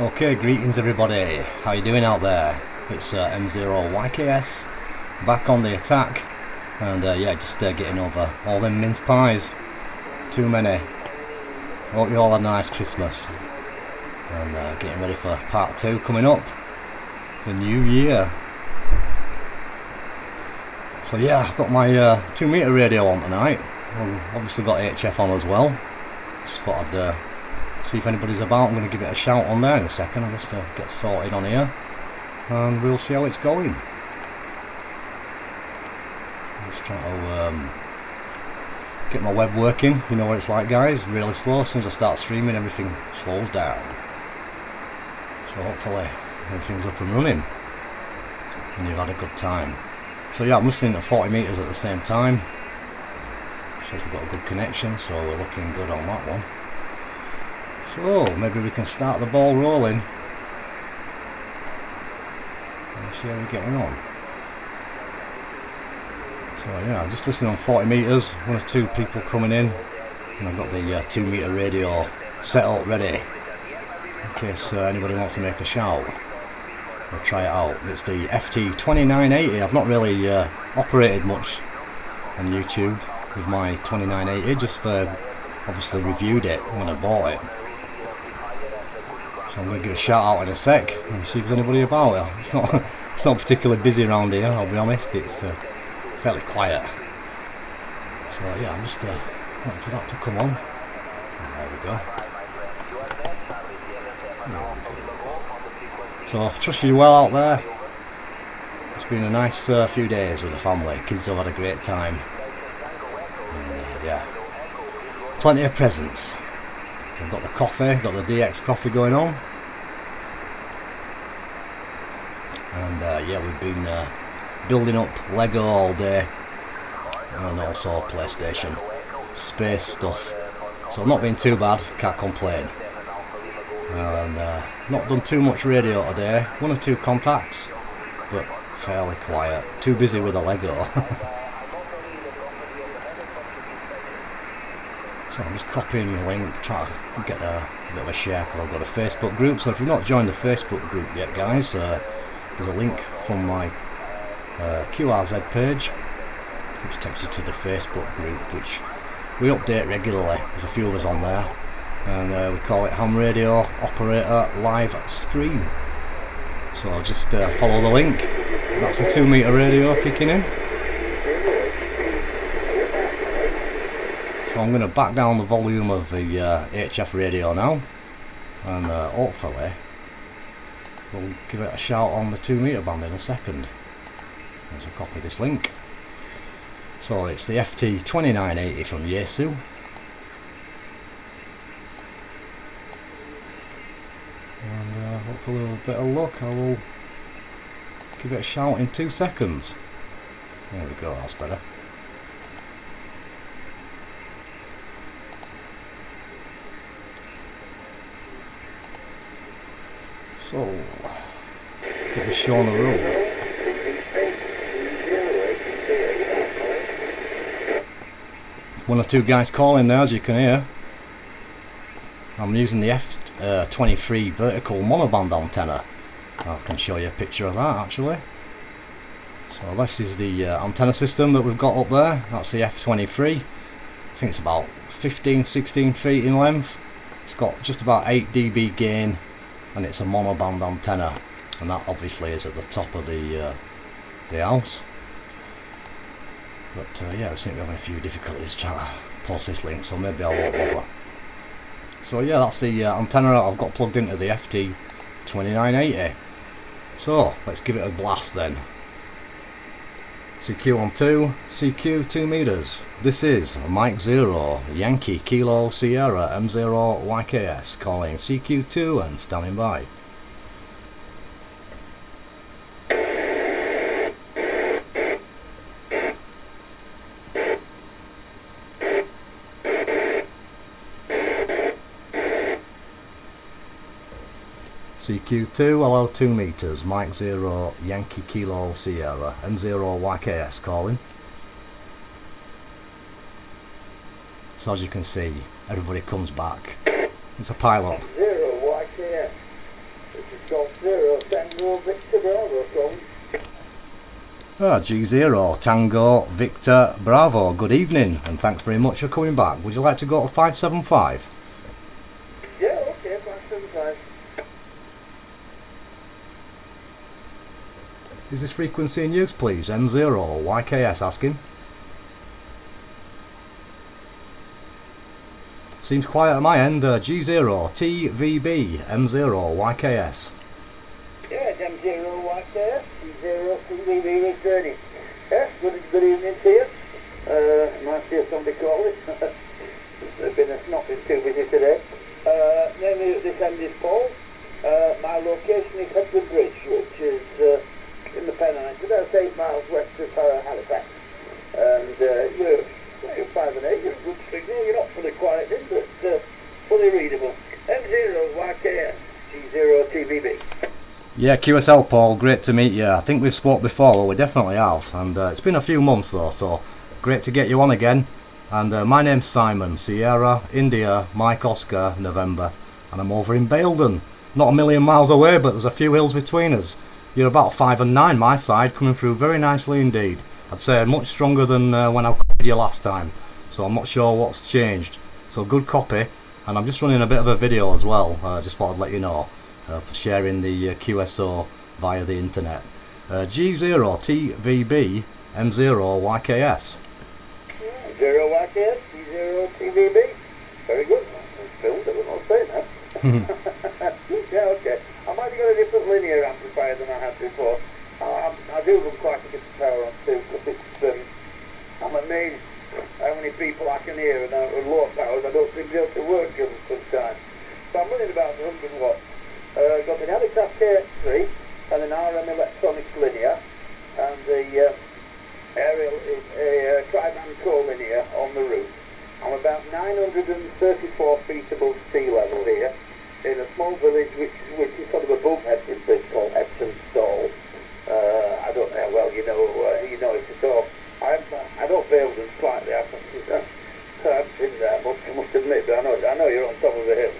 Okay, greetings everybody. How you doing out there? It's M0YKS back on the attack, and yeah, just getting over all them mince pies. Too many. Hope you all had a nice Christmas, and getting ready for part 2 coming up, the new year. So yeah, I've got my 2-meter radio on tonight. Obviously got HF on as well. Just thought I'd see if anybody's about. I'm going to give it a shout on there in a second. I'll just get sorted on here and we'll see how it's going. Just trying to get my web working. You know what it's like, guys, really slow. As soon as I start streaming, everything slows down. So hopefully everything's up and running and you've had a good time. So yeah, I'm listening to 40 meters at the same time. Says we've got a good connection, so we're looking good on that one. So maybe we can start the ball rolling and see how we're getting on. So yeah, I'm just listening on 40 meters, 1 or 2 people coming in, and I've got the 2-meter radio set up ready in case anybody wants to make a shout. We'll try it out. It's the FT2980. I've not really operated much on YouTube with my 2980, just obviously reviewed it when I bought it. So I'm going to give a shout out in a sec and see if there's anybody about. It's not particularly busy around here, I'll be honest. It's fairly quiet. So yeah, I'm just waiting for that to come on. And there we go. So trust you well out there. It's been a nice few days with the family. Kids have had a great time. And yeah, plenty of presents. We've got the coffee, got the DX coffee going on, and yeah, we've been building up Lego all day, and also PlayStation space stuff. So not been too bad, can't complain. And not done too much radio today. 1 or 2 contacts, but fairly quiet. Too busy with the Lego. So I'm just copying the link, trying to get a bit of a share because I've got a Facebook group. So if you've not joined the Facebook group yet, guys, there's a link from my QRZ page which takes you to the Facebook group, which we update regularly. There's a few of us on there, and we call it Ham Radio Operator Live Stream. So I'll just follow the link. That's the 2-meter radio kicking in. So I'm going to back down the volume of the HF radio now, and hopefully we'll give it a shout on the 2-meter band in a second. Let's copy this link. So it's the FT2980 from Yaesu. And hopefully with a bit of luck I will give it a shout in 2 seconds. There we go, that's better. So, get the show on the road. One or 2 guys calling there, as you can hear. I'm using the F23 vertical monoband antenna. I can show you a picture of that actually. So this is the antenna system that we've got up there. That's the F23. I think it's about 15-16 feet in length. It's got just about 8 dB gain. And it's a monoband antenna, and that obviously is at the top of the house. But yeah, I seem to be having a few difficulties trying to post this link, so maybe I won't bother. So yeah, that's the antenna I've got plugged into the FT2980. So let's give it a blast then. CQ on 2, CQ 2 meters. This is Mike 0, Yankee Kilo Sierra M0YKS calling CQ2 and standing by. CQ2, hello 2 meters, Mike 0, Yankee Kilo Sierra, M0YKS calling. So as you can see, everybody comes back. It's a pilot. Golf 0 Tango Victor Bravo calling. G0 Tango Victor Bravo, good evening and thanks very much for coming back. Would you like to go to 575? Yeah, okay, 575. Is this frequency in use please? M0 YKS asking. Seems quiet at my end. G0 TVB M0 YKS. Yeah, it's M0 YKS, G0 TVB returning. Yes, good evening to you. Nice to hear somebody call it. It's not been too busy today. Name of this end is Paul. My location is Hudson Bridge, which is in the Pennines, about 8 miles west of Halifax. And you're 5 and 8, you're a good signal, you're not fully quiet in, but fully readable. M0 YKS, G0 TVB. Yeah, QSL Paul, great to meet you. I think we've spoke before, well we definitely have, and it's been a few months though, so great to get you on again. And my name's Simon, Sierra, India, Mike Oscar, November, and I'm over in Baildon. Not a million miles away, but there's a few hills between us. You're about 5 and 9 my side, coming through very nicely indeed. I'd say much stronger than when I copied you last time, so I'm not sure what's changed. So good copy, and I'm just running a bit of a video as well, just thought I'd let you know, for sharing the QSO via the internet. G0 TVB M0 YKS. 0 YKS, G0 TVB. Very good. Filmed it, we're not saying that. Yeah, okay. I might have got a different linear amplifier than I had before. I do run quite a bit of power on too, because it's, I'm amazed how many people I can hear and low powers I don't seem to be able to work with sometimes. So I'm running about 100 watts. Got an Alexa KX3 and an RM Electronics linear, and the aerial is a tri-band core linear on the roof. I'm about 934 feet above sea level here, in a small village which is sort of above Epsom, it's called Epsom Stall. I don't know how well you know it at all. I know Baildon slightly, I've been there much, I must admit, but I know you're on top of the hill.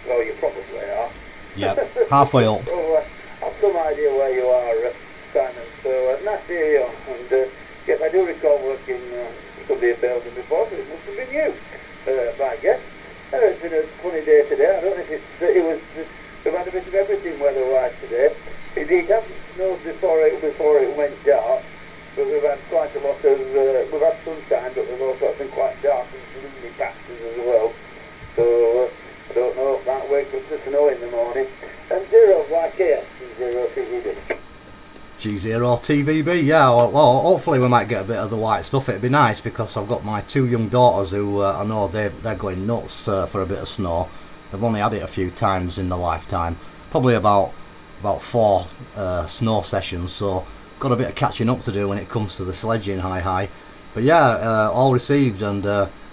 Well, you probably are. Yep, halfway up. So I've some idea where you are, Simon, so nice to hear you. And yes, I do recall working somebody at Baildon before, so it must have been you, I guess. It's been a funny day today. I don't know if we've had a bit of everything weather-wise today. It hasn't snowed before it went dark, but we've had quite a lot of, we've had sunshine, but we've also been quite dark and gloomy patches as well. So I don't know if that wakes up to snow in the morning. And 0 YKS, 0 TVB. G0 TVB, yeah, well hopefully we might get a bit of the white stuff. It'd be nice because I've got my 2 young daughters who I know they're going nuts for a bit of snow. They've only had it a few times in their lifetime, probably about 4 snow sessions, so got a bit of catching up to do when it comes to the sledging high. But yeah, all received, and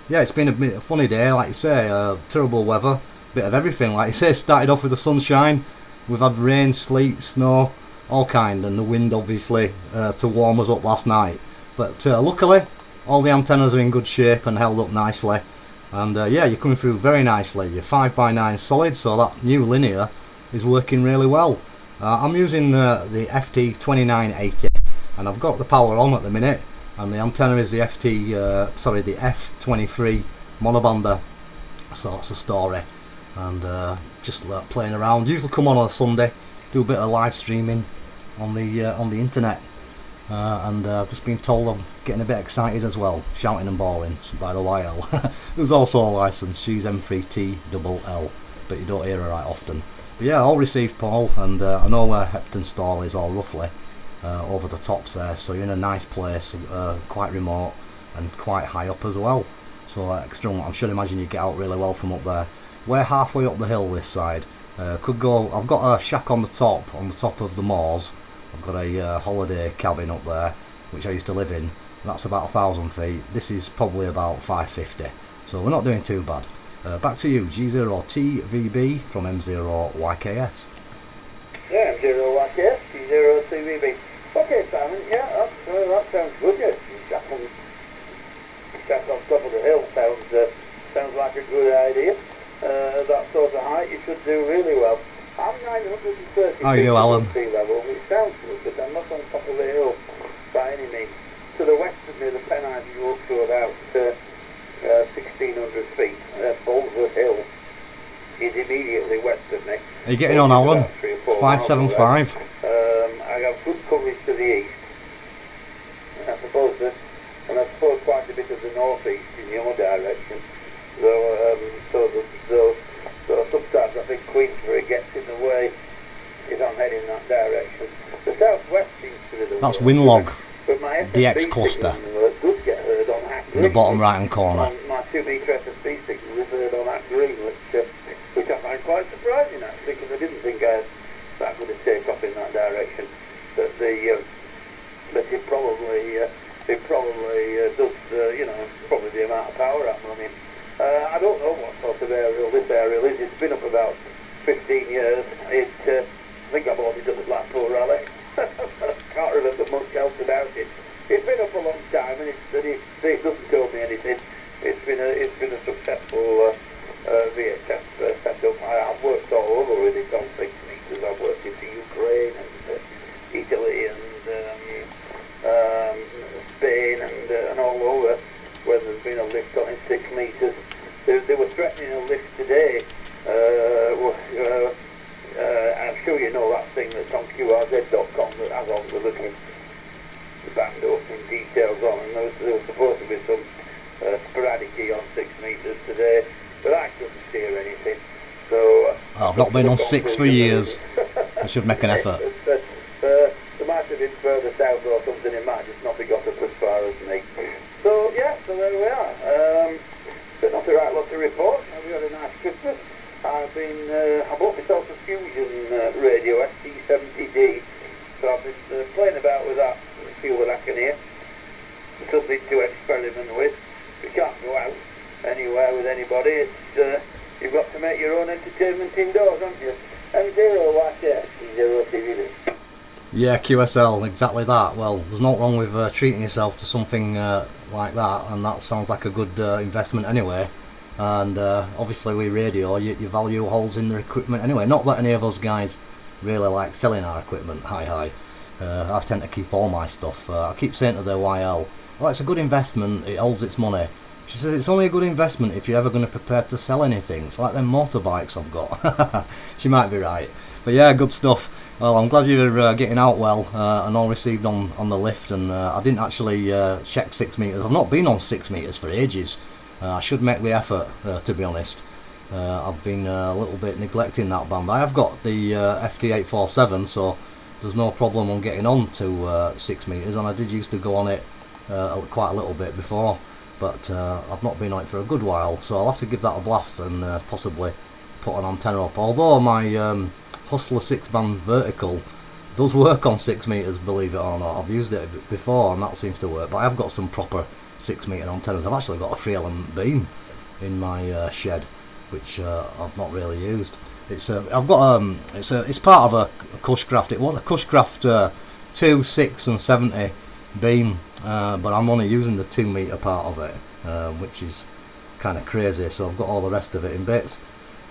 yeah, it's been a funny day, like you say, terrible weather, bit of everything, like you say. Started off with the sunshine, we've had rain, sleet, snow, all kind, and the wind obviously to warm us up last night. But luckily all the antennas are in good shape and held up nicely, and yeah, you're coming through very nicely. You're 5x9 solid, so that new linear is working really well. I'm using the FT2980, and I've got the power on at the minute, and the antenna is the the F23 monobander, so that's a story. And just playing around, usually come on a Sunday, do a bit of live streaming on the internet, and I've just been told I'm getting a bit excited as well, shouting and bawling by the YL. There's also a license, she's M3TLL, but you don't hear her right often. But yeah, all received, Paul, and I know where Hepton Stall is, all roughly over the tops there, so you're in a nice place, quite remote and quite high up as well, so extreme. I'm sure imagine you get out really well from up there. We're halfway up the hill this side. Could go. I've got a shack on the top of the moors. I've got a holiday cabin up there, which I used to live in. That's about 1,000 feet. This is probably about 550, so we're not doing too bad. Back to you, G0 TVB from M0 YKS. Yeah, M0 YKS, G0 TVB. Okay, Simon, yeah, that sounds good. Yeah. Shack on top of the hill sounds like a good idea. That sort of height, you should do really well. I'm 930 How you feet do, Alan? above sea level, which sounds good, but I'm not on top of the hill by any means. To the west of me, the Pennine you up to about 1,600 feet. Bolesworth Hill is immediately west of me. Are you getting on, Alan? 575. I have good coverage to the east. I suppose that, and I suppose quite a bit of the northeast in your direction. So sometimes I think Queensbury gets in the way if I'm heading that direction. The southwest seems to be the That's worst. Winlog, But my DX FSB cluster, signal does get heard on that in the green, bottom right hand corner. my 2 metre FSB signal is heard on that green, which I find quite surprising actually, because I didn't think I was that going to take off in that direction. But it probably does, probably the amount of power I'm running. I don't know what sort of aerial this aerial is. It's been up about 15 years. I think I bought it at the Blackpool Rally. Can't remember much else about it. It's been up a long time, and it doesn't tell me anything. It's been a successful VHF setup. I've worked all over with it on 6 meters. I've worked into Ukraine and Italy and Spain and all over where there's been a lift on in 6 meters. They were threatening a lift today. I'm sure you know that thing that's on QRZ.com that has all the little band opening details on, and there was supposed to be some sporadicity on 6 meters today, but I couldn't steer anything. So I've not been on 6 for years. I should make an effort. There might have been further south or something. It might just not have got up as far as me. So yeah, so there we are. But not a right lot to report. We had a nice Christmas. I bought myself a Fusion radio, ST70D. So I've been playing about with that, see what I can hear. Something to experiment with. You can't go out anywhere with anybody. You've got to make your own entertainment indoors, haven't you? M0 like M0 TV. Yeah, QSL, exactly that. Well, there's not wrong with treating yourself to something like that, and that sounds like a good investment anyway. And obviously with radio, your value holds in the equipment anyway. Not that any of us guys really like selling our equipment, hi. I tend to keep all my stuff. I keep saying to the YL, well, it's a good investment, it holds its money. She says it's only a good investment if you're ever going to prepare to sell anything. It's like them motorbikes I've got. She might be right. But yeah, good stuff. Well, I'm glad you're getting out well and all received on the lift. And I didn't actually check 6 meters. I've not been on 6 meters for ages. I should make the effort, to be honest. I've been a little bit neglecting that band. I have got the FT847, so there's no problem on getting on to 6 meters, and I did used to go on it quite a little bit before, but I've not been on it for a good while, so I'll have to give that a blast and possibly put an antenna up. Although my Hustler 6-band vertical does work on 6 meters, believe it or not. I've used it before and that seems to work, but I've got some proper 6 meter antennas. I've actually got a 3 element beam in my shed, which I've not really used. It's I've got it's part of a Cushcraft. It was a Cushcraft 2, 6 and 70 beam, but I'm only using the 2 meter part of it, which is kind of crazy. So I've got all the rest of it in bits.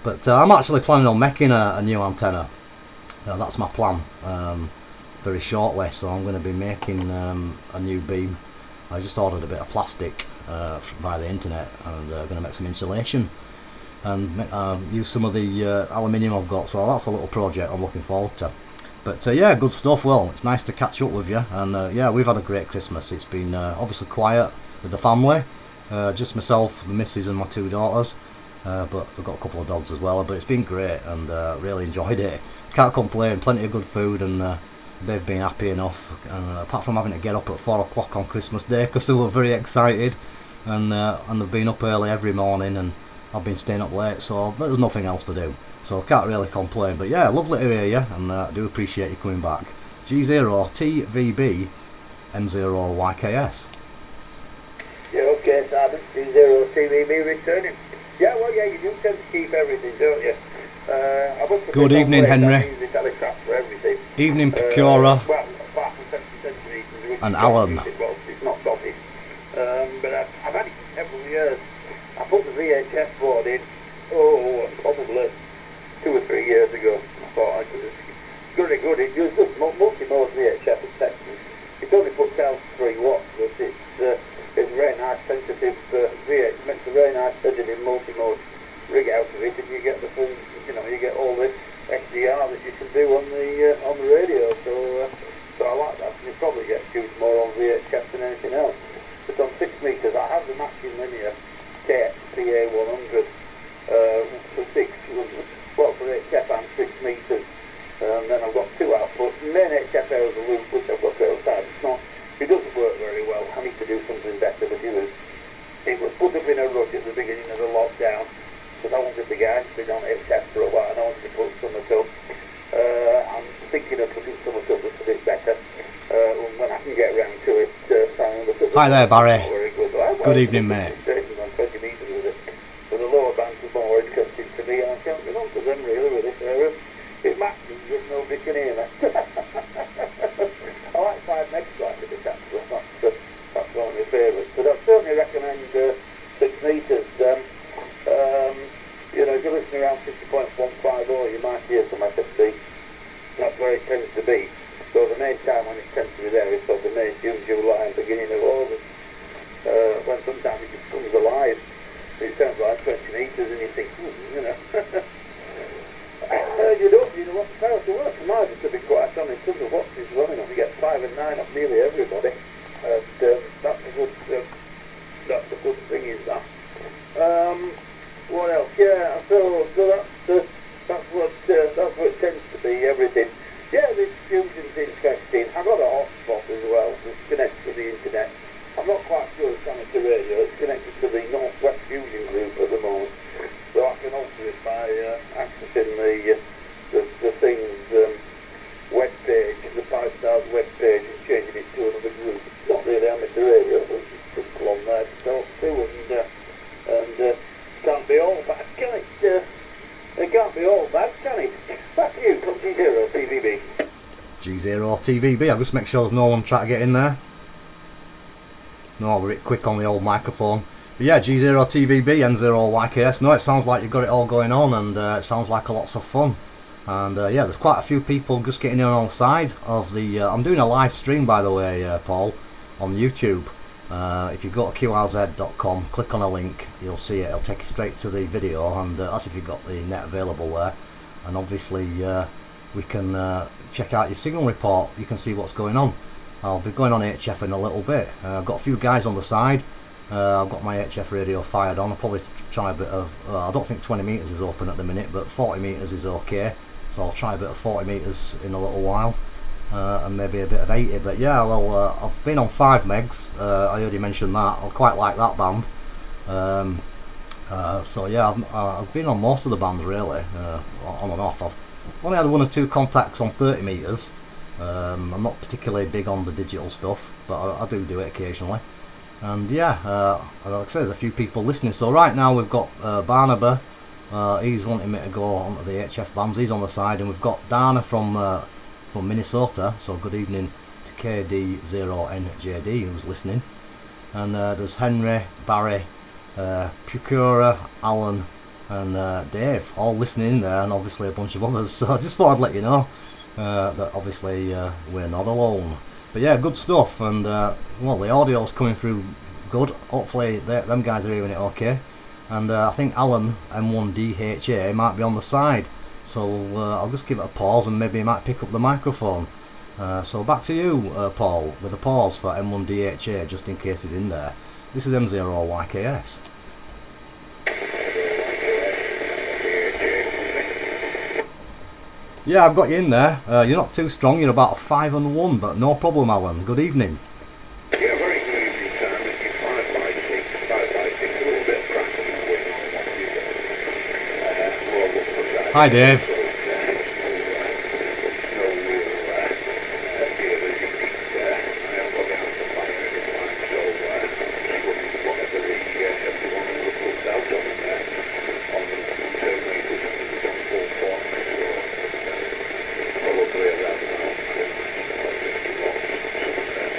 But I'm actually planning on making a new antenna. That's my plan very shortly. So I'm going to be making a new beam. I just ordered a bit of plastic via the internet, and going to make some insulation and use some of the aluminium I've got. So that's a little project I'm looking forward to. But yeah, good stuff. Well, it's nice to catch up with you, and yeah, we've had a great Christmas. It's been obviously quiet with the family, just myself, the missus and my 2 daughters, but we've got a couple of dogs as well. But it's been great, and really enjoyed it. Can't complain. Plenty of good food, and they've been happy enough, apart from having to get up at 4 o'clock on Christmas Day because they were very excited, and they've been up early every morning, and I've been staying up late, so there's nothing else to do, so I can't really complain. But yeah, lovely to hear you, and I do appreciate you coming back. G0TVB M0YKS. Yeah, okay, Sergeant. G0TVB returning. Yeah, well, yeah, you do tend to keep everything, don't you? Good evening, Henry. For everything. Evening, Pecora. Well, apart from 70 centimetres, which and Alan. Well, it's not dotted. But I've had it for several years. I put the VHS board in, probably 2 or 3 years ago. I thought, very good. It uses multi-mode VHF and section. It only puts out 3 watts, but it's very nice, sensitive VH. It makes a very nice sensitive multi-mode rig out of it, and you get the full, you get all the XDR that you can do on the radio. So I like that. And you probably get used more on VHF than anything else. But on 6 meters, I have the matching linear PA100 for 6. Well, for HF and 6 meters. And then I've got 2 outputs. Main HF out of the loop, which I've got outside. It doesn't work very well. I need to do something better, but it was put up in a rush at the beginning of the lockdown, because I wanted the guys to be on HF for a while, and I wanted to put some up. I'm thinking of putting some up that's a bit better, when I can get around to it. Hi there, Barry. Very good. Good evening, mate. On 20 meters with it. But the lower bands are more interesting to me, and I can't get on to them really with this. It matches, just nobody can hear me. I like 5 megs quite a bit, actually. That's one of my favourites. But I'd certainly recommend 6 meters. If you're listening around 50.150, you might hear some FSC. That's where it tends to be. So the main time when it tends to be there is sort of May, June, July, and beginning of August. When sometimes it just comes alive. It sounds like 20 meters, and you think, you don't want the power to work. Mine, to be quite honest, in terms of watts is running on, you get 5 and 9 off nearly everybody. And that's a good thing, is that. What else? Yeah, so that's what it tends to be, everything. Yeah, this fusion's interesting. I've got a hotspot as well that's connected to the internet. I'm not quite sure it's connected to radio. It's connected to the Northwest Fusion group at the moment. So I can alter it by accessing the thing's web page, the 5 stars web page, and changing it to another group. It's not really amateur radio, but it's people on there to talk to, and can't be all bad, can it? It can't be all bad, can it? Back to you, from G0 TVB. G0 TVB, I'll just make sure there's no one trying to get in there. No, we're a bit quick on the old microphone. But yeah, G0 TVB, M0YKS. No, it sounds like you've got it all going on, and it sounds like lots of fun. And yeah, there's quite a few people just getting in on the side of the... I'm doing a live stream, by the way, Paul, on YouTube. If you go to qrz.com, click on a link, you'll see it. It'll take you straight to the video, and that's if you've got the net available there. And obviously, we can check out your signal report. You can see what's going on. I'll be going on HF in a little bit. I've got a few guys on the side. I've got my HF radio fired on. I'll probably try a bit of... I don't think 20 meters is open at the minute, but 40 meters is okay. So I'll try a bit of 40 meters in a little while. And maybe a bit of 80, but yeah, well, I've been on 5 megs. I already mentioned that. I quite like that band. So yeah, I've been on most of the bands really, on and off. I've only had 1 or 2 contacts on 30 meters. I'm not particularly big on the digital stuff, but I do it occasionally. And yeah, like I said, there's a few people listening. So right now we've got Barnaba. He's wanting me to go onto the HF bands. He's on the side, and we've got Dana from Minnesota. So good evening to KD0NJD who's listening. And there's Henry, Barry, Procura, Alan, and Dave all listening in there, and obviously a bunch of others. So I just thought I'd let you know that obviously we're not alone. But yeah, good stuff, and well, the audio's coming through good. Hopefully them guys are hearing it okay. And I think Alan M1DHA might be on the side, so I'll just give it a pause, and maybe he might pick up the microphone. So back to you, Paul, with a pause for M1DHA, just in case he's in there. This is M0YKS. Yeah, I've got you in there. You're not too strong, you're about a 5 and 1, but no problem, Alan. Good evening. Yeah, very good evening, Sam. It's 556, 556, a little bit of practice going on. Hi, Dave.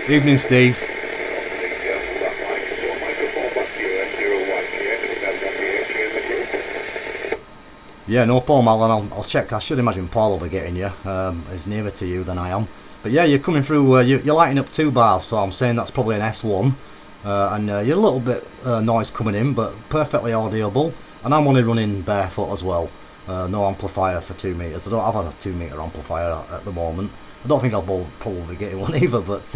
Evening, Steve. Yeah, no problem, Alan. I'll check. I should imagine Paul will be getting you. He's nearer to you than I am. But yeah, you're coming through. You're lighting up 2 bars, so I'm saying that's probably an S1. And you're a little bit noise coming in, but perfectly audible. And I'm only running barefoot as well. No amplifier for 2 meters. I don't have a 2 meter amplifier at the moment. I don't think I'll probably get one either, but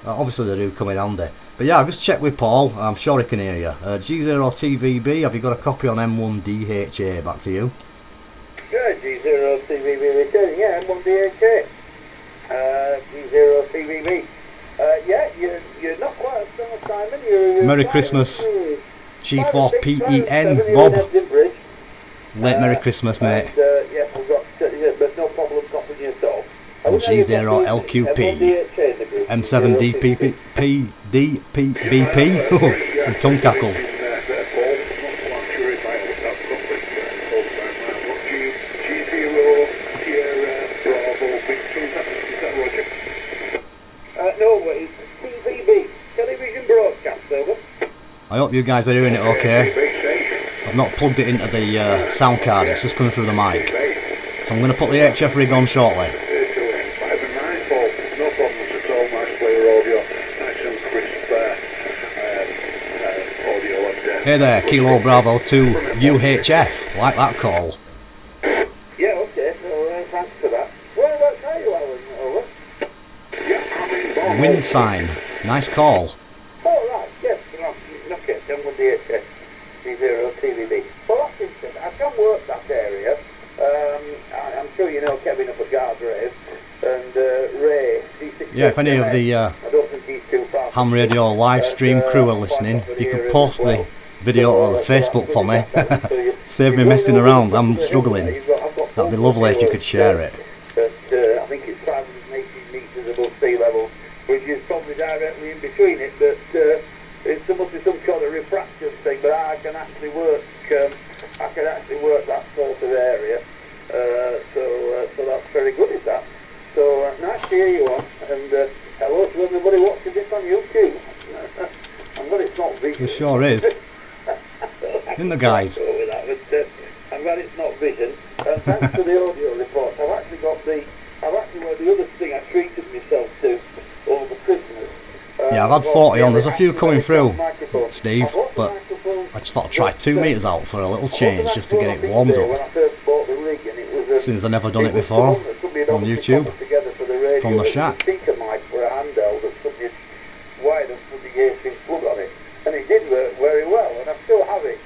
obviously they do come in handy. But yeah, I've just checked with Paul. I'm sure he can hear you. G0TVB, have you got a copy on M1DHA? Back to you. Yeah, G0TVB returning. Yeah, M1DHA. G0TVB. Yeah, you're not quite as strong as Simon. You're Merry Christmas, G4PEN, Bob. Late Merry Christmas, mate. And, yeah, we've got, but no problem copying you at all. And G0LQP, M7DPBP. Oh, I'm tongue tackled. No, it's TVB, television broadcast, over. I hope you guys are hearing it okay. I've not plugged it into the sound card, it's just coming through the mic. So I'm going to put the HF rig on shortly. Hey there, Kilo Bravo 2 UHF, like that call. Yeah, okay, so thanks for that. Whereabouts are you, Alan? Over. Wind sign, nice call. Oh, right, yes, okay, then with the T0TVB. Well, that's interesting. I can work that area. I'm sure you know Kevin up at Gardrave and Ray. Yeah, if any of the I don't think he's too far. ham radio live stream crew are listening, if you could post the video on the Facebook for me, save me messing around, I'm struggling. That'd be lovely if you could share it. But I think it's 580 metres above sea level, which is probably directly in between it, but it's there must be some kind of refraction thing, but I can actually work that sort of area, so that's very good, is that? So nice to hear you on, and hello to everybody watching this on YouTube. I'm glad it's not vision. It sure is. Isn't the guys? I'm glad it's not vision. And thanks for the audio report. I've actually got the other thing I treated myself to over Christmas. Yeah, I've had 40 on. There's a few coming through, Steve, but I just thought I'd try 2 meters out for a little change just to get it warmed up. Since I've never done it before on YouTube from the shack. And it did work very well, and I still have it.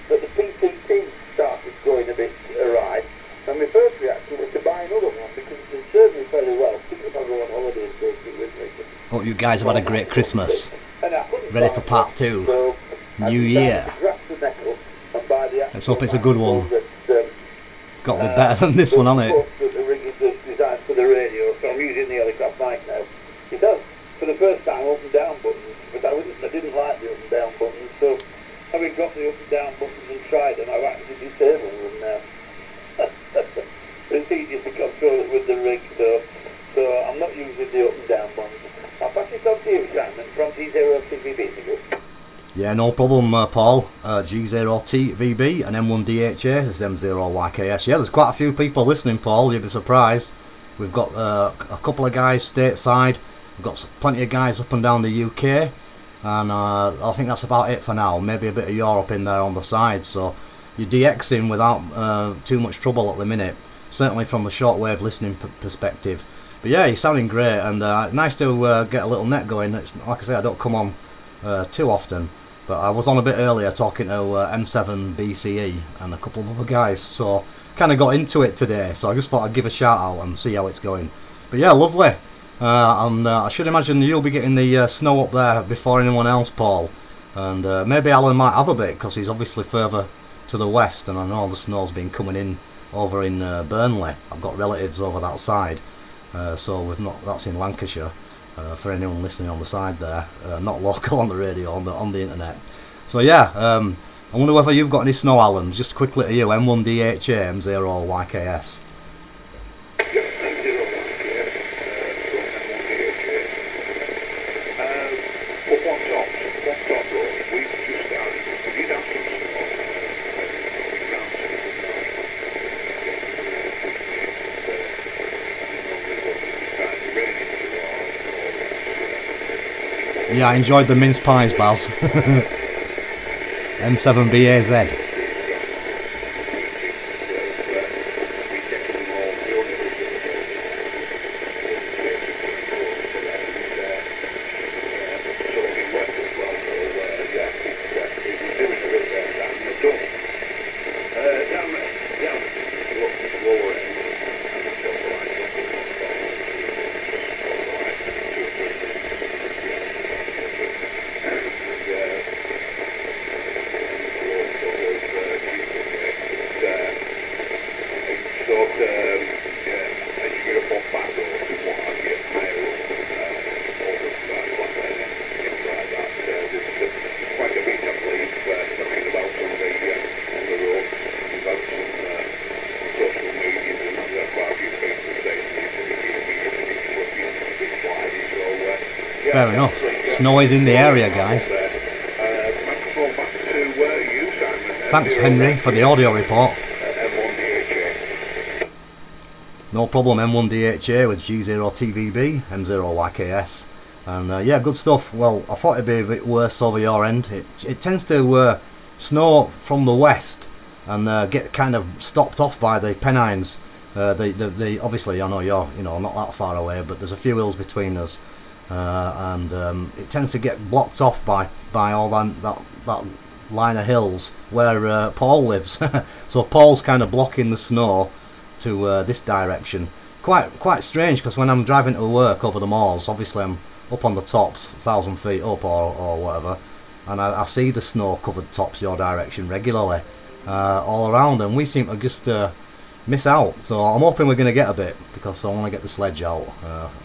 But the PCT started going a bit awry, and my first reaction was to buy another one because it served me fairly well. If I go on holiday and take it with me. Hope you guys have had a great Christmas. Ready for part 2. New year. Let's hope it's a good one. Got to be better than this one, hasn't it? The rig is designed for the radio, so I'm using the helicopter mic now. It does, for the first time, up and down buttons, but I didn't like the up and down buttons, so having got the up and down buttons and tried them, I've actually disabled them now. It's easier to control it with the rig, so I'm not using the up and down buttons. I'll pass it on to you, Simon, from T0TVB. Yeah, no problem, Paul. G0TVB and M1DHA, there's M0YKS. Yeah, there's quite a few people listening, Paul, you'll be surprised. We've got a couple of guys stateside, we've got plenty of guys up and down the UK, and I think that's about it for now. Maybe a bit of Europe in there on the side, so you're DXing without too much trouble at the minute, certainly from the shortwave listening perspective. But yeah, you're sounding great, and nice to get a little net going. It's, like I say, I don't come on too often. But I was on a bit earlier talking to M7 BCE and a couple of other guys, so kind of got into it today, so I just thought I'd give a shout out and see how it's going. But yeah, lovely. And I should imagine you'll be getting the snow up there before anyone else, Paul. And maybe Alan might have a bit, because he's obviously further to the west, and I know the snow's been coming in over in Burnley. I've got relatives over that side, so that's in Lancashire. For anyone listening on the side there, not local on the radio, on the internet. So yeah, I wonder whether you've got any snow, Alan. Just quickly to you, M1DHA, M0YKS. Yeah, I enjoyed the mince pies, Baz. M7BAZ. Fair enough. Snow is in the area, guys. Thanks, Henry, for the audio report. No problem, M1DHA with G0TVB, M0YKS. And yeah, good stuff. Well, I thought it'd be a bit worse over your end. It tends to snow from the west and get kind of stopped off by the Pennines. Obviously, I know you're not that far away, but there's a few hills between us. And it tends to get blocked off by all that line of hills where Paul lives. So Paul's kind of blocking the snow to this direction. Quite strange, because when I'm driving to work over the moors, obviously I'm up on the tops, 1,000 feet up or whatever, and I see the snow covered tops your direction regularly all around, and we seem to just miss out. So I'm hoping we're going to get a bit, because I want to get the sledge out,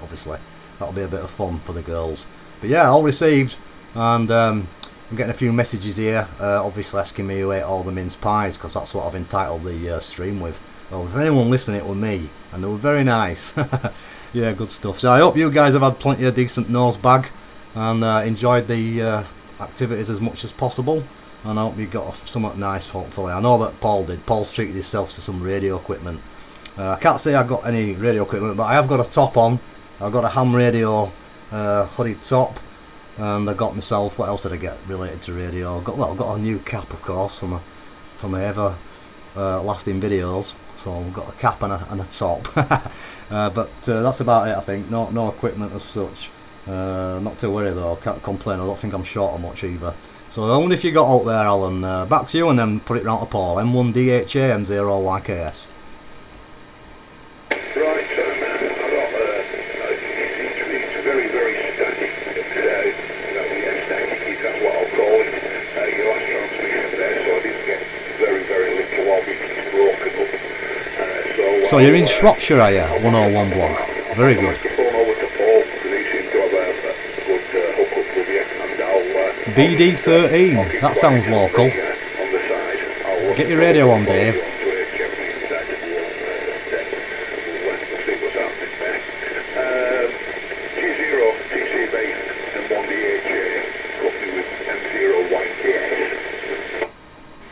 obviously. That'll be a bit of fun for the girls. But yeah, all received, and I'm getting a few messages here, obviously asking me who ate all the mince pies, because that's what I've entitled the stream with. Well, if anyone listening, it was me, and they were very nice. Yeah, good stuff. So I hope you guys have had plenty of decent nose bag, and enjoyed the activities as much as possible, and I hope you got something nice, hopefully. I know that Paul did. Paul's treated himself to some radio equipment. I can't say I got any radio equipment, but I have got a top on. I've got a ham radio hooded top, and I got myself, what else did I get related to radio? I got a new cap, of course, from my ever lasting videos. So I've got a cap and a top. But that's about it, I think. No equipment as such. Not too worried though, can't complain. I don't think I'm short of much either. So I wonder if you got out there, Alan. Back to you, and then put it round to Paul. M1DHA, M0YKS. So you're in Shropshire, are you? 101 blog. Very good. BD13, that sounds local. Get your radio on, Dave.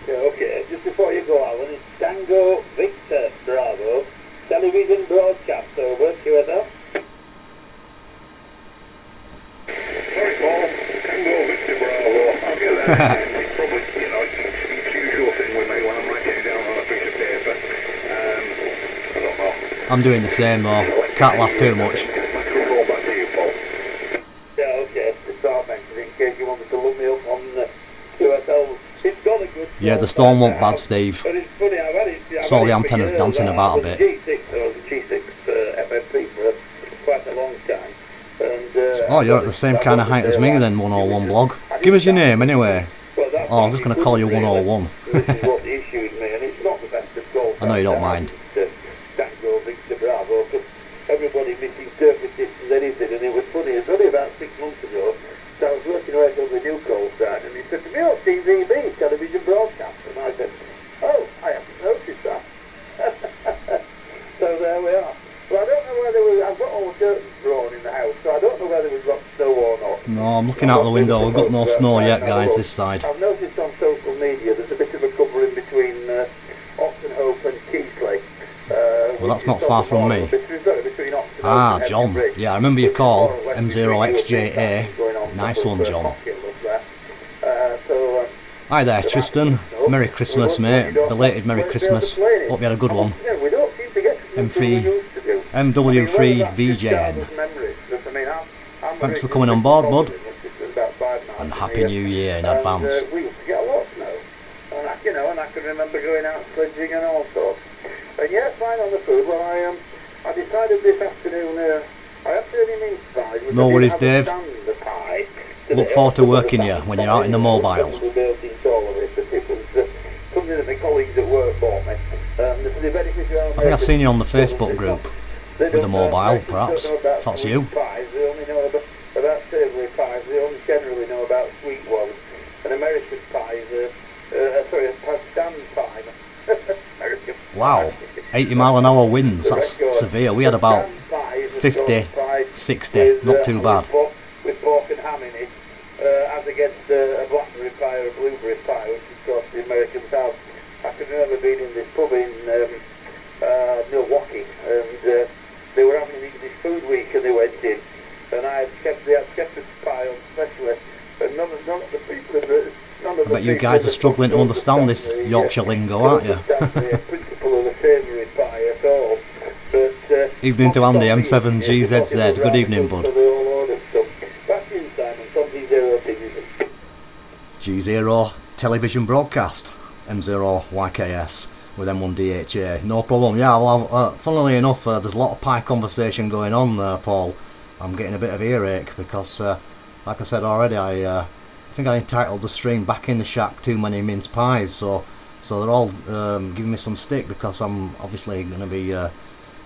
Okay, just before you go, Alan, it's Tango Victor Bravo. Television broadcast over, QSL. Sorry, Paul. Tango Victor Bravo. I'll get that. It's probably, it's the usual thing with me when I'm writing down on a piece of paper. I don't know. I'm doing the same though. Can't laugh too much. Microphone back to you, Paul. Yeah, okay. The start mentioned in case you wanted to look me up on QSL. It's got a good. Yeah, the storm won't bad, Steve. But it's funny, I've had it. Saw the antennas dancing about a bit. G6 FFP for quite a long time. And, Oh, you're at the same kind of height as me then, 101 blog. Give us your name anyway. Oh, I'm just going to call you 101. This is what issued me, and it's not the best of goals. I know you don't mind. Tango Victor Bravo, because everybody misinterpreted it as anything, and it was funny. It's only about 6 months ago. So I was working right over the new call sign, and he said to me, "Oh, TVB, television broadcast." And I said, "Oh, I haven't noticed that." So there we are. Well, I don't know whether I've got all the curtains drawn in the house, so I don't know whether we've got snow or not. No, I'm looking out the window. We've got no snow yet, guys, this side. I've noticed on social media there's a bit of a covering between Oxenhope and Keighley. Well, that's not far from me. Ah, John. Yeah, I remember your call. M0XJA. on Nice top one, of John. cocktail up there. Hi there, Tristan. Merry Christmas, mate. Belated Merry Christmas. Hope you had a good one. Yeah, we don't seem to get to do M3 what we used to do. MW3 VJN. Thanks for coming on board, bud. And Happy New Year in advance. We used to get a lot of snow. And I can remember going out sledging and all sorts. And yeah, fine on the food. Well, I decided this afternoon, I have to any mince pies. No worries, Dave. Look forward to working you when you're out in the mobile. I think I've seen you on the Facebook group with the mobile, perhaps. If that's you. They only know about savoury pies. They only generally know about sweet ones. And American pies, sorry, a Pakistan pie. Wow, 80 mile an hour winds, that's severe. We had about 50, 60, not too bad. With pork and ham in it, as against a blackberry pie or a blueberry pie, which of course the Americans have. I can remember being in this pub in Milwaukee, and they were having this food week, and they went in, and they had shepherd's pie on specially, and none of the people I bet you guys are struggling to understand this Yorkshire lingo, aren't you? The principle of the savoury pie at all. But, Evening to Andy, M7GZZ. Good evening, bud. G0 television broadcast, M0YKS with M1DHA. No problem. Yeah, well, funnily enough, there's a lot of pie conversation going on, Paul. I'm getting a bit of earache because, like I said already, I think I entitled the stream "Back in the Shack, Too Many Mince Pies," so they're all giving me some stick because I'm obviously going to be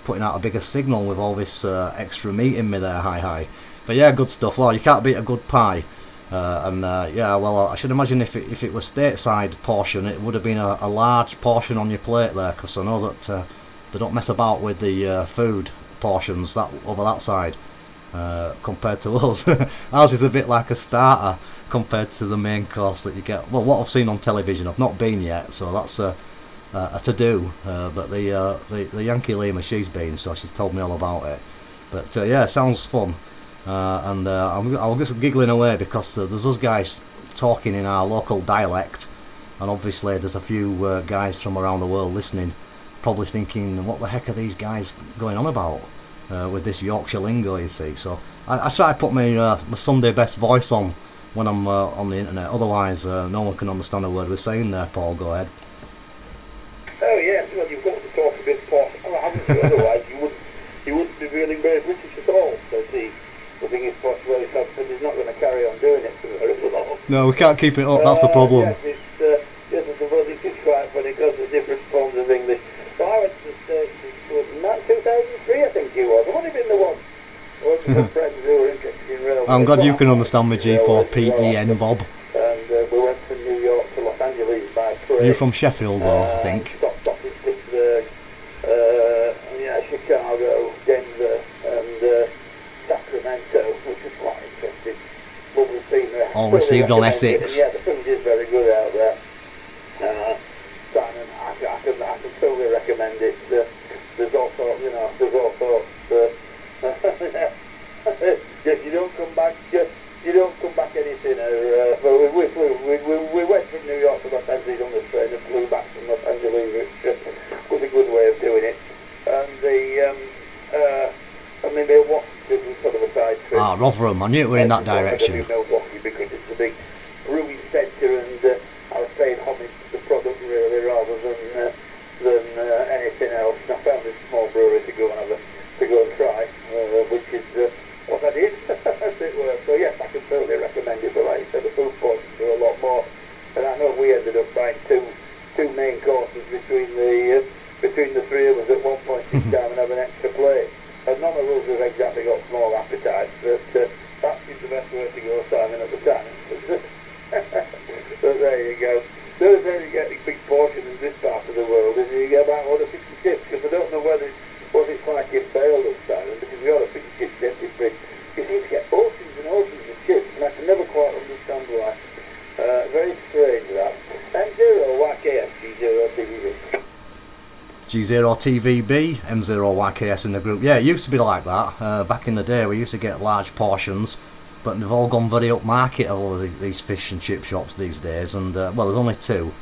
putting out a bigger signal with all this extra meat in me there. Hi. But yeah, good stuff. Well, you can't beat a good pie. Yeah, well, I should imagine if it was stateside portion, it would have been a large portion on your plate there, because I know that they don't mess about with the food portions that over that side compared to us. Ours is a bit like a starter compared to the main course that you get. Well, what I've seen on television, I've not been yet, so that's a to-do. But the Yankee Lima, she's been, so she's told me all about it. But yeah, sounds fun. I was just giggling away because there's those guys talking in our local dialect, and obviously there's a few guys from around the world listening, probably thinking, what the heck are these guys going on about with this Yorkshire lingo, you see. So I try to put my Sunday best voice on when I'm on the internet, otherwise no one can understand a word we're saying there. Paul, go ahead. Oh yes, well, you've got to talk a bit posh, haven't you? Otherwise you wouldn't be feeling very British at all. So the thing is, posh really something is not going to carry on doing it for very long. No, we can't keep it up, that's the problem. Yes, it's quite funny because there's different forms of English. So I went to the States in 2003, I think it was. I've only been the one. I went with some friends who were interested in railway. I'm glad you can understand me, G4PEN, Bob. And we went from New York to Los Angeles by train. You're from Sheffield though, I think. Stopped off in Pittsburgh, Chicago, Denver, and Sacramento, which was quite interesting. Lovely scenery. All received on Essex. Yeah, the food is very good out there. Simon, I can totally recommend it. There's all sorts, there's all sorts. You don't come back. You don't come back any sooner. Well, we went from New York to Los Angeles on the train and flew back from Los Angeles, which was a good way of doing it. And Milwaukee was sort of a side trip. Rotherham, I knew it were in that direction. Milwaukee because it's a big brewing centre, and I was paying homage to the product really rather than anything else. And I found this small brewery to go and try, which is what I did, as it were. So yes, I can certainly recommend it. But like you said, the food portions are a lot more. And I know we ended up buying two main courses between the three of us at one point in time and have an extra plate. And none of us have exactly got small appetites, but that seems the best way to go, Simon, at the time. So there you go. The other thing you get a big portion in this part of the world is you get about 50 chips, because I don't know what it's like in Bale, Simon, because we order 50 chips every week. You seem to get oceans and oceans of chips, and I can never quite understand why. Very strange, that. M0, YKS, G0, TVB. G0TVB, M0YKS in the group. Yeah, it used to be like that. Back in the day, we used to get large portions, but they've all gone very upmarket, all of these fish and chip shops these days, and well, there's only two,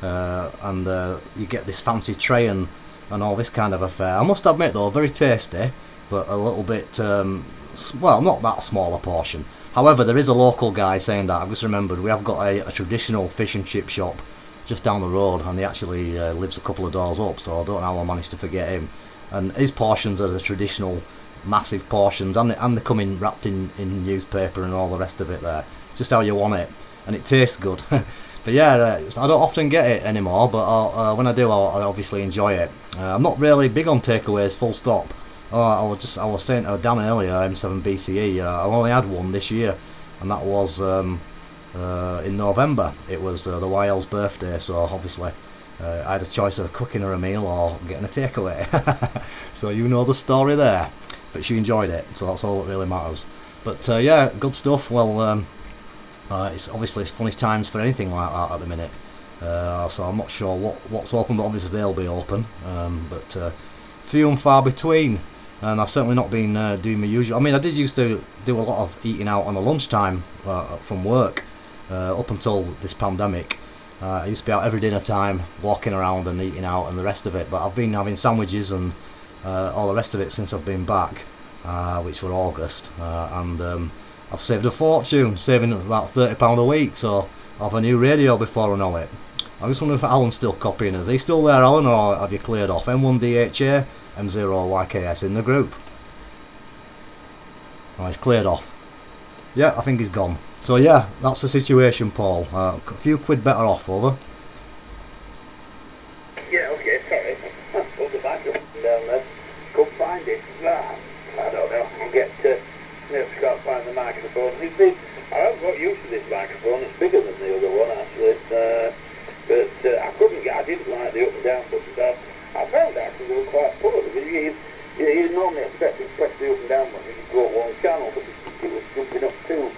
and you get this fancy tray and all this kind of affair. I must admit though, very tasty, but a little bit, well, not that small a portion. However, there is a local guy saying that, I've just remembered, we have got a traditional fish and chip shop just down the road, and he actually lives a couple of doors up, so I don't know how I managed to forget him. And his portions are the traditional massive portions, and they come in wrapped in newspaper and all the rest of it there, just how you want it, and it tastes good. But yeah, I don't often get it anymore, but when I do, I obviously enjoy it. I'm not really big on takeaways, full stop. I was saying to Dan earlier, M7BCE, I only had one this year, and that was in November. It was the YL's birthday, so obviously I had a choice of cooking her a meal or getting a takeaway. So you know the story there. But she enjoyed it, so that's all that really matters. But yeah, good stuff. Well, it's obviously funny times for anything like that at the minute. So I'm not sure what's open, but obviously they'll be open. But few and far between. And I've certainly not been doing my usual. I mean, I did used to do a lot of eating out on the lunchtime from work up until this pandemic. I used to be out every dinner time, walking around and eating out and the rest of it. But I've been having sandwiches and all the rest of it since I've been back, which were August. And I've saved a fortune, saving about £30 a week. So I'll have a new radio before I know it. I just wonder if Alan's still copying us. Is he still there, Alan, or have you cleared off? M1DHA, M0YKS in the group. Oh, he's cleared off. Yeah, I think he's gone. So yeah, that's the situation, Paul. A few quid better off, over. Yeah, okay, sorry. Put the back up down there. Couldn't find it. I don't know. I'll get can't find the microphone. I haven't got used to this microphone. It's bigger than the other one, actually. But I couldn't get. I didn't like the up and down buttons. I found actually they were quite full. You normally expect to press the up and down button and go up one channel, but it was jumping up two.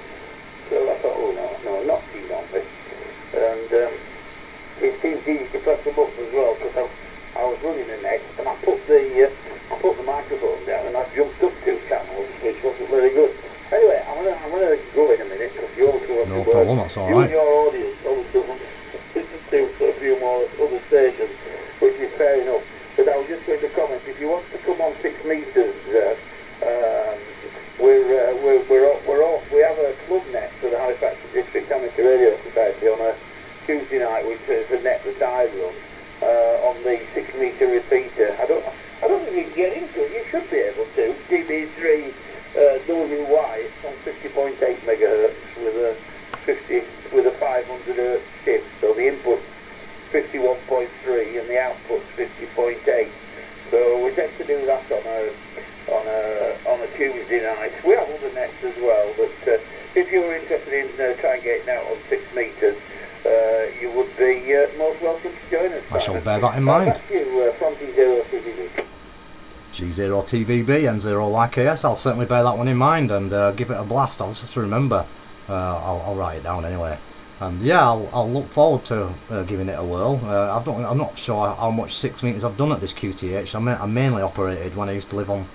So I thought, oh no, not keen on this. And it seems easy to press the button as well, because I was running the next, and I put the microphone down, and I jumped up two channels, which wasn't very good. Anyway, I'm gonna go in a minute, because you also want no to problem, that's all you right. and your audience also want to listen to a few more other stations, which is fair enough. But I was just going to comment, if you want to come on 6 metres, we have a club net for the Halifax District Amateur Radio Society on a Tuesday night, which is a net that I run, on the 6 metre repeater. I don't think you can get into it. You should be able to. DB3 WY on 50.8 megahertz with a 500 hertz chip. So the input 51.3 and the output 50.8. So we tend to do that on a Tuesday night. We have other nets as well, but if you're interested in trying getting out on 6 metres, you would be most welcome to join us. I shall bear that in mind. Back to you from G0 TVB. G0 TVB, M0YKS, I'll certainly bear that one in mind and give it a blast. I'll just have to remember. I'll write it down anyway. And yeah, I'll look forward to giving it a whirl. I'm not sure how much 6 metres I've done at this QTH. I mainly operated when I used to live on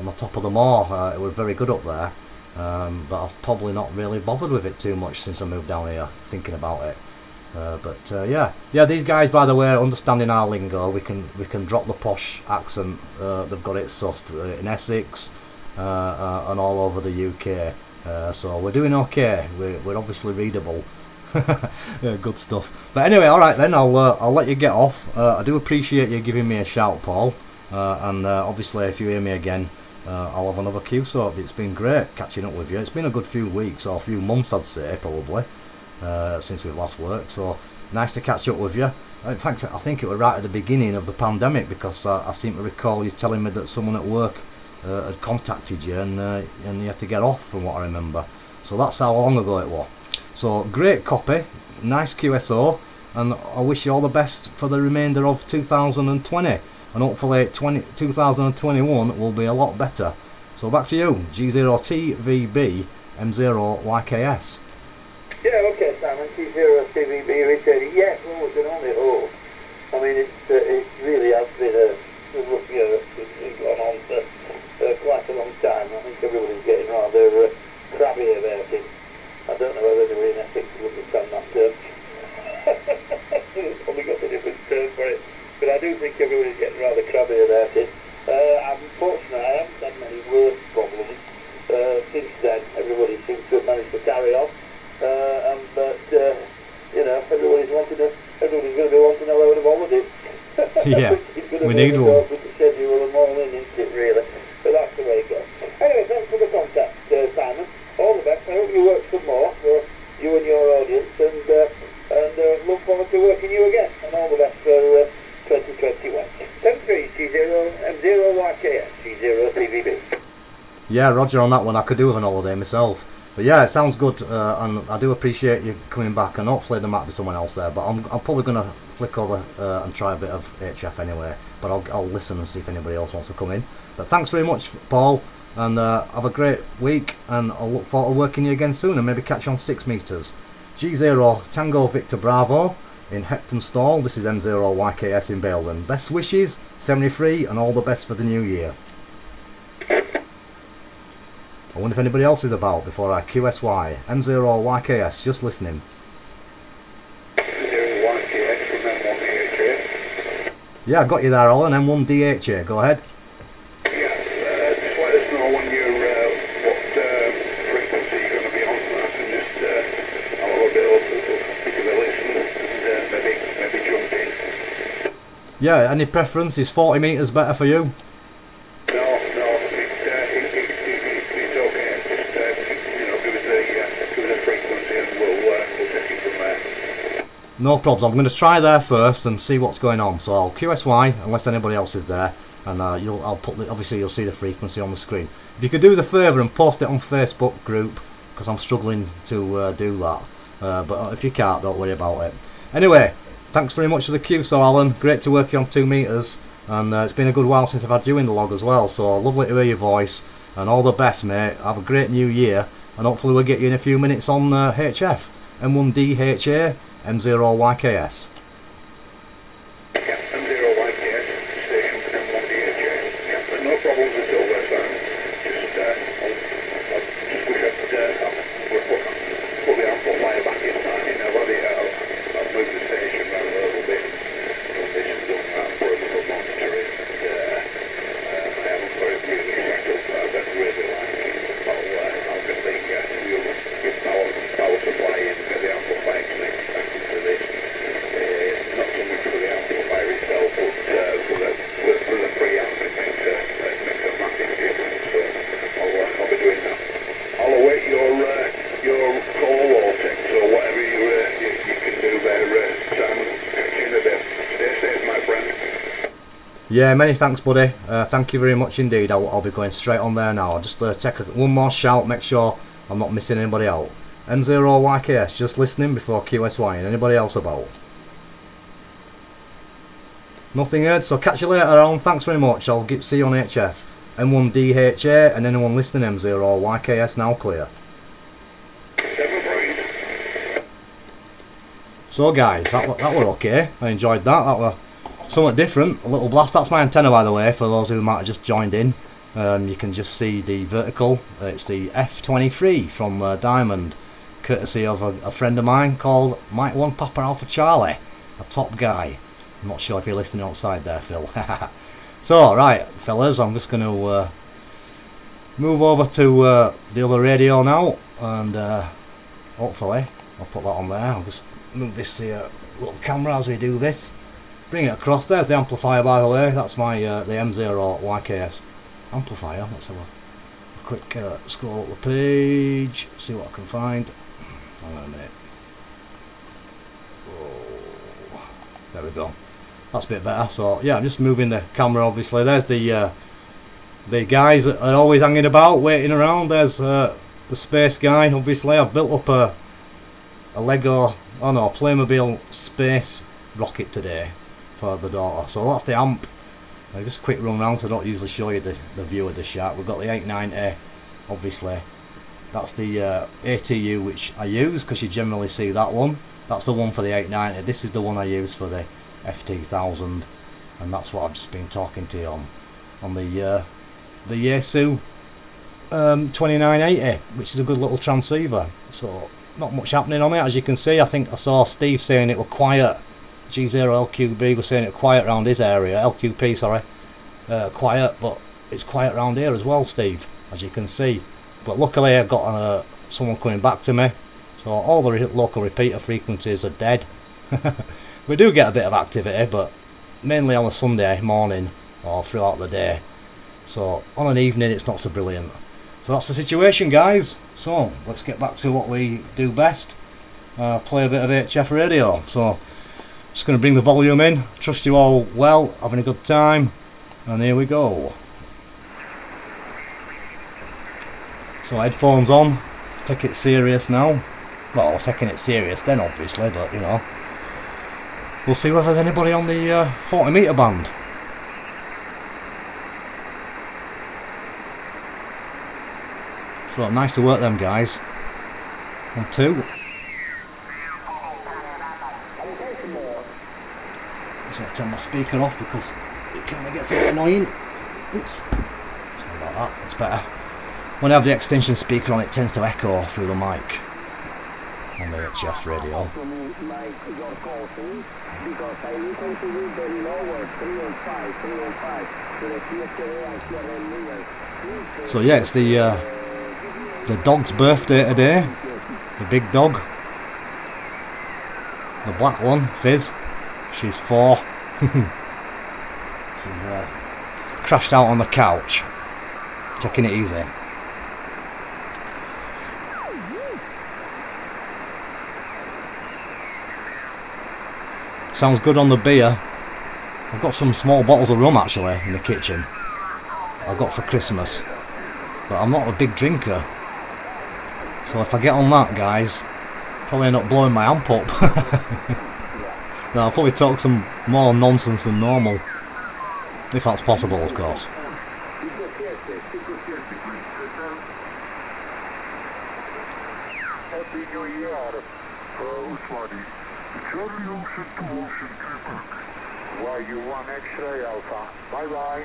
the top of the moor. It was very good up there, but I've probably not really bothered with it too much since I moved down here, thinking about it. But yeah, these guys, by the way, understanding our lingo, we can drop the posh accent. They've got it sussed in Essex and all over the UK. So we're doing okay. We're obviously readable. Yeah, good stuff. But anyway, all right then. I'll let you get off. I do appreciate you giving me a shout, Paul. And obviously, if you hear me again, I'll have another cue. So it's been great catching up with you. It's been a good few weeks or a few months, I'd say, probably, since we've last worked. So nice to catch up with you. In fact, I think it was right at the beginning of the pandemic, because I seem to recall you telling me that someone at work had contacted you, and you had to get off, from what I remember. So that's how long ago it was. So great copy, nice QSO, and I wish you all the best for the remainder of 2020, and hopefully 2021 will be a lot better. So back to you, G0TVB M0YKS. Yeah, okay, Simon, G0 TVB returning. Yes, well, we can only hope. I mean, it really has been a rough year. It's gone on for quite a long time. I think everybody's getting rather crabby about it. Yeah, It's gonna we be need the one. dog with the schedule and all in, isn't it, really? So that's the way it goes. Anyway, thanks for the contact, Simon. All the best. I hope you work some more for you and your audience, and look forward to working you again. And all the best for 2021. 73G0M0YKS G0CVB. Yeah, Roger on that one. I could do with an holiday myself. But yeah, it sounds good, and I do appreciate you coming back, and hopefully there might be someone else there, but I'm probably going to flick over and try a bit of HF anyway, but I'll listen and see if anybody else wants to come in. But thanks very much, Paul, and have a great week, and I'll look forward to working you again soon, and maybe catch you on 6 metres. G0 Tango Victor Bravo in Hepton Stall. This is M0 YKS in Baildon. Best wishes, 73, and all the best for the new year. I wonder if anybody else is about before I QSY. M0 YKS, just listening. 0YKS from M1 DHA. Yeah, I got you there, Alan. M1 DHA, go ahead. Yeah, just let us know when you're, what frequency you're going to be on, so I can just have a little bit of a listen and maybe jump in. Yeah, any preference? Is 40 metres better for you? No, it's okay. Just, give us a frequency and we'll take it from there. No problems. I'm going to try there first and see what's going on. So I'll QSY unless anybody else is there, and I'll put obviously you'll see the frequency on the screen. If you could do us a favour and post it on Facebook group, because I'm struggling to do that. But if you can't, don't worry about it. Anyway, thanks very much for the QSO, Alan. Great to work you on 2 metres, and it's been a good while since I've had you in the log as well. So lovely to hear your voice, and all the best, mate. Have a great new year, and hopefully we'll get you in a few minutes on HF, M1DHA, M0 YKS. Yeah, M0YKS, station M1 DHA. Yeah, but no problems at all there, Simon. Just, I'll just wish I'd put the amplifier back in time. I've moved the station around a little bit. This has done that for a little monitoring, and I haven't got it really set up. I don't really like it. I'll get the power supply in, get the amplifier connected back into this. Not so much for the amplifier itself, but for the preamp it makes a massive difference. So I'll be doing that. I'll await your call or text or whatever you can do there, Simon. Catch you in a bit. Stay safe, my friend. Yeah, many thanks, buddy. Thank you very much indeed. I'll be going straight on there now. I'll just take one more shout, make sure I'm not missing anybody out. M0 YKS, just listening before QSY, and anybody else about? Nothing heard, so catch you later on. Thanks very much. I'll see you on HF. M1 DHA, and anyone listening, M0 YKS now clear. So guys, that were okay. I enjoyed that. That were somewhat different. A little blast. That's my antenna, by the way, for those who might have just joined in. You can just see the vertical. It's the F23 from Diamond, courtesy of a friend of mine called Mike 1 Papa Alpha Charlie, a top guy. I'm not sure if you're listening outside there, Phil. So, right, fellas, I'm just going to move over to the other radio now, and hopefully I'll put that on there. I'll just move this little camera as we do this. Bring it across. There's the amplifier, by the way. That's my the M0 YKS amplifier. Let's have a quick scroll up the page, see what I can find. Hang on a minute. Oh, there we go. That's a bit better. So yeah, I'm just moving the camera. Obviously, there's the guys that are always hanging about, waiting around. There's the space guy. Obviously, I've built up a Lego, Playmobil space rocket today for the daughter. So that's the amp. Just a quick run round, so I don't usually show you the view of the shot. We've got the 890, obviously. That's the ATU which I use, because you generally see that one. That's the one for the 890. This is the one I use for the FT1000, and that's what I've just been talking to you on the Yaesu 2980, which is a good little transceiver. So not much happening on it, as you can see. I think I saw Steve saying it were quiet. G0LQB was saying it quiet around his area. LQP, sorry. Quiet, but it's quiet around here as well, Steve, as you can see. But luckily I've got someone coming back to me, so all the local repeater frequencies are dead. We do get a bit of activity, but mainly on a Sunday morning or throughout the day. So on an evening it's not so brilliant. So that's the situation, guys. So let's get back to what we do best. Play a bit of HF radio. So just going to bring the volume in. Trust you all well, having a good time, and here we go. So headphones on, take it serious now. Well, I was taking it serious then obviously, but you know, we'll see whether there's anybody on the 40 metre band. So nice to work them guys. 1, 2. So I'll turn my speaker off because it kind of gets a bit annoying. Oops. Sorry about that, that's better. When I have the extension speaker on, it tends to echo through the mic on the HF radio. So yeah, it's the dog's birthday today. The big dog. The black one, Fizz. She's 4. She's crashed out on the couch, taking it easy. Sounds good on the beer. I've got some small bottles of rum actually in the kitchen. I got for Christmas, but I'm not a big drinker. So if I get on that, guys, probably end up blowing my amp up. No, I'll probably talk some more nonsense than normal, if that's possible, of course. Happy New Year. Why you want X-ray Alpha? Bye bye.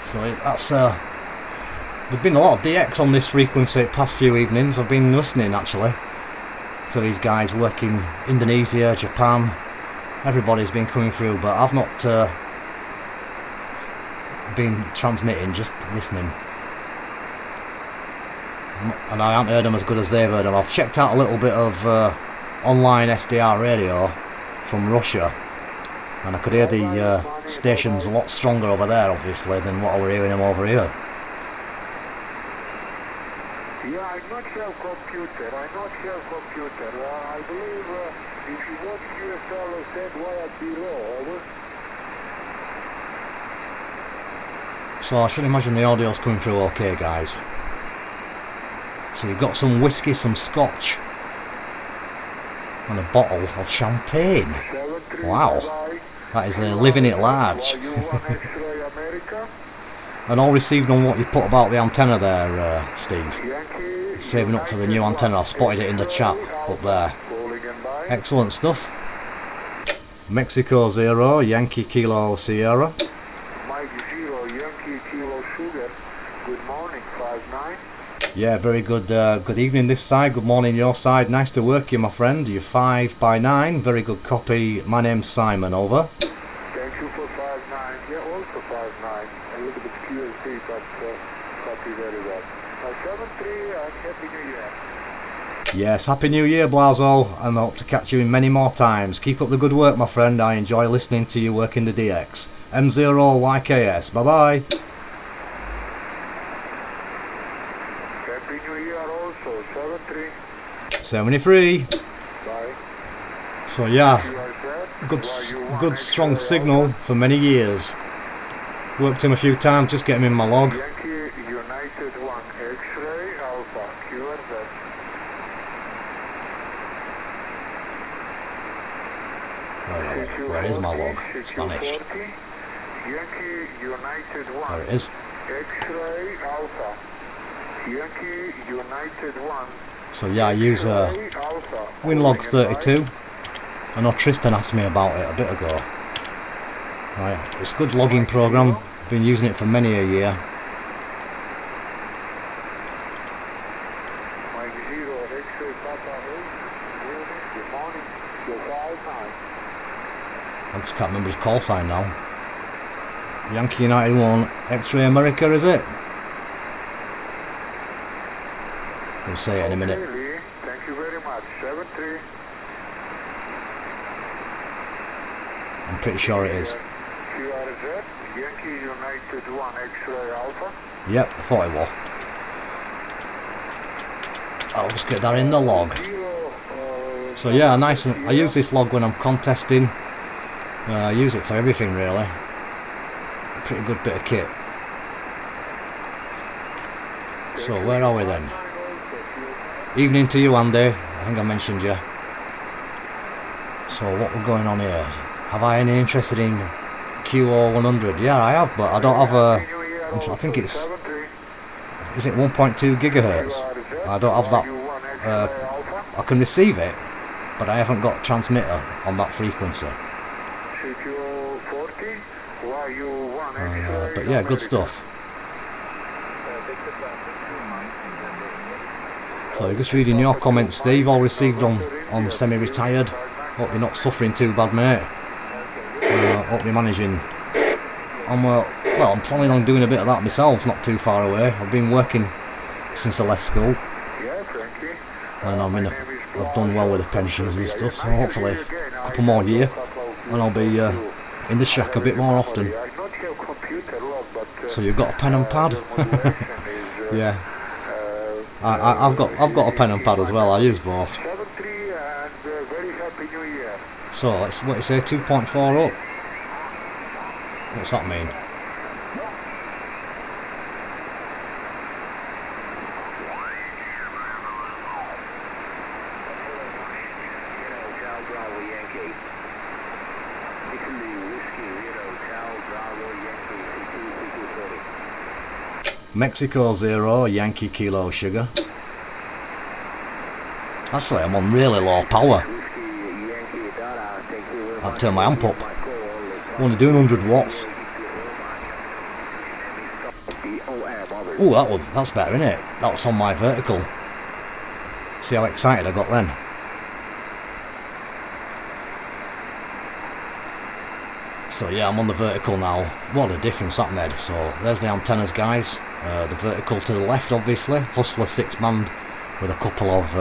So that's there's been a lot of DX on this frequency past few evenings. I've been listening actually to these guys working Indonesia, Japan. Everybody's been coming through, but I've not been transmitting, just listening. And I haven't heard them as good as they've heard them. I've checked out a little bit of online SDR radio from Russia, and I could hear the stations a lot stronger over there obviously than what I were hearing them over here. Yeah, I'm not have computer. I believe if you watch QSL said why I'd be low, over. So I should imagine the audio's coming through okay, guys. So you've got some whiskey, some scotch, and a bottle of champagne. Wow, that is living it large. And all received on what you put about the antenna there, Steve. Saving up for the new antenna. I spotted it in the chat up there. Excellent stuff. Mexico 0, Yankee Kilo Sierra. Mike 0, Yankee Kilo Sugar. Good morning, 5-9. Yeah, very good. Good evening this side. Good morning your side. Nice to work you, my friend. You're 5x9. Very good copy. My name's Simon. Over. Thank you for 5-9. Yeah, also 5-9. A little bit QSD, but copy very well. 7-3 and Happy New Year. Yes, Happy New Year, Blazo, and I hope to catch you in many more times. Keep up the good work, my friend. I enjoy listening to you working the DX. M0YKS. Bye bye. Happy New Year also. 7-3. 73. Bye. So yeah, You are set. good strong signal for many years. Worked him a few times, just get him in my log. Yankee United 1 X-ray Alpha QRZ. Where is my log? It's vanished. Yankee United 1 There it is. X-ray Alpha. Yankee United 1. So yeah, I use X-ray Alpha. Winlog 32. I know Tristan asked me about it a bit ago. Right, it's a good logging program. Been using it for many a year. Mike 0 X-ray Papa 8. Good morning. Your 5-9. I just can't remember his call sign now. Yankee United 1, X-Ray America, is it? We'll say it in a minute. Okay, Lee. Thank you very much. 7-3. I'm pretty sure it is. Yankee United 1 X-ray Alpha. Yep, I thought it was. I'll just get that in the log. So yeah, nice. I use this log when I'm contesting. I use it for everything really. Pretty good bit of kit. So where are we then? Evening to you, Andy. I think I mentioned you. So what we're going on here? Have I any interest in QO100? Yeah, I have, but I don't have a. I think it's. Is it 1.2 gigahertz? I don't have that. I can receive it, but I haven't got a transmitter on that frequency. But yeah, good stuff. So just reading your comments, Steve. All received on semi-retired. Hope you're not suffering too bad, mate. Hope you're managing. Well, I'm planning on doing a bit of that myself, not too far away. I've been working since I left school, and I've done well with the pensions and stuff. So hopefully a couple more years, and I'll be in the shack a bit more often. So you've got a pen and pad? Yeah. I've got a pen and pad as well. I use both. So let's what you say, 2.4 up. What's that mean? Mexico 0, Yankee Kilo Sugar. Actually, I'm on really low power. I'll turn my amp up. I'm only doing 100 watts. Oh, that's better, isn't it? That was on my vertical. See how excited I got then. So yeah, I'm on the vertical now. What a difference that made. So there's the antennas, guys. The vertical to the left, obviously. Hustler 6-band with a couple of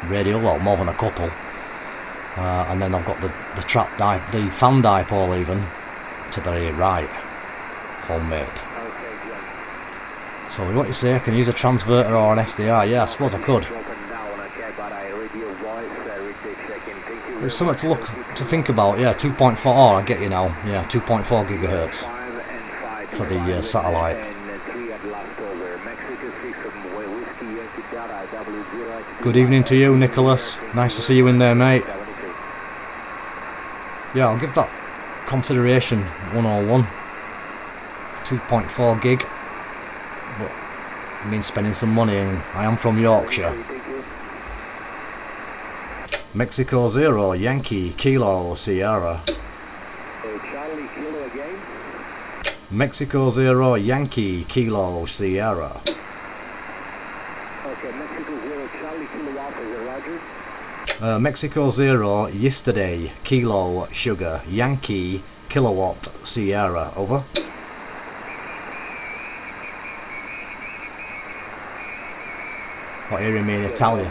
radio, well, more than a couple. And then I've got the fan dipole even to the right. Homemade. So what you say? I can use a transverter or an SDR? Yeah, I suppose I could. There's something to think about. Yeah, 2.4. Oh, I get you now. Yeah, 2.4 gigahertz for the satellite. Good evening to you, Nicholas. Nice to see you in there, mate. Yeah, I'll give that consideration. 101. 2.4 gig. But it means spending some money, and I am from Yorkshire. Mexico 0, Yankee Kilo Sierra. Mexico 0, Yankee Kilo Sierra. Mexico 0, yesterday, Kilo Sugar, Yankee Kilowatt Sierra, over. What, hearing me in Italian?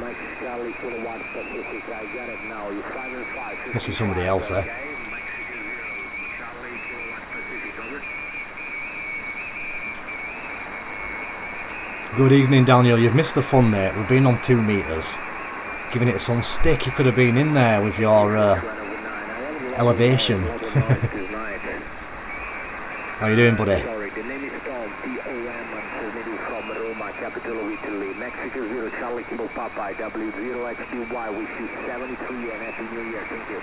Must be somebody else there. Good evening, Daniel. You've missed the fun, mate. We've been on 2 meters. Giving it some stick. You could have been in there with your elevation. How you doing, buddy? Mexico 0 Charlie Kilo Papa W0XBY. Wish you 73 and Happy New Year. Thank you.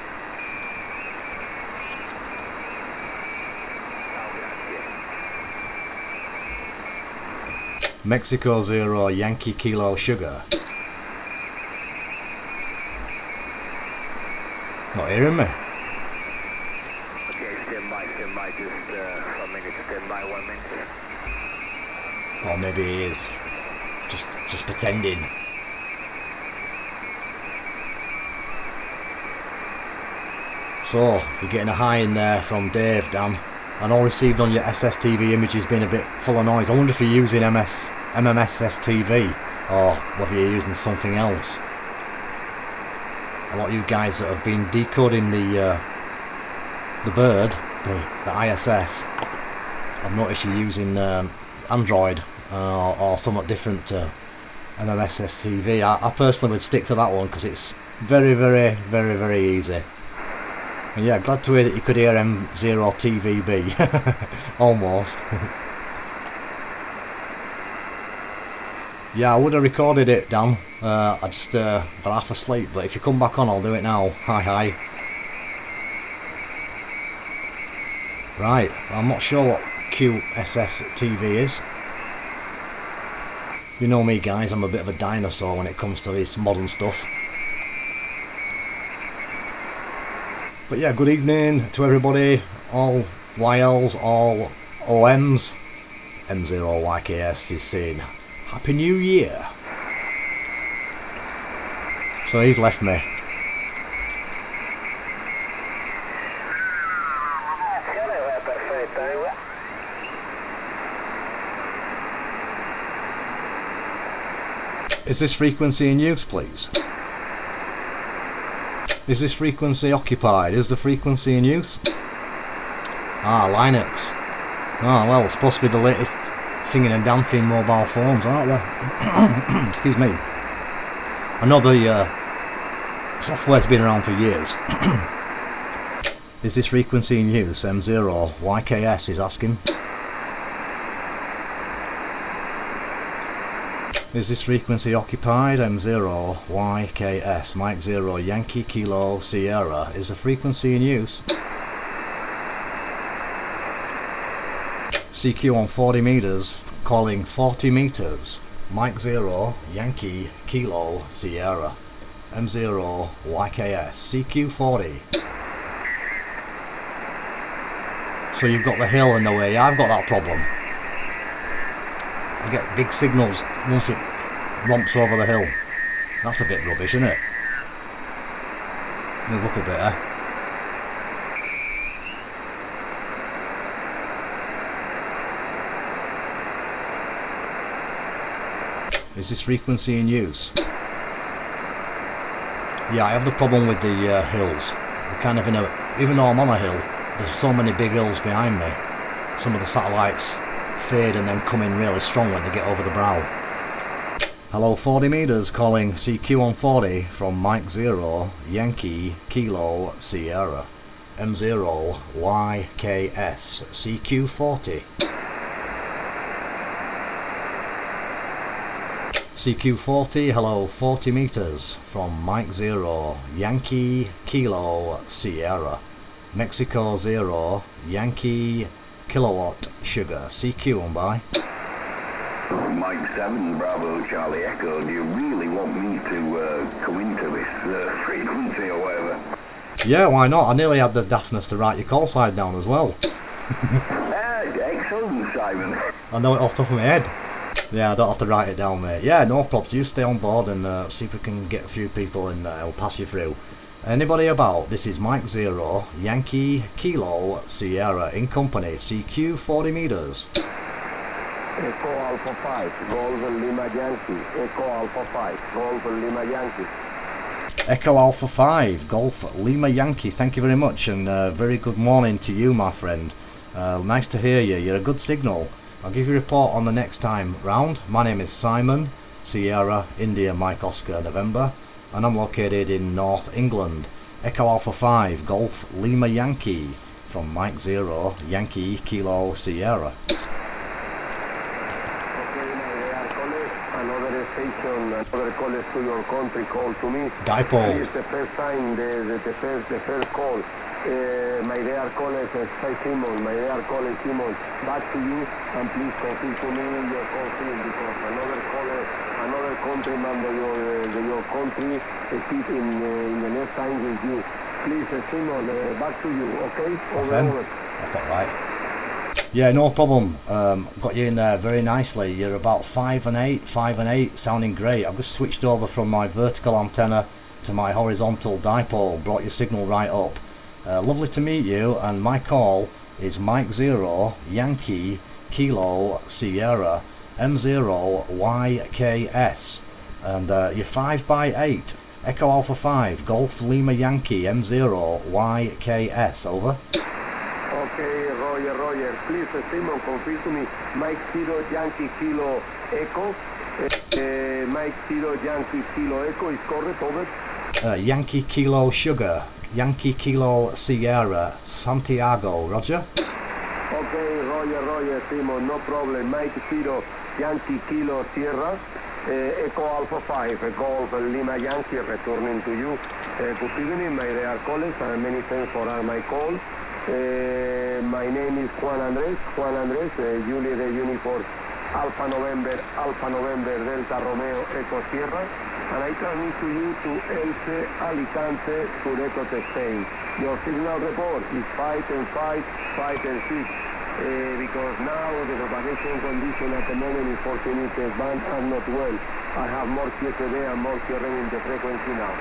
Mexico 0 Yankee Kilo Sugar. Not hearing me? Okay, stand by, just 1 minute, stand by 1 minute. Or maybe he is. Just pretending. So, you're getting a high in there from Dave, Dan. And all received on your SSTV images being a bit full of noise. I wonder if you're using MMS STV or whether you're using something else. A lot of you guys that have been decoding the the bird, the ISS, I've noticed you're using Android or somewhat different to an MSS TV. I personally would stick to that one because it's very, very, very, very easy. And yeah, glad to hear that you could hear M0 TVB. Almost. Yeah, I would have recorded it, Dan. I just got half asleep, but if you come back on, I'll do it now. Hi. Right, I'm not sure what QSS TV is. You know me, guys, I'm a bit of a dinosaur when it comes to this modern stuff. But yeah, good evening to everybody, all YLs, all OMs. M0YKS is saying Happy New Year. So he's left me. Is this frequency in use, please? Is this frequency occupied? Is the frequency in use? Ah, Linux. Ah, well, it's supposed to be the latest singing and dancing mobile phones, aren't they? Excuse me. I know the software's been around for years. Is this frequency in use? M0 YKS is asking. Is this frequency occupied? M0 YKS Mike 0 Yankee Kilo Sierra. Is the frequency in use? CQ on 40 meters, calling 40 meters. Mike 0 Yankee Kilo Sierra. M0 YKS CQ 40. So you've got the hill in the way. I've got that problem. I get big signals once it romps over the hill. That's a bit rubbish, isn't it? Move up a bit, eh? Is this frequency in use? Yeah, I have the problem with the hills. I'm kind of in a... Even though I'm on a hill, there's so many big hills behind me. Some of the satellites fade and then come in really strong when they get over the brow. Hello 40 meters, calling CQ on 40 from Mike 0 Yankee Kilo Sierra. M0 YKS CQ 40. CQ 40, hello 40 meters from Mike 0 Yankee Kilo Sierra. Mexico 0 Yankee Kilowatt Sugar. CQ on by. Mike 7 Bravo Charlie Echo, do you really want me to come into this frequency or whatever? Yeah, why not? I nearly had the daftness to write your call sign down as well. Excellent, Simon. I know it off the top of my head. Yeah, I don't have to write it down, mate. Yeah, no problems. You stay on board and see if we can get a few people in there. I'll pass you through. Anybody about? This is Mike 0 Yankee Kilo Sierra in company. CQ 40 meters. Echo Alpha 5, Golf Lima Yankee. Echo Alpha 5, Golf Lima Yankee. Echo Alpha 5, Golf Lima Yankee. Thank you very much, and very good morning to you, my friend. Nice to hear you. You're a good signal. I'll give you a report on the next time round. My name is Simon, Sierra, India, Mike Oscar, November, and I'm located in North England. Echo Alpha 5, Golf Lima Yankee, from Mike 0, Yankee Kilo Sierra. Another station, another call to your country call to me. Dipole. It's the first time, the first call. My dear call is Simon, my dear call is Simon. Back to you, and please confirm to me your country, because another countryman of your country speak in the next time with you. Please, Simon, back to you, okay? Over. That's not right. Yeah, no problem. Got you in there very nicely. You're about 5 and 8, sounding great. I've just switched over from my vertical antenna to my horizontal dipole, brought your signal right up. Lovely to meet you, and my call is Mike 0 Yankee Kilo Sierra M0 YKS, and you're 5 by 8. Echo Alpha 5 Golf Lima Yankee M0 YKS, over. Okay, Roger. Please, Simon, confirm to me. Mike 0 Yankee Kilo Echo. Mike 0 Yankee Kilo Echo is correct, over. Yankee Kilo Sugar, Yankee Kilo Sierra, Santiago, Roger. Okay, Roger, Simon, no problem. Mike 0 Yankee Kilo Sierra. Echo Alpha 5, Golf Lima Yankee, returning to you. Good evening, my dear colleagues, and many thanks for my call. My name is Juan Andres, Juliet the Uniform, Alpha November, Delta Romeo, Echo Sierra, and I transmit to you to Elche, Alicante, Sureto, Spain. Your signal report is 5 and 5, 5 and 6. Because now the propagation condition at the moment in 40 meters band are not well. I have more QSD and more QRM in the frequency now.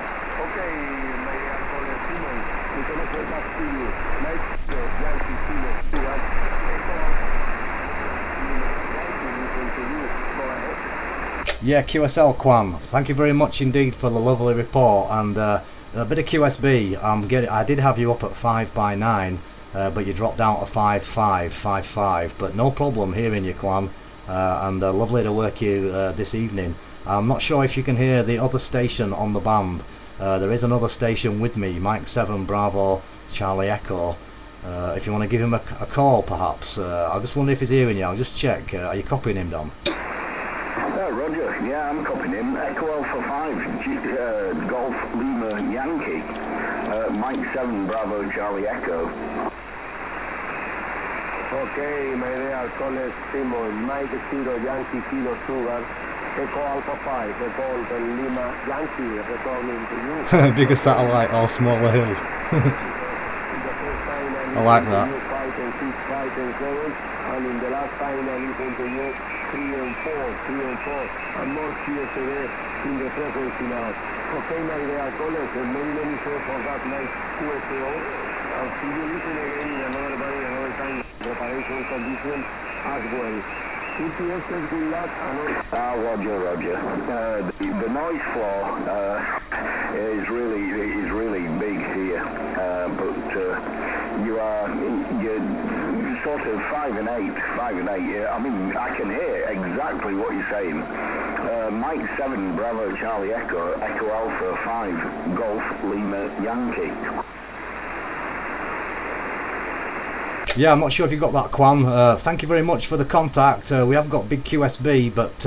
Okay, my dear caller Simon, we can offer back to you. Nice Yankee Kilo Stuart. Listen to you. Go ahead. Yeah, QSL Quan, thank you very much indeed for the lovely report, and a bit of QSB. I did have you up at 5 by 9. But you dropped down to 5.5, but no problem hearing you, Quan, and lovely to work you this evening. I'm not sure if you can hear the other station on the band. There is another station with me, Mike 7 Bravo Charlie Echo. If you want to give him a call, perhaps. I just wonder if he's hearing you. I'll just check. Are you copying him, Dom? Roger, yeah, I'm copying him. Echo Alpha 5, Golf Lima Yankee, Mike 7 Bravo Charlie Echo. Okay, my dear colleague Simon, Mike 0 Yankee Kilo Sugar, Echo Alpha 5, Golf Lima Yankee, returning to you. Bigger satellite or smaller hill. I like that. 5 and 6, 5 and 7, and in the last time I listened to you, 3 and 4, and more QSD in the frequency now. Okay, my dear colleagues, and many thanks for that nice QSO. I'll see you listen again in another time, preparation condition as well. UPS, good luck, and Roger. The noise floor is really big here, but you're sort of 5 and 8. I mean, I can hear exactly what you're saying. Mike 7 Bravo Charlie Echo Alpha 5 Golf Lima Yankee. Yeah, I'm not sure if you got that, Quan. Thank you very much for the contact. We have got big QSB, but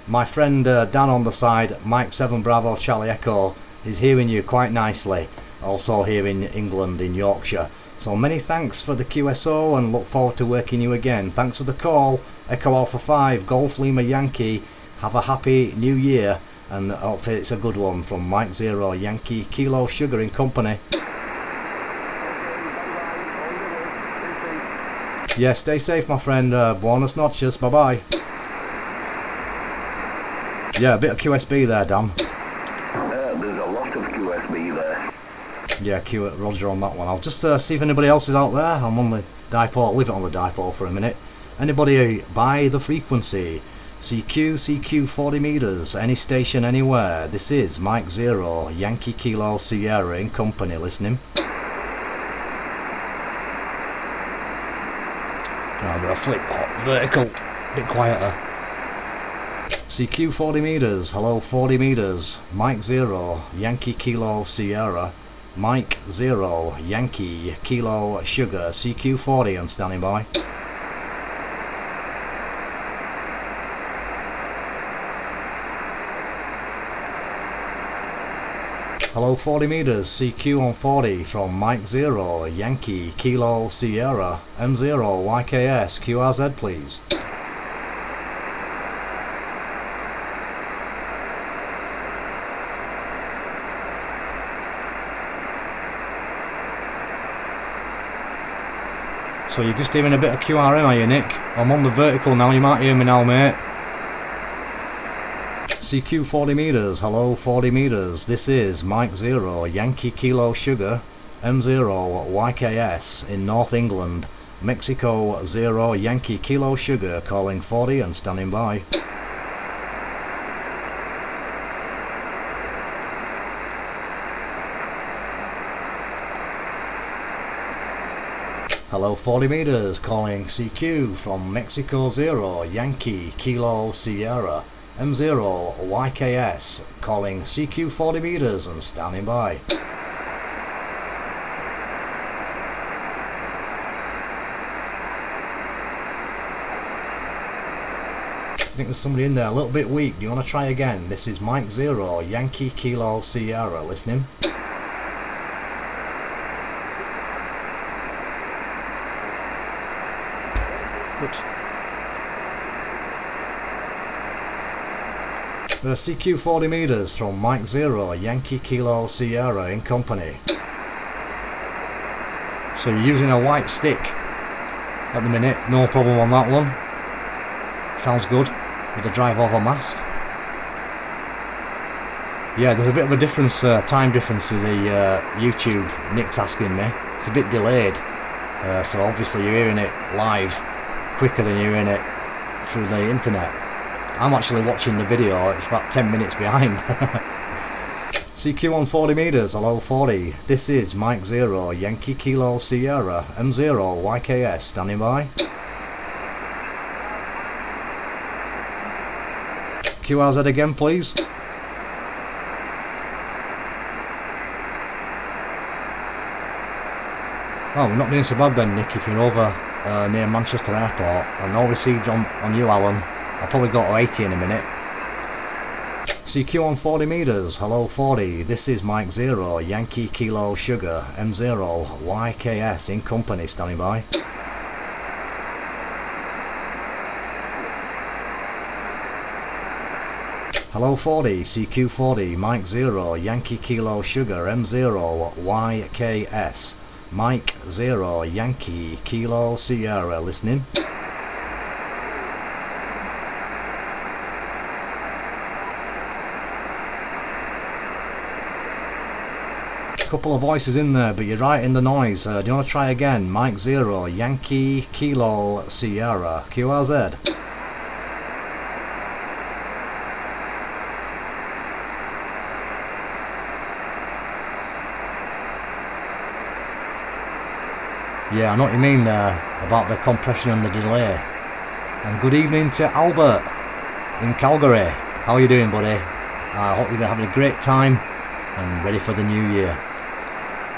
my friend Dan on the side, Mike 7 Bravo Charlie Echo, is hearing you quite nicely. Also here in England, in Yorkshire. So many thanks for the QSO, and look forward to working you again. Thanks for the call. Echo Alpha 5, Golf Lima Yankee. Have a happy new year, and hopefully it's a good one from Mike 0 Yankee Kilo Sugar and Company. Yeah, stay safe, my friend. Buenas noches. Bye-bye. Yeah, a bit of QSB there, Dan. There's a lot of QSB there. Yeah, Roger on that one. I'll just see if anybody else is out there. I'm on the dipole. I'll leave it on the dipole for a minute. Anybody by the frequency? CQ 40 meters. Any station, anywhere. This is Mike 0 Yankee Kilo Sierra and Company listening. I'm going to flip vertical, a bit quieter. CQ 40 meters, hello 40 meters, Mike 0, Yankee Kilo Sierra, Mike 0, Yankee Kilo Sugar, CQ 40 and standing by. Hello 40 meters, CQ on 40 from Mike 0, Yankee Kilo Sierra, M0 YKS QRZ please. So you're just hearing a bit of QRM, are you, Nick? I'm on the vertical now, you might hear me now, mate. CQ 40 meters, hello 40 meters, this is Mike 0, Yankee Kilo Sugar, M0 YKS in North England, Mexico 0, Yankee Kilo Sugar, calling 40 and standing by. Hello 40 meters, calling CQ from Mexico 0, Yankee, Kilo, Sierra, M0, YKS, calling CQ 40 meters and standing by. I think there's somebody in there a little bit weak. Do you want to try again? This is Mike 0, Yankee, Kilo, Sierra, listening. Oops. CQ 40 meters from Mike 0, Yankee, Kilo, Sierra in company. So you're using a white stick at the minute, no problem on that one. Sounds good, with the drive over mast. Yeah, there's a bit of a difference, time difference with the YouTube. Nick's asking me. It's a bit delayed, so obviously you're hearing it live quicker than you're hearing it through the internet. I'm actually watching the video, it's about 10 minutes behind. CQ on 40 meters, hello 40. This is Mike 0, Yankee, Kilo, Sierra, M0, YKS, standing by. QRZ again, please. Oh, we're not doing so bad then, Nick, if you're over near Manchester Airport. And all received on you, Alan. I'll probably go to 80 in a minute. CQ on 40 meters, hello 40. This is Mike 0, Yankee, Kilo, Sugar, M0, YKS in company, standing by. Hello 40, CQ 40, Mike 0, Yankee, Kilo, Sugar, M0, YKS. Mike 0, Yankee, Kilo, Sierra, listening. Couple of voices in there, but you're right in the noise. Do you want to try again? Mike 0, Yankee, Kilo, Sierra, QRZ. Yeah, I know what you mean there about the compression and the delay. And good evening to Albert in Calgary. How are you doing, buddy? I hope you're having a great time and ready for the new year.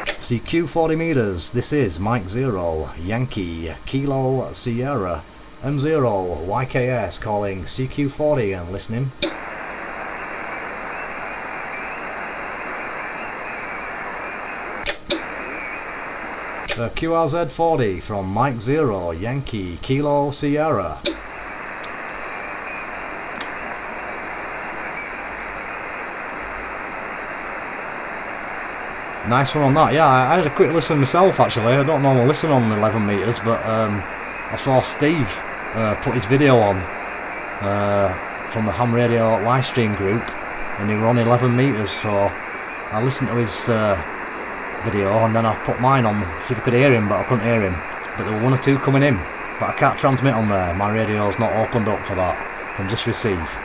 CQ 40 meters, this is Mike 0, Yankee, Kilo, Sierra, M0, YKS calling CQ 40 and listening. QRZ 40 from Mike 0, Yankee, Kilo, Sierra. Nice one on that. Yeah, I had a quick listen myself actually. I don't normally listen on 11 meters, but I saw Steve put his video on from the Ham Radio live stream group, and he were on 11 meters, so I listened to his video and then I put mine on, see if I could hear him, but I couldn't hear him. But there were one or two coming in, but I can't transmit on there. My radio's not opened up for that. I can just receive.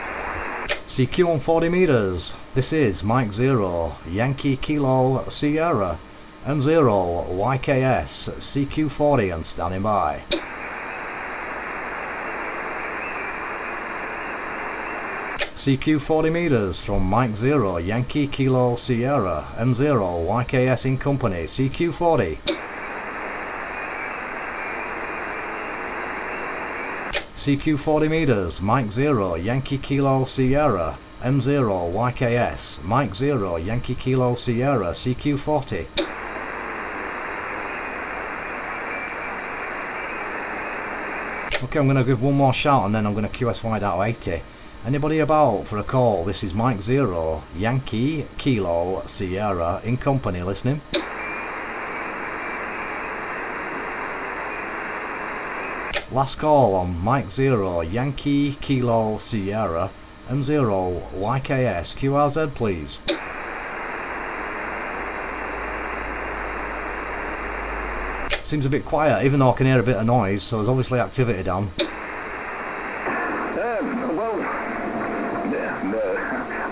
CQ on 40 meters. This is Mike 0, Yankee, Kilo, Sierra, M0, YKS, CQ 40 and standing by. CQ 40 meters from Mike 0, Yankee, Kilo, Sierra, M0, YKS in company, CQ 40. CQ 40 meters, Mike 0, Yankee, Kilo, Sierra, M0, YKS, Mike 0, Yankee, Kilo, Sierra, CQ 40. Okay, I'm going to give one more shout and then I'm going to QS wide out of 80. Anybody about for a call? This is Mike 0, Yankee, Kilo, Sierra, in company, listening. Last call on Mike 0, Yankee, Kilo, Sierra, M0, YKS, QRZ, please. Seems a bit quiet, even though I can hear a bit of noise, so there's obviously activity down.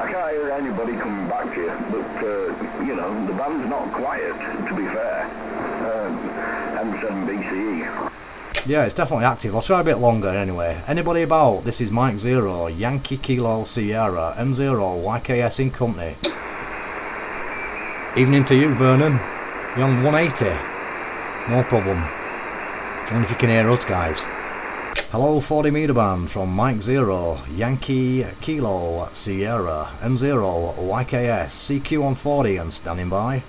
I can't hear anybody coming back here, but, you know, the band's not quiet, to be fair. M7 BCE. Yeah, it's definitely active. I'll try a bit longer anyway. Anybody about? This is Mike 0, Yankee Kilo Sierra, M0, YKS in company. Evening to you, Vernon. You're on 180. No problem. And if you can hear us, guys. Hello, 40 meter band from Mike 0, Yankee Kilo Sierra, M0, YKS, CQ on 40 and standing by.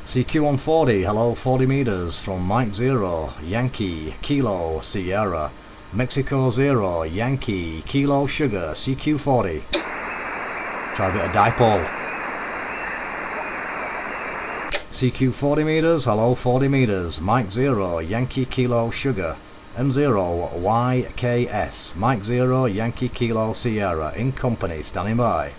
CQ on 40, hello 40 meters from Mike 0, Yankee, Kilo, Sierra, Mexico 0, Yankee, Kilo, Sugar, CQ 40. Try a bit of dipole. CQ 40 meters, hello 40 meters, Mike 0, Yankee, Kilo, Sugar, M0, YKS, Mike 0, Yankee, Kilo, Sierra, in company, standing by.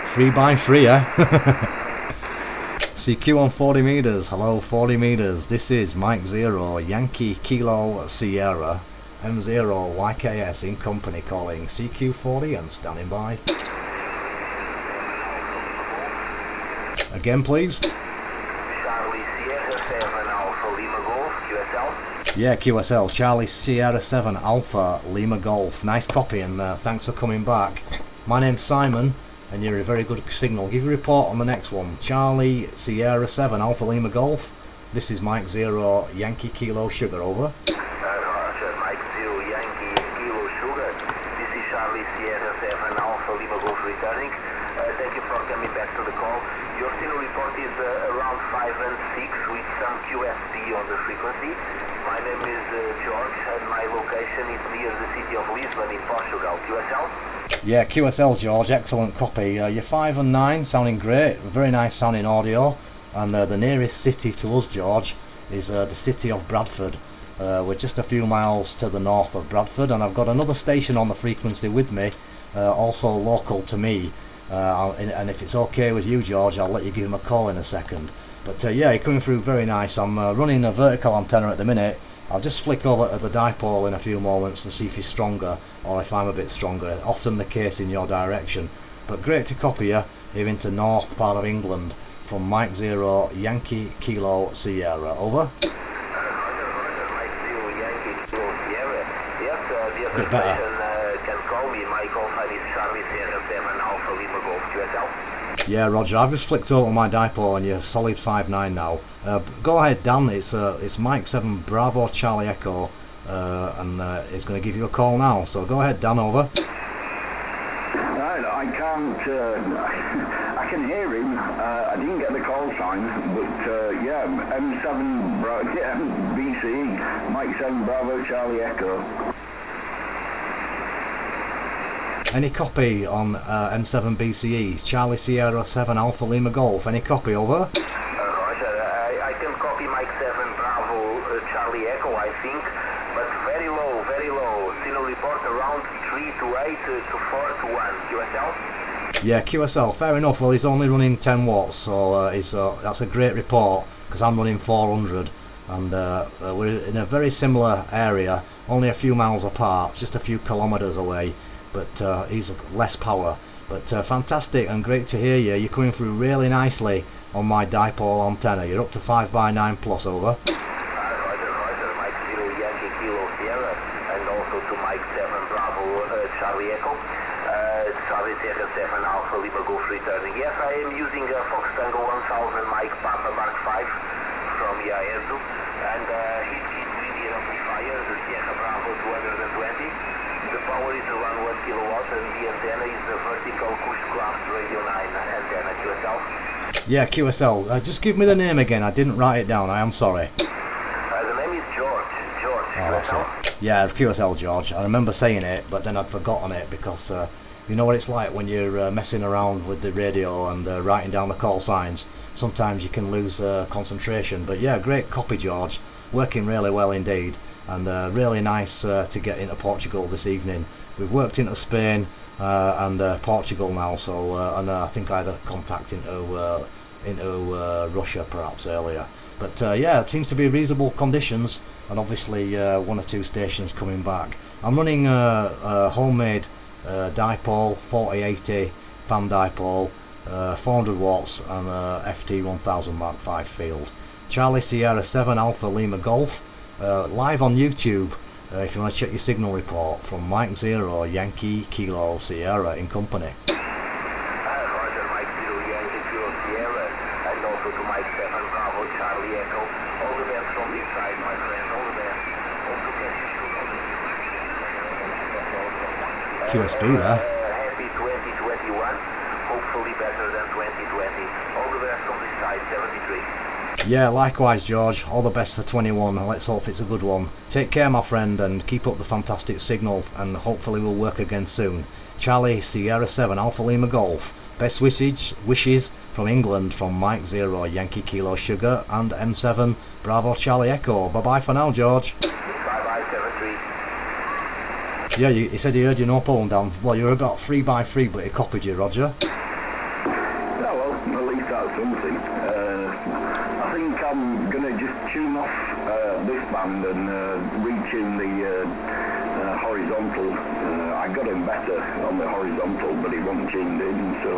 Free by free, eh? CQ on 40 meters, hello 40 meters, this is Mike 0, Yankee Kilo Sierra, M0 YKS in company calling CQ 40 and standing by. Again please. Charlie Sierra 7 Alpha Lima Golf, QSL. Yeah, QSL, Charlie Sierra 7 Alpha Lima Golf. Nice copy and thanks for coming back. My name's Simon. And you're a very good signal. Give a report on the next one. Charlie Sierra 7 Alpha Lima Golf. This is Mike 0 Yankee Kilo Sugar, over. Roger, Mike 0 Yankee Kilo Sugar. This is Charlie Sierra 7 Alpha Lima Golf returning. Thank you for coming back to the call. Your signal report is around 5 and 6 with some QSD on the frequency. My name is George and my location is near the city of Lisbon in Portugal. QSL? Yeah, QSL George, excellent copy. You're 5 and 9, sounding great, very nice sounding audio. And the nearest city to us, George, is the city of Bradford. We're just a few miles to the north of Bradford, and I've got another station on the frequency with me, also local to me. And if it's okay with you, George, I'll let you give him a call in a second. But yeah, you're coming through very nice. I'm running a vertical antenna at the minute. I'll just flick over to the dipole in a few moments and see if he's stronger or if I'm a bit stronger. Often the case in your direction. But great to copy you here into north part of England from Mike 0 Yankee Kilo Sierra, over. Roger, Mike 0 Yankee Kilo Sierra. Yes, the other Bit better. station can call me. My call sign is Charlie Sierra 7 Alpha Lima Golf, QSL. Yeah, Roger, I've just flicked over my dipole and you're solid 5-9 now. Go ahead, Dan, it's Mike 7 Bravo Charlie Echo, and he's going to give you a call now. So go ahead, Dan, over. I can't, I can hear him. I didn't get the call sign, but yeah, M7 BCE, Mike 7 Bravo Charlie Echo. Any copy on M7 BCE, Charlie Sierra 7 Alpha Lima Golf, any copy, over? Roger, I can copy Mike 7 Bravo Charlie Echo, I think, but very low. Signal report around 3 to 8 to 4 to 1. QSL? Yeah, QSL, fair enough. Well, he's only running 10 watts, so that's a great report, because I'm running 400, and we're in a very similar area, only a few miles apart, just a few kilometres away. But he's less power, but fantastic and great to hear you. You're coming through really nicely on my dipole antenna. You're up to 5x9 plus, over. Roger, Mike 0 Yankee Kilo Sierra, and also to Mike 7 Bravo Charlie Echo, Charlie Sierra 7 Alpha Lima Golf returning. Yes, I am using a Fox Tango 1000 Mike Papa Mark 5 from Yaesu, and heat linear amplifier, the Sierra Bravo 220. The power is around 1 kilowatt and the antenna is a vertical Cush-class Radio 9 antenna. QSL? Yeah, QSL. Just give me the name again. I didn't write it down. I am sorry. The name is George. Oh, that's it. Yeah, QSL George. I remember saying it, but then I'd forgotten it because you know what it's like when you're messing around with the radio and writing down the call signs. Sometimes you can lose concentration. But yeah, great copy, George. Working really well indeed. And really nice to get into Portugal this evening. We've worked into Spain and Portugal now, so and I think I had a contact into Russia perhaps earlier. But yeah, it seems to be reasonable conditions, and obviously 1 or 2 stations coming back. I'm running a homemade dipole, 4080 pan dipole, 400 watts, and FT 1000 Mark V field. Charlie Sierra 7 Alpha Lima Golf, live on YouTube. If you want to check your signal report, from Mike 0 Yankee Kilo Sierra in company. Roger, Mike 0 Yankee Kilo Sierra, and also to Mike 7 Bravo Charlie Echo. All the best from this side, my friend, all the best. Also QSB there. Happy 2021, hopefully better than 2020. All the best from this side, 73. Yeah, likewise George, all the best for 21, let's hope it's a good one. Take care my friend, and keep up the fantastic signal, and hopefully we'll work again soon. Charlie Sierra 7 Alpha Lima Golf, best wishes from England, from Mike 0 Yankee Kilo Sugar and M7 Bravo Charlie Echo. Bye bye for now George. Bye bye, 73. Yeah, he said he heard you, no problem down. Well, you were about 3x3, but he copied you, Roger. Yeah, well, at least that's something. I think I'm going to just tune off this band and retune the horizontal. I got him better on the horizontal, but he wasn't tuned in, so...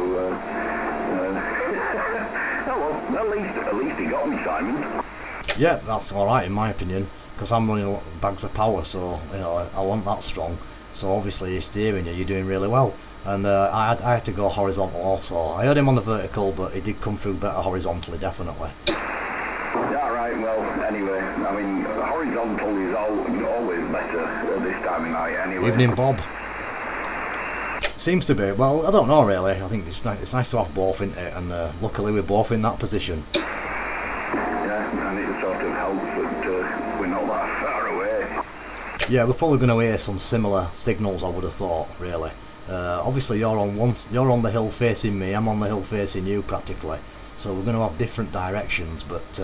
oh well, at least he got me, Simon. Yeah, that's alright in my opinion, because I'm running bags of power, so you know I want that strong. So obviously he's steering you, you're doing really well. And I had to go horizontal also. I heard him on the vertical, but he did come through better horizontally, definitely. Yeah, right, well, anyway, I mean, horizontal is always better at this time of night, anyway. Evening, Bob. Seems to be. Well, I don't know really. I think it's nice to have both, isn't it? And luckily we're both in that position. Yeah, and it sort of helps that we're not that far away. Yeah, we're probably going to hear some similar signals, I would have thought, really. Obviously you're on the hill facing me, I'm on the hill facing you practically. So we're going to have different directions, but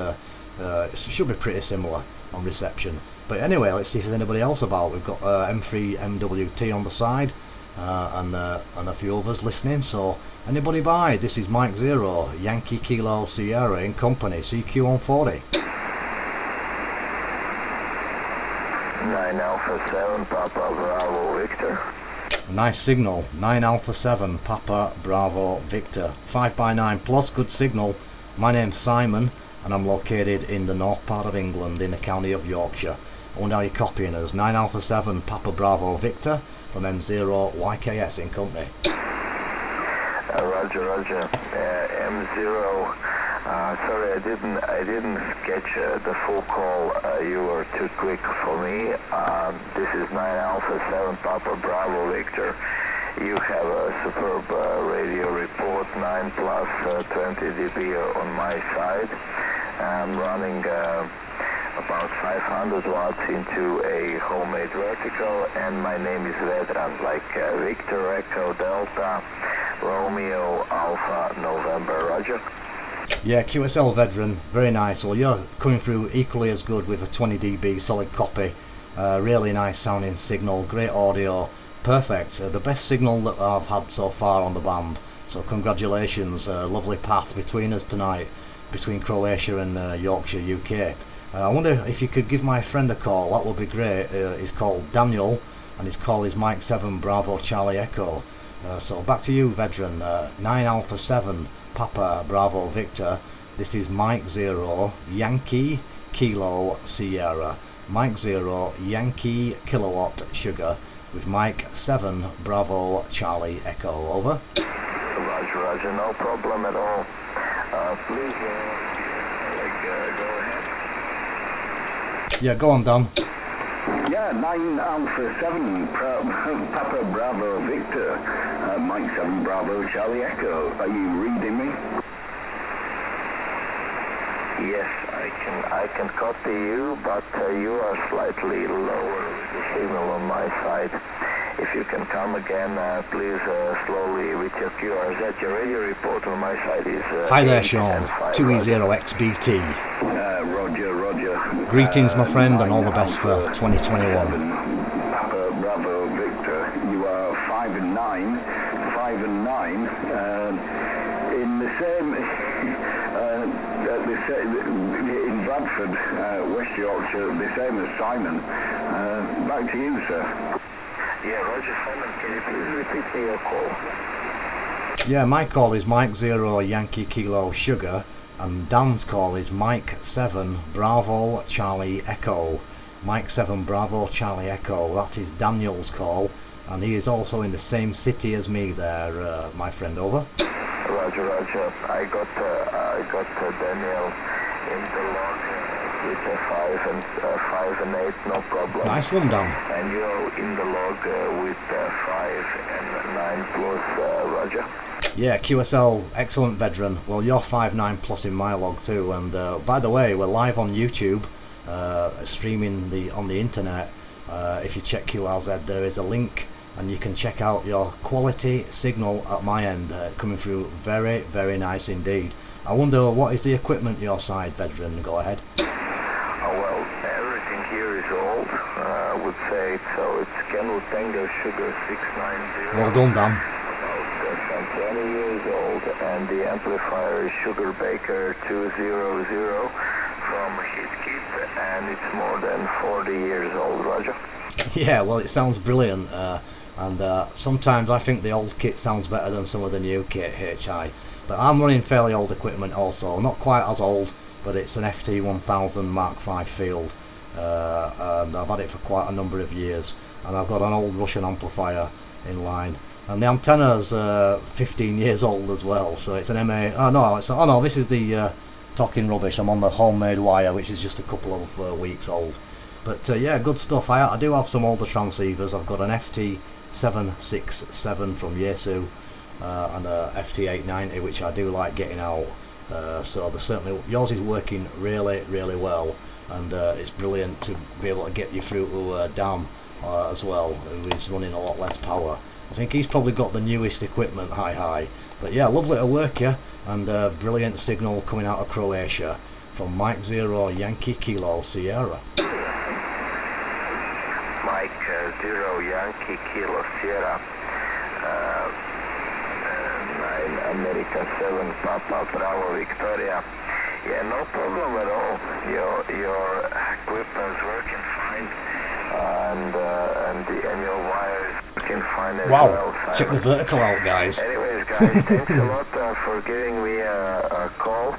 it should be pretty similar on reception. But anyway, let's see if there's anybody else about. We've got M3 MWT on the side, and a few others listening. So anybody by? This is Mike 0 Yankee Kilo Sierra in company, CQ140. 9 Alpha 7 Papa Bravo Victor. Nice signal, 9 Alpha 7 Papa Bravo Victor, 5x9 plus, good signal. My name's Simon, and I'm located in the north part of England, in the county of Yorkshire. I wonder how you're copying us. 9 Alpha 7 Papa Bravo Victor from M0 YKS in company. Roger, M0. Sorry, I didn't sketch the full call. You were too quick for me. This is 9 Alpha 7 Papa Bravo Victor. You have a superb radio report, 9 plus 20 dB on my side. I'm running about 500 watts into a homemade vertical, and my name is Vedran, like Victor Echo Delta Romeo Alpha November. Roger. Yeah, QSL veteran, very nice. Well, you're coming through equally as good with a 20 dB solid copy. Really nice sounding signal, great audio, perfect. The best signal that I've had so far on the band. So congratulations, lovely path between us tonight, between Croatia and Yorkshire, UK. I wonder if you could give my friend a call, that would be great. He's called Daniel, and his call is Mike 7 Bravo Charlie Echo. So back to you, veteran. 9 Alpha 7 Papa Bravo Victor. This is Mike 0 Yankee Kilo Sierra. Mike 0 Yankee Kilowatt Sugar with Mike 7 Bravo Charlie Echo. Over. Roger, no problem at all. Please go ahead. Yeah, go on, Dan. Yeah, 9 Alpha 7 Papa Bravo Victor. Mike 7 Bravo Charlie Echo. Are you reading me? Yes, I can copy you, but you are slightly lower with the signal on my side. If you can come again, please slowly with your QRZ. Your radio report on my side is... Hi there, Sean. 2E0XBT. Roger. Greetings, my friend, and all the best for 2021. Papa Bravo Victor, you are 5 and 9. In the same... in Bradford, West Yorkshire, the same as Simon. Back to you, sir. Yeah, Roger, Simon, can you please repeat me your call? Yeah, my call is Mike 0 Yankee Kilo Sugar, and Dan's call is Mike 7 Bravo Charlie Echo. Mike 7 Bravo Charlie Echo, that is Daniel's call, and he is also in the same city as me there, my friend, over. Roger, Roger. I got Daniel in the log with a 5 and 8, no problem. Nice one, Dan. And you're in the log with 5 and 9 plus, Roger. Yeah, QSL, excellent veteran. Well, you're 5.9 plus in my log too, and by the way, we're live on YouTube, streaming on the internet. If you check QRZ, there is a link, and you can check out your quality signal at my end, coming through very, very nice indeed. I wonder, what is the equipment your side, veteran? Go ahead. Well, everything here is old, I would say, so it's Kennel Tango Sugar 690. Well done, Dan. About 20 years old, and the amplifier is Sugar Baker 200 from HitKit, and it's more than 40 years old, Roger. Yeah, well, it sounds brilliant, and sometimes I think the old kit sounds better than some of the new kit, HI. But I'm running fairly old equipment also, not quite as old, but it's an FT1000 Mark V field, and I've had it for quite a number of years, and I've got an old Russian amplifier in line, and the antenna's 15 years old as well, so it's an MA. Oh no, this is the talking rubbish. I'm on the homemade wire, which is just a couple of weeks old. But yeah, good stuff. I do have some older transceivers. I've got an FT767 from Yaesu, and a FT890, which I do like getting out. So certainly yours is working really, really well, and it's brilliant to be able to get you through to Dan as well, who is running a lot less power. I think he's probably got the newest equipment, hi. But yeah, lovely to work you, and brilliant signal coming out of Croatia from Mike 0 Yankee Kilo Sierra. Mike 0 Yankee Kilo Sierra, 9 America 7 Papa Bravo Victoria. Yeah, no problem at all. Your equipment's working fine, and your wire is working fine as well. Wow, check the vertical out, guys. Anyways, guys, thanks a lot for giving me a call,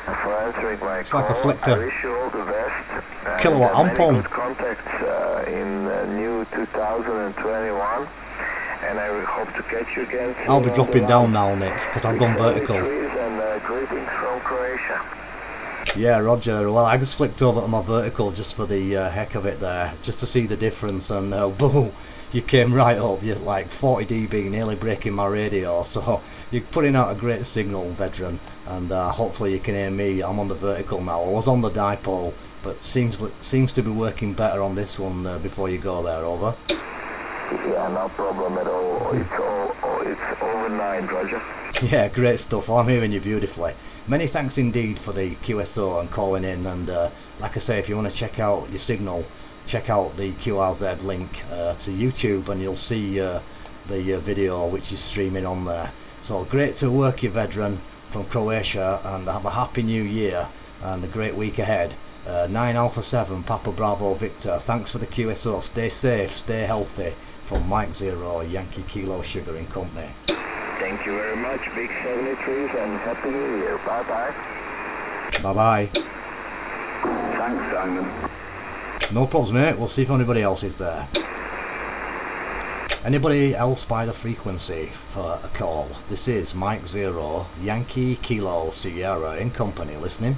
for answering my it's call. Like a flicker. I wish you all the best. Kilowatt amp on. Good contacts in new 2021, and I will hope to catch you again soon. I'll be dropping down now, Nick, because I've gone vertical. And greetings from Croatia. Yeah, Roger. Well, I just flicked over to my vertical just for the heck of it there, just to see the difference, and boom, you came right up. You're like 40 dB, nearly breaking my radio. So you're putting out a great signal, veteran, and hopefully you can hear me. I'm on the vertical now. I was on the dipole, but seems to be working better on this one before you go there. Over. Yeah, no problem at all. It's over 9, Roger. Yeah, great stuff. Well, I'm hearing you beautifully. Many thanks indeed for the QSO and calling in, and like I say, if you want to check out your signal, check out the QRZ link to YouTube, and you'll see the video which is streaming on there. So great to work you, veteran, from Croatia, and have a happy new year and a great week ahead. 9 Alpha 7 Papa Bravo Victor, thanks for the QSO. Stay safe, stay healthy, from Mike 0 Yankee Kilo Sugar and Company. Thank you very much, Big 73s, and Happy New Year. Bye-bye. Bye-bye. Thanks, Simon. No problems, mate. We'll see if anybody else is there. Anybody else by the frequency for a call? This is Mike 0 Yankee Kilo Sierra in Company listening.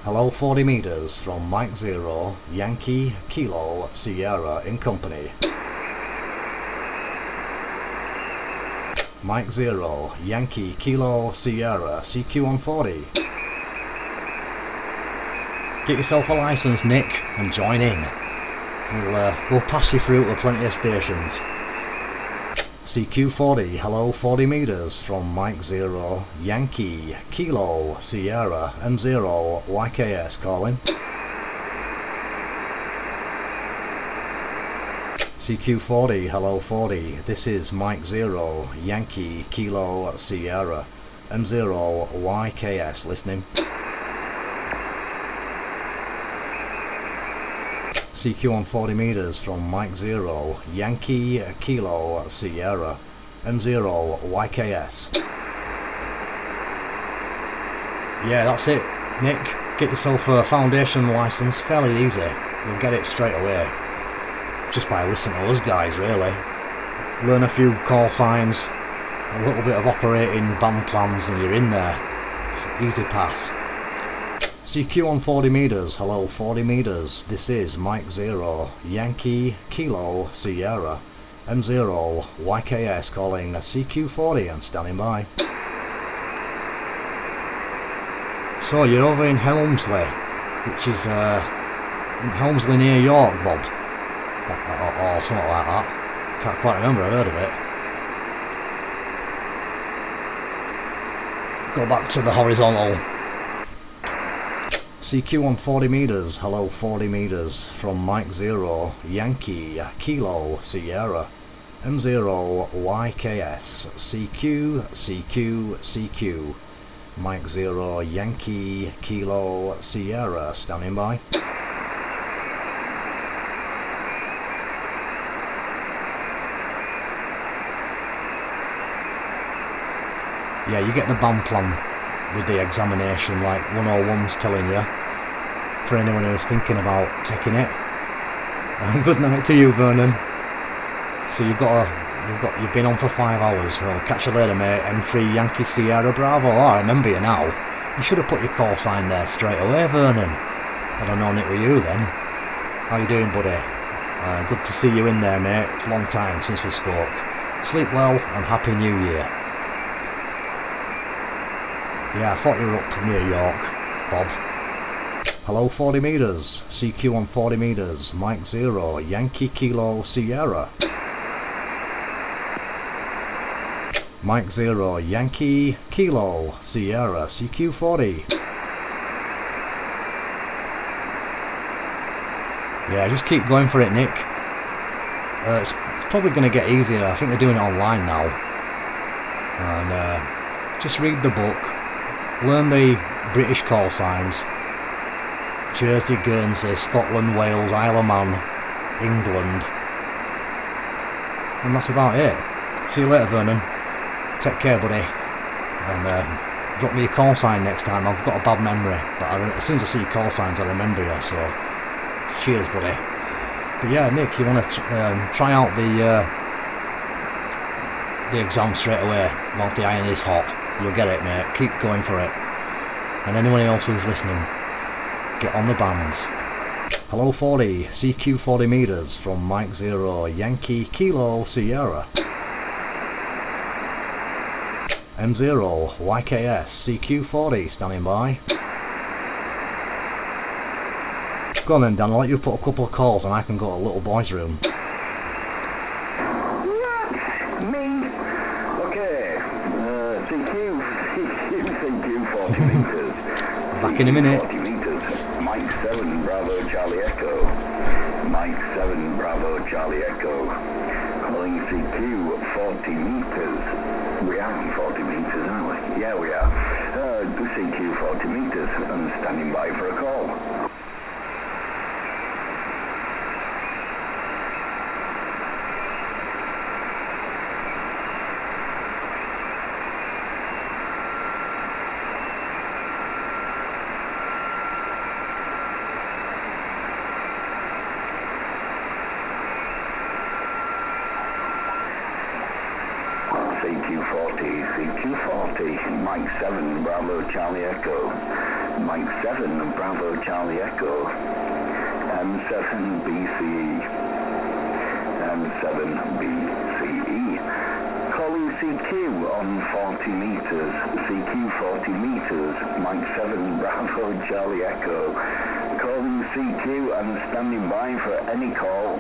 Hello, 40 meters from Mike 0 Yankee Kilo Sierra in Company. Mike 0 Yankee Kilo Sierra CQ on 40. Get yourself a license, Nick, and join in. We'll pass you through to plenty of stations. CQ40, hello, 40 meters from Mike 0 Yankee Kilo Sierra M0 YKS calling. CQ40, hello 40, this is Mike 0, Yankee, Kilo, Sierra, M0, YKS, listening. CQ on 40 meters from Mike 0, Yankee, Kilo, Sierra, M0, YKS. Yeah, that's it, Nick. Get yourself a foundation license, fairly easy. You'll get it straight away. Just by listening to us guys, really. Learn a few call signs, a little bit of operating band plans, and you're in there. Easy pass. CQ on 40 meters, hello 40 meters, this is Mike 0, Yankee, Kilo, Sierra, M0, YKS calling CQ40 and standing by. So you're over in Helmsley, which is in Helmsley near York, Bob, or something like that. Can't quite remember, I've heard of it. Go back to the horizontal. CQ on 40 meters, hello 40 meters, from Mike 0, Yankee, Kilo, Sierra, M0, YKS, CQ, CQ, CQ, Mike 0, Yankee, Kilo, Sierra, standing by. Yeah, you get the band plan with the examination, like 101's telling you, for anyone who's thinking about taking it. And good night to you, Vernon. So you've been on for 5 hours. Well, catch you later, mate. M3 Yankee Sierra Bravo. Oh, I remember you now. You should have put your call sign there straight away, Vernon. I'd have known it were you then. How you doing, buddy? Good to see you in there, mate. It's a long time since we spoke. Sleep well and Happy New Year. Yeah, I thought you were up near York, Bob. Hello 40 meters, CQ on 40 meters, Mike 0, Yankee Kilo Sierra. Mike 0, Yankee Kilo Sierra, CQ40. Yeah, just keep going for it, Nick. It's probably going to get easier. I think they're doing it online now. And just read the book. Learn the British call signs. Jersey, Guernsey, Scotland, Wales, Isle of Man, England. And that's about it. See you later, Vernon. Take care, buddy. And drop me a call sign next time. I've got a bad memory, but as soon as I see call signs, I remember you, so cheers, buddy. But yeah, Nick, you want to try out the exam straight away whilst the iron is hot. You'll get it, mate. Keep going for it. And anyone else who's listening, get on the bands. Hello 40, CQ 40 meters from Mike 0, Yankee Kilo Sierra. M0, YKS, CQ 40, standing by. Go on then, Dan, I'll let you put a couple of calls and I can go to a little boy's room. Back in a minute. 40 meters, Mike 7 Bravo Charlie Echo. Mike 7 Bravo Charlie Echo. Calling CQ 40 meters. We are on 40 meters, aren't we? Yeah, we are. CQ 40 meters and standing by for a call. CQ40, Mike 7 Bravo Charlie Echo. Mike 7 Bravo Charlie Echo. M7 BCE. M7 BCE. Calling CQ on 40 meters. CQ 40 meters. Mike 7 Bravo Charlie Echo. Calling CQ and standing by for any call.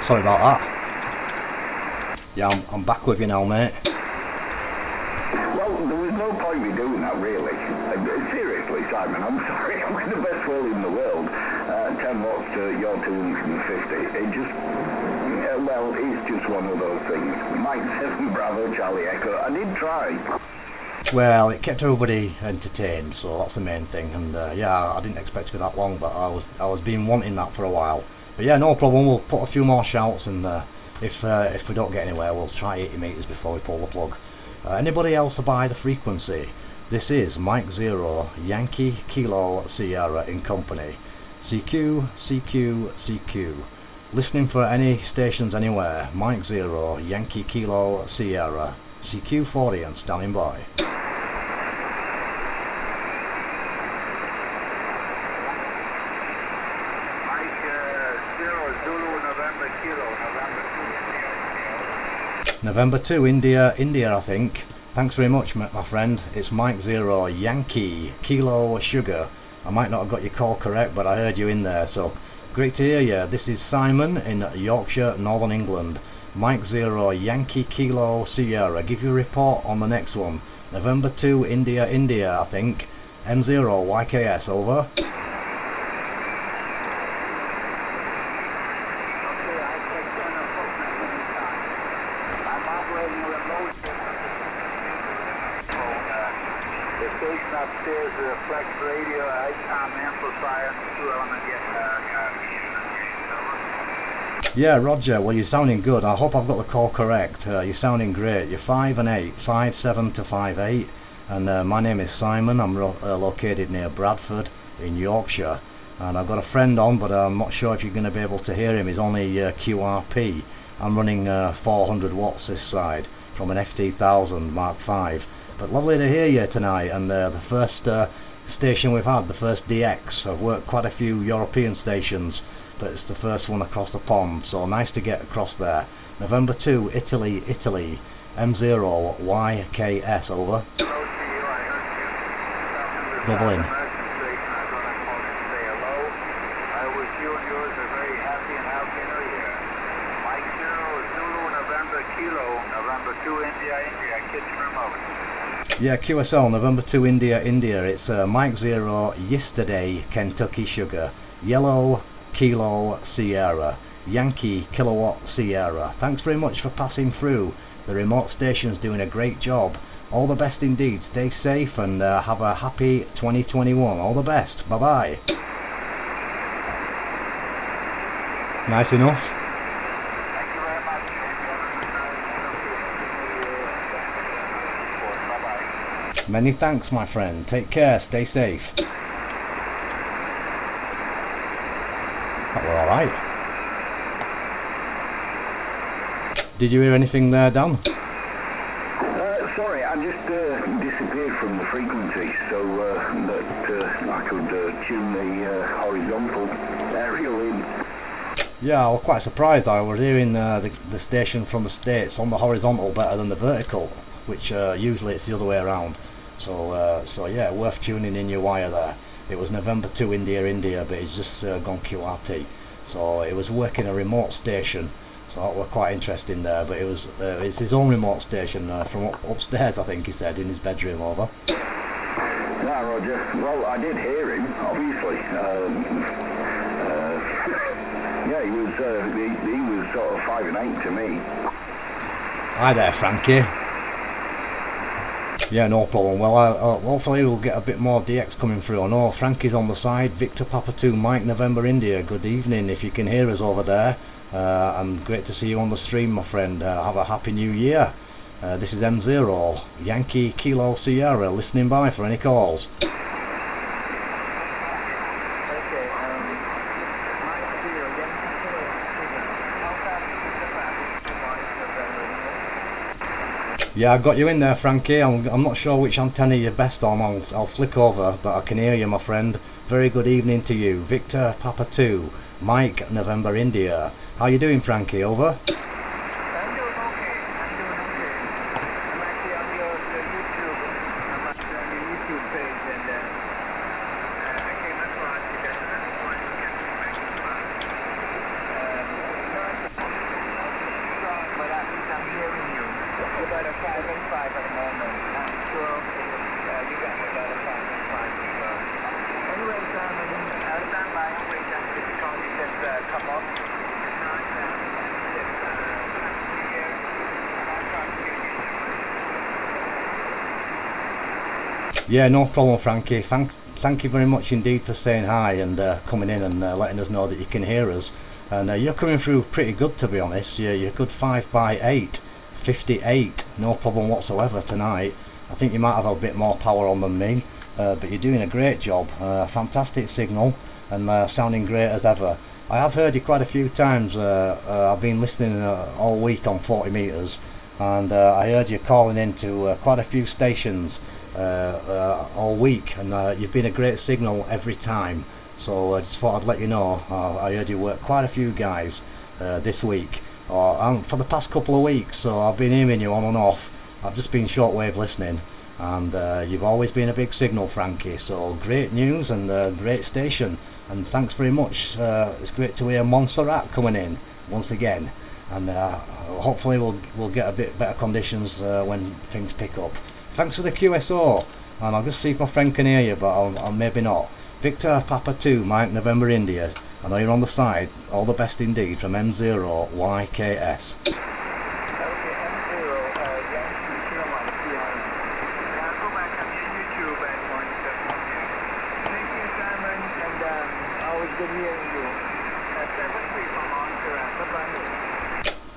Sorry about that. Yeah, I'm back with you now, mate. Well, there was no point me doing that, really. Seriously, Simon, I'm sorry. I'm in the best will in the world. 10 watts to your 250. It just, well, it's just one of those things. Mike 7 Bravo Charlie Echo. I did try. Well, it kept everybody entertained, so that's the main thing. And yeah, I didn't expect to be that long, but I was been wanting that for a while. But yeah, no problem. We'll put a few more shouts, and if we don't get anywhere, we'll try 80 meters before we pull the plug. Anybody else buy the frequency? This is Mike 0 Yankee Kilo Sierra in company. CQ, CQ, CQ. Listening for any stations anywhere. Mike 0 Yankee Kilo Sierra. CQ40 and standing by. November 2 India, I think. Thanks very much, my friend. It's Mike 0 Yankee Kilo Sugar. I might not have got your call correct, but I heard you in there, so great to hear you. This is Simon in Yorkshire, Northern England. Mike 0 Yankee Kilo Sierra. Give you a report on the next one. November 2 India, I think. M0 YKS, over. Upstairs, flex radio, ICOM amplifier, 2-element Yeah, Roger, well, you're sounding good. I hope I've got the call correct. You're sounding great. You're 5 and 8, 5-7 to 5-8. And my name is Simon. I'm located near Bradford in Yorkshire. And I've got a friend on, but I'm not sure if you're going to be able to hear him. He's only QRP. I'm running 400 watts this side from an FT1000 Mark V. But lovely to hear you tonight, and the first station we've had, the first DX. I've worked quite a few European stations, but it's the first one across the pond, so nice to get across there. November 2, Italy, M0 YKS, over. Dublin. Yeah, QSL, November 2 India. It's Mike 0 Yesterday Kentucky Sugar. Yellow Kilo Sierra. Yankee Kilowatt Sierra. Thanks very much for passing through. The remote station's doing a great job. All the best indeed. Stay safe and have a happy 2021. All the best. Bye bye. Nice enough. Many thanks, my friend. Take care. Stay safe. That were alright. Did you hear anything there, Dan? Sorry, I just disappeared from the frequency so that I could tune the horizontal aerial in. Yeah, I was quite surprised. I was hearing the station from the States on the horizontal better than the vertical, which usually it's the other way around. So yeah, worth tuning in your wire there. It was November 2 India, but it's just gone QRT. So it was working a remote station, so that was quite interesting there. But it's his own remote station from upstairs, I think he said, in his bedroom, over. Yeah, Roger. Well, I did hear him, obviously. Yeah, he was sort of 5 and 8 to me. Hi there, Frankie. Yeah, no problem. Well, hopefully we'll get a bit more DX coming through. I know Frankie's on the side. Victor Papa 2 Mike November India. Good evening if you can hear us over there. And great to see you on the stream, my friend. Have a happy new year. This is M0 Yankee Kilo Sierra listening by for any calls. Yeah, I got you in there, Frankie. I'm not sure which antenna you're best on. I'll flick over, but I can hear you, my friend. Very good evening to you. Victor Papa 2 Mike November India. How you doing, Frankie? Over. I'm doing okay. I'm actually on your YouTube. I'm on your YouTube page, and I came across you guys, and I just wanted to get some about a 5 and 5 at the moment. I'm sure you got about a 5 and 5 as well. Anyway, I'll stand by and wait until the county gets come up. Yeah, no problem, Frankie. Thank you very much indeed for saying hi and coming in and letting us know that you can hear us. And you're coming through pretty good, to be honest. You're good 5 by 8, 58, no problem whatsoever tonight. I think you might have a bit more power on than me, but you're doing a great job. Fantastic signal and sounding great as ever. I have heard you quite a few times. I've been listening all week on 40 meters, and I heard you calling into quite a few stations all week, and you've been a great signal every time. So I just thought I'd let you know. I heard you work quite a few guys this week, and for the past couple of weeks, so I've been hearing you on and off. I've just been shortwave listening, and you've always been a big signal, Frankie. So great news and great station, and thanks very much. It's great to hear Montserrat coming in once again, and hopefully we'll get a bit better conditions when things pick up. Thanks for the QSO, and I'll just see if my friend can hear you, but I'll maybe not. Victor Papa 2 Mike November India, I know you're on the side. All the best indeed from M0YKS.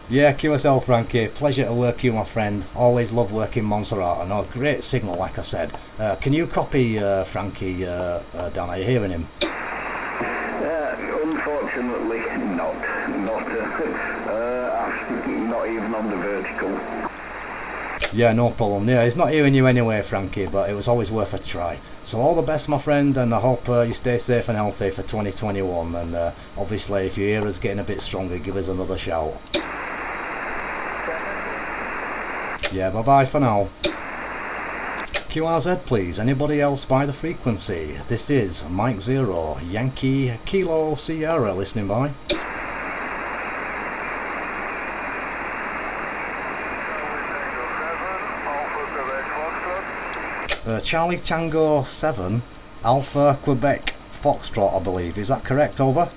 Yeah, QSL Frankie, pleasure to work you, my friend. Always love working Montserrat, and a great signal, like I said. Can you copy Frankie, Dan? Are you hearing him? Unfortunately, not. Not even on the vertical. Yeah, no problem. Yeah, he's not hearing you anyway, Frankie, but it was always worth a try. So all the best, my friend, and I hope you stay safe and healthy for 2021. And obviously, if you hear us getting a bit stronger, give us another shout. Yeah, bye-bye for now. QRZ, please. Anybody else by the frequency? This is Mike 0, Yankee Kilo Sierra, listening by. Charlie Tango 7, Alpha Quebec Foxtrot, I believe. Is that correct? Over.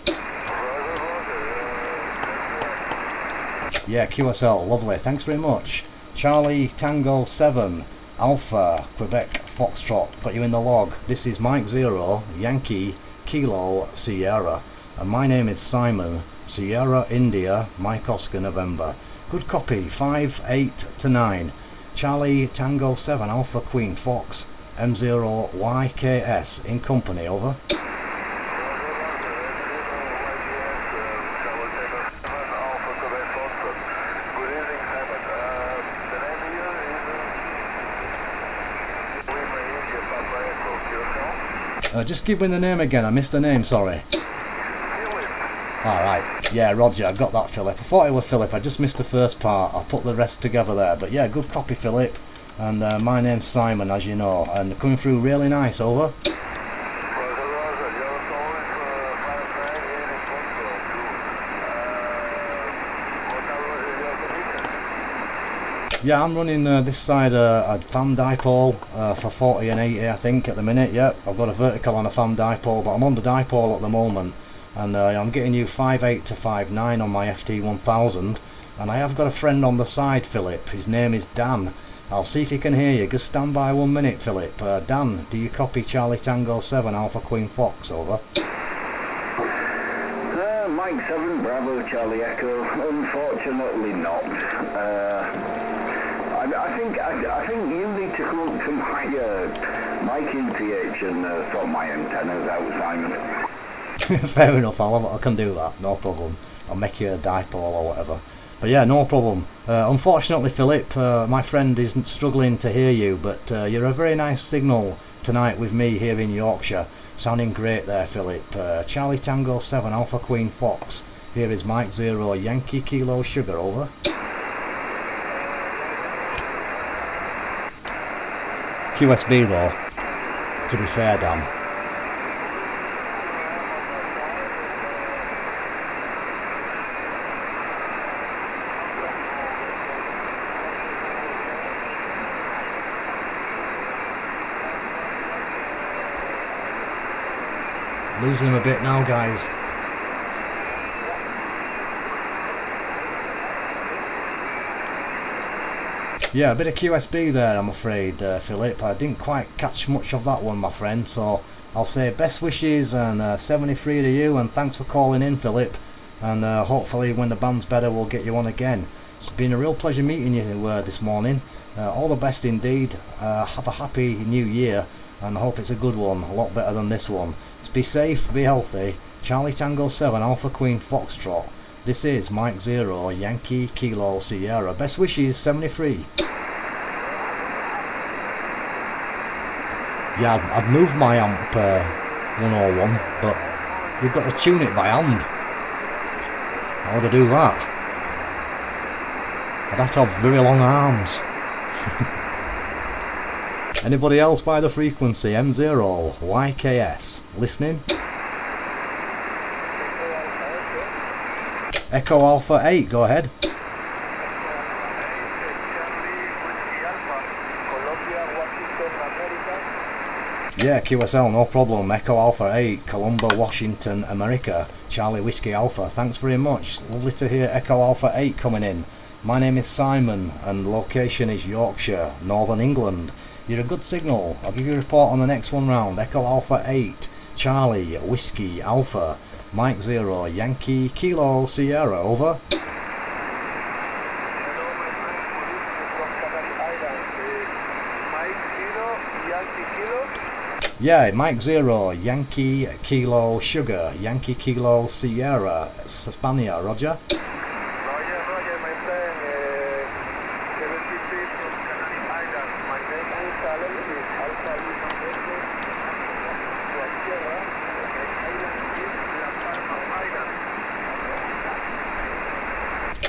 Yeah, QSL, lovely. Thanks very much. Charlie Tango 7, Alpha Quebec Foxtrot, got you in the log. This is Mike 0, Yankee Kilo Sierra, and my name is Simon, Sierra India, Mike Oscar November. Good copy, 5-8 to 9. Charlie Tango 7, Alpha Queen Fox, M0YKS, in company, over. Just give me the name again, I missed the name, sorry. Alright, yeah, Roger, I got that, Philip. I thought it was Philip, I just missed the first part. I put the rest together there, but yeah, good copy, Philip. And my name's Simon, as you know, and coming through really nice, over. Yeah, I'm running this side a fan dipole for 40 and 80, I think, at the minute. Yep, I've got a vertical on a fan dipole, but I'm on the dipole at the moment, and I'm getting you 5.8 to 5.9 on my FT1000, and I have got a friend on the side, Philip. His name is Dan. I'll see if he can hear you. Just stand by 1 minute, Philip. Dan, do you copy Charlie Tango 7 Alpha Queen Fox, over? Mike 7 Bravo Charlie Echo, unfortunately not. I think you need to come up to my QTH and sort my antennas out, Simon. Fair enough, I can do that, no problem. I'll make you a dipole or whatever. But yeah, no problem. Unfortunately, Philip, my friend isn't struggling to hear you, but you're a very nice signal tonight with me here in Yorkshire. Sounding great there, Philip. Charlie Tango 7 Alpha Queen Fox. Here is Mike 0 Yankee Kilo Sugar, over. QSB though, to be fair, Dan. Losing him a bit now, guys. Yeah, a bit of QSB there, I'm afraid, Philip. I didn't quite catch much of that one, my friend, so I'll say best wishes and 73 to you, and thanks for calling in, Philip, and hopefully when the band's better we'll get you on again. It's been a real pleasure meeting you this morning. All the best indeed. Have a happy new year, and I hope it's a good one, a lot better than this one. So be safe, be healthy. Charlie Tango 7, Alpha Queen Foxtrot. This is Mike 0, Yankee Kilo Sierra. Best wishes, 73. Yeah, I'd move my amp 101, but you've got to tune it by hand. How would I do that? I'd have to have very long arms. Anybody else by the frequency? M0, YKS. Listening? Echo Alpha 8, go ahead. Yeah, QSL, no problem. Echo Alpha 8, Colombo, Washington, America. Charlie Whiskey Alpha, thanks very much. Lovely to hear Echo Alpha 8 coming in. My name is Simon and location is Yorkshire, Northern England. You're a good signal. I'll give you a report on the next one round. Echo Alpha 8, Charlie Whiskey Alpha. Mike 0, Yankee Kilo Sierra, over. Yeah, Mike 0, Yankee Kilo Sugar, Yankee Kilo Sierra, Spania, Roger. Roger, my friend. 73 from Canary Islands. My name is Alexis. Alpha Lima Echo. Sierra. Island is La Palma Island.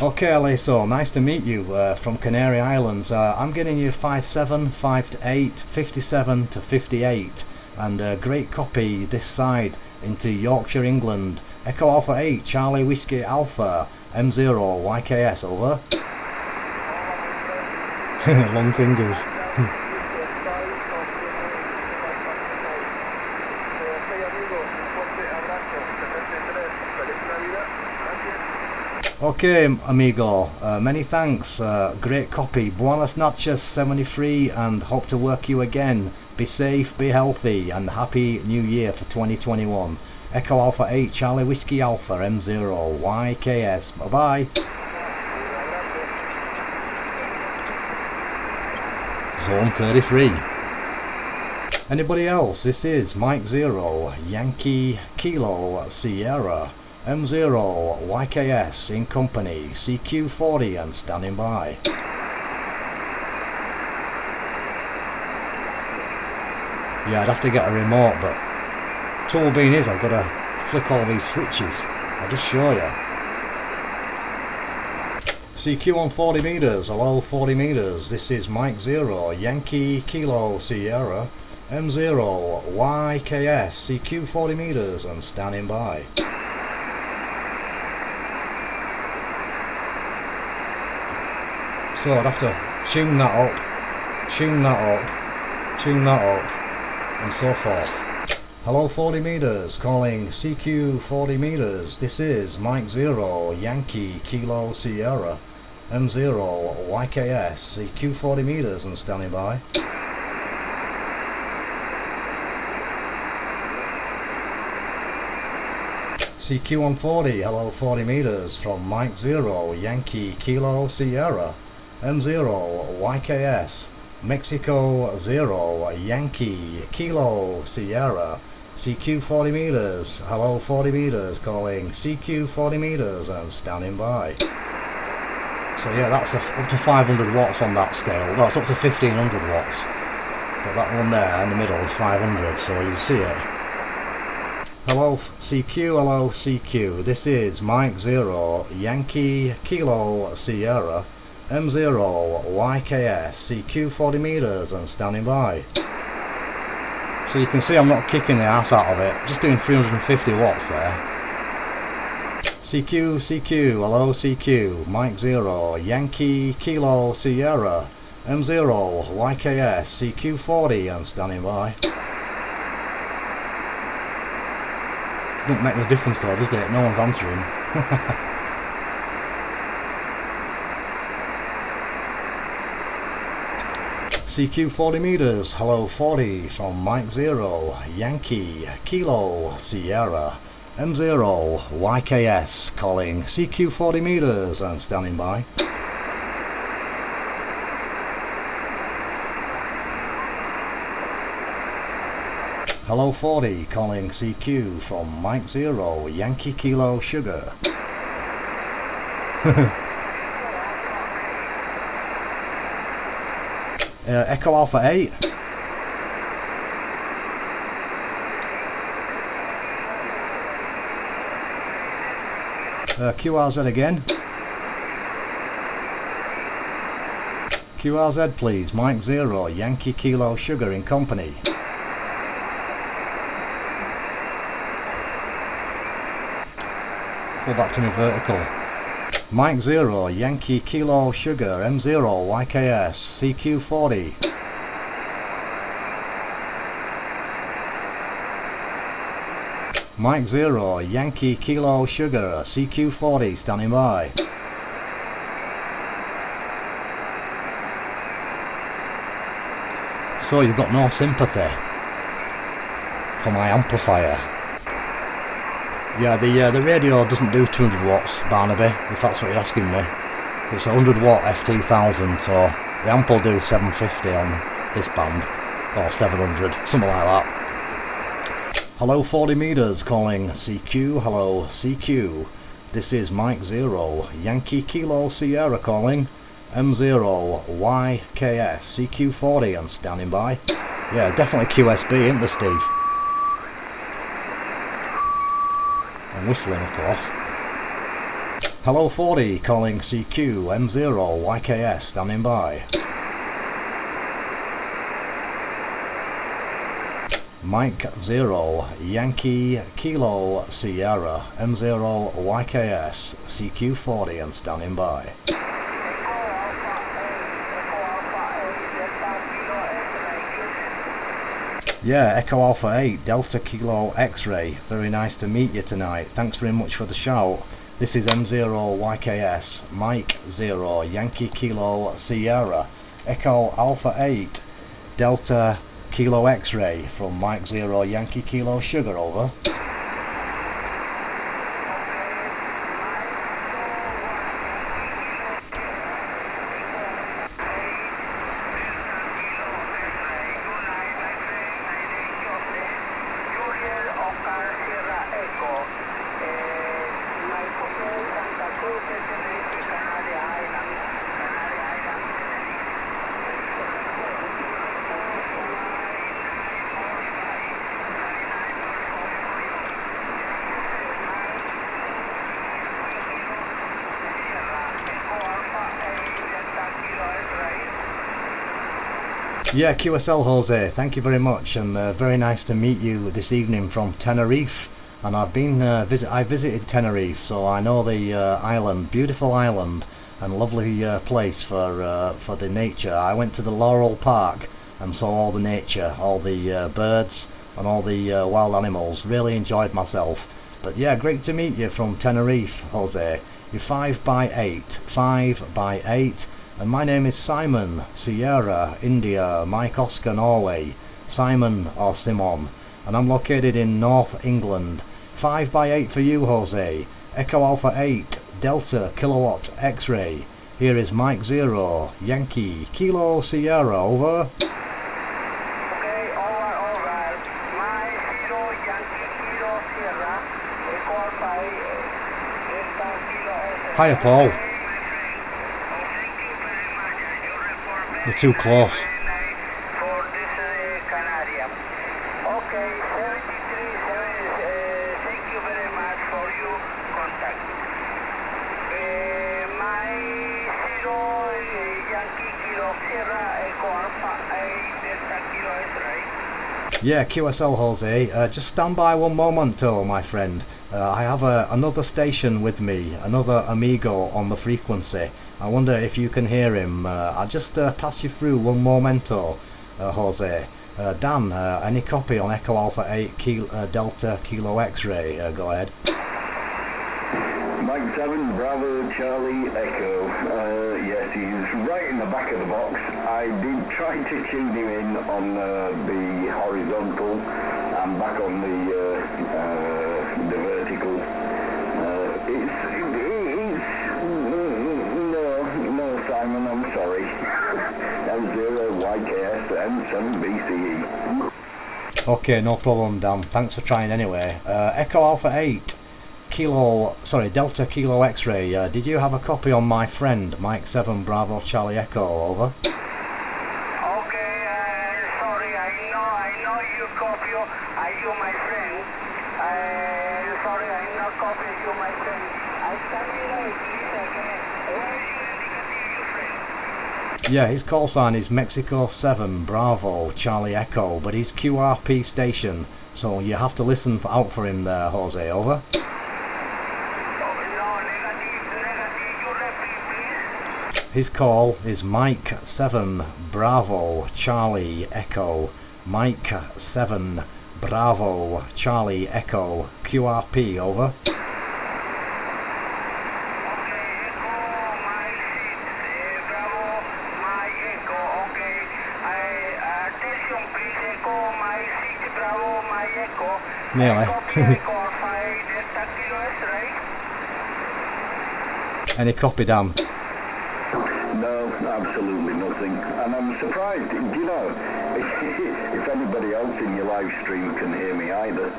Okay, Aleso, nice to meet you from Canary Islands. I'm getting you 57, 5 to 8, 57 to 58. And a great copy this side into Yorkshire, England. Echo Alpha 8, Charlie Whiskey Alpha, M0, YKS, over. Long fingers. Okay, amigo, many thanks, great copy. Buenas noches 73, and hope to work you again. Be safe, be healthy, and happy new year for 2021. Echo Alpha 8, Charlie Whiskey Alpha, M0, YKS. Bye bye. Zone 33. Anybody else? This is Mike 0, Yankee Kilo Sierra, M0, YKS in company, CQ40 and standing by. Yeah, I'd have to get a remote, but trouble being is I've got to flick all these switches. I'll just show you. CQ on 40 meters, hello 40 meters. This is Mike 0, Yankee Kilo Sierra, M0, YKS, CQ 40 meters and standing by. So I'd have to tune that up, tune that up, tune that up, and so forth. Hello 40 meters, calling CQ 40 meters. This is Mike 0, Yankee Kilo Sierra, M0, YKS, CQ 40 meters and standing by. CQ 140, hello 40 meters from Mike 0, Yankee Kilo Sierra, M0, YKS, Mexico 0, Yankee Kilo Sierra, CQ 40 meters, hello 40 meters, calling CQ 40 meters and standing by. So yeah, that's up to 500 watts on that scale. Well, it's up to 1500 watts, but that one there in the middle is 500, so you see it. Hello CQ, this is Mike 0, Yankee Kilo Sierra, M0, YKS, CQ 40 meters and standing by. So you can see I'm not kicking the ass out of it, just doing 350 watts there. CQ, hello CQ, Mike 0, Yankee Kilo Sierra, M0, YKS, CQ 40 and standing by. Don't make no difference though, does it? No one's answering. CQ 40 meters, hello 40 from Mike 0, Yankee, Kilo, Sierra, M0, YKS calling CQ 40 meters and standing by. Hello 40 calling CQ from Mike 0, Yankee, Kilo, Sugar. Echo Alpha 8. QRZ again. QRZ please, Mike 0, Yankee, Kilo, Sugar in company. Go back to my vertical. Mike 0, Yankee, Kilo, Sugar, M0, YKS, CQ 40. Mike 0, Yankee, Kilo, Sugar, CQ 40, standing by. So you've got no sympathy for my amplifier. Yeah, the radio doesn't do 200 watts, Barnaby, if that's what you're asking me. It's a 100 watt FT1000, so the amp will do 750 on this band, or 700, something like that. Hello 40 meters calling CQ, hello CQ. This is Mike 0, Yankee, Kilo, Sierra calling, M0, YKS, CQ 40 and standing by. Yeah, definitely QSB, isn't there, Steve? And whistling, of course. Hello 40 calling CQ, M0, YKS, standing by. Mike 0, Yankee, Kilo, Sierra, M0, YKS, CQ 40 and standing by. Yeah, Echo Alpha 8, Delta Kilo X-Ray. Very nice to meet you tonight. Thanks very much for the shout. This is M0 YKS, Mike 0, Yankee Kilo Sierra, Echo Alpha 8, Delta Kilo X-Ray from Mike 0, Yankee Kilo Sugar, over. Yeah, QSL Jose, thank you very much, and very nice to meet you this evening from Tenerife. And I've been I visited Tenerife, so I know the island, beautiful island, and lovely place for the nature. I went to the Laurel Park and saw all the nature, all the birds and all the wild animals. Really enjoyed myself. But yeah, great to meet you from Tenerife, Jose. You're 5x8, 5x8. And my name is Simon, Sierra, India, Mike Oscar, Norway, Simon or Simon, and I'm located in North England. 5x8 for you, Jose. Echo Alpha 8, Delta Kilowatt X-Ray. Here is Mike 0, Yankee, Kilo Sierra, over. Okay, over. Mike 0, Yankee, Kilo Sierra, Echo Alpha 8, Delta Kilo X-Ray. Hiya, Paul. You're too close. For this Canaria. Okay, 73, thank you very much for your contact. My 0, Yankee Kilo Sierra, Echo Alpha 8, Delta Kilo X-Ray. Yeah, QSL Jose, just stand by one moment, my friend. I have another station with me, another amigo on the frequency. I wonder if you can hear him. I'll just pass you through one momento, Jose. Dan, any copy on Echo Alpha 8 Delta Kilo X-Ray? Go ahead. Mike 7, Bravo, Charlie, Echo. Yes, he's right in the back of the box. I did try to tune him in on the horizontal and back on the vertical. No, Simon, I'm sorry. M0, YKS, and 7 BCE. Okay, no problem, Dan. Thanks for trying anyway. Echo Alpha 8 Delta Kilo X-Ray. Did you have a copy on my friend Mike 7 Bravo Charlie Echo? Over. Okay, sorry, I know you copy, you my friend. Sorry, I know copy you my friend. I tell you again, where you indicate your friend? Yeah, his call sign is Mexico 7 Bravo Charlie Echo, but he's QRP station, so you have to listen out for him there, Jose. Over. His call is Mike 7 Bravo Charlie Echo. Mike 7 Bravo Charlie Echo QRP. Over. Nearly. Any copy, Dan? No, absolutely nothing. And I'm surprised, you know, if anybody else in your live stream can hear me either.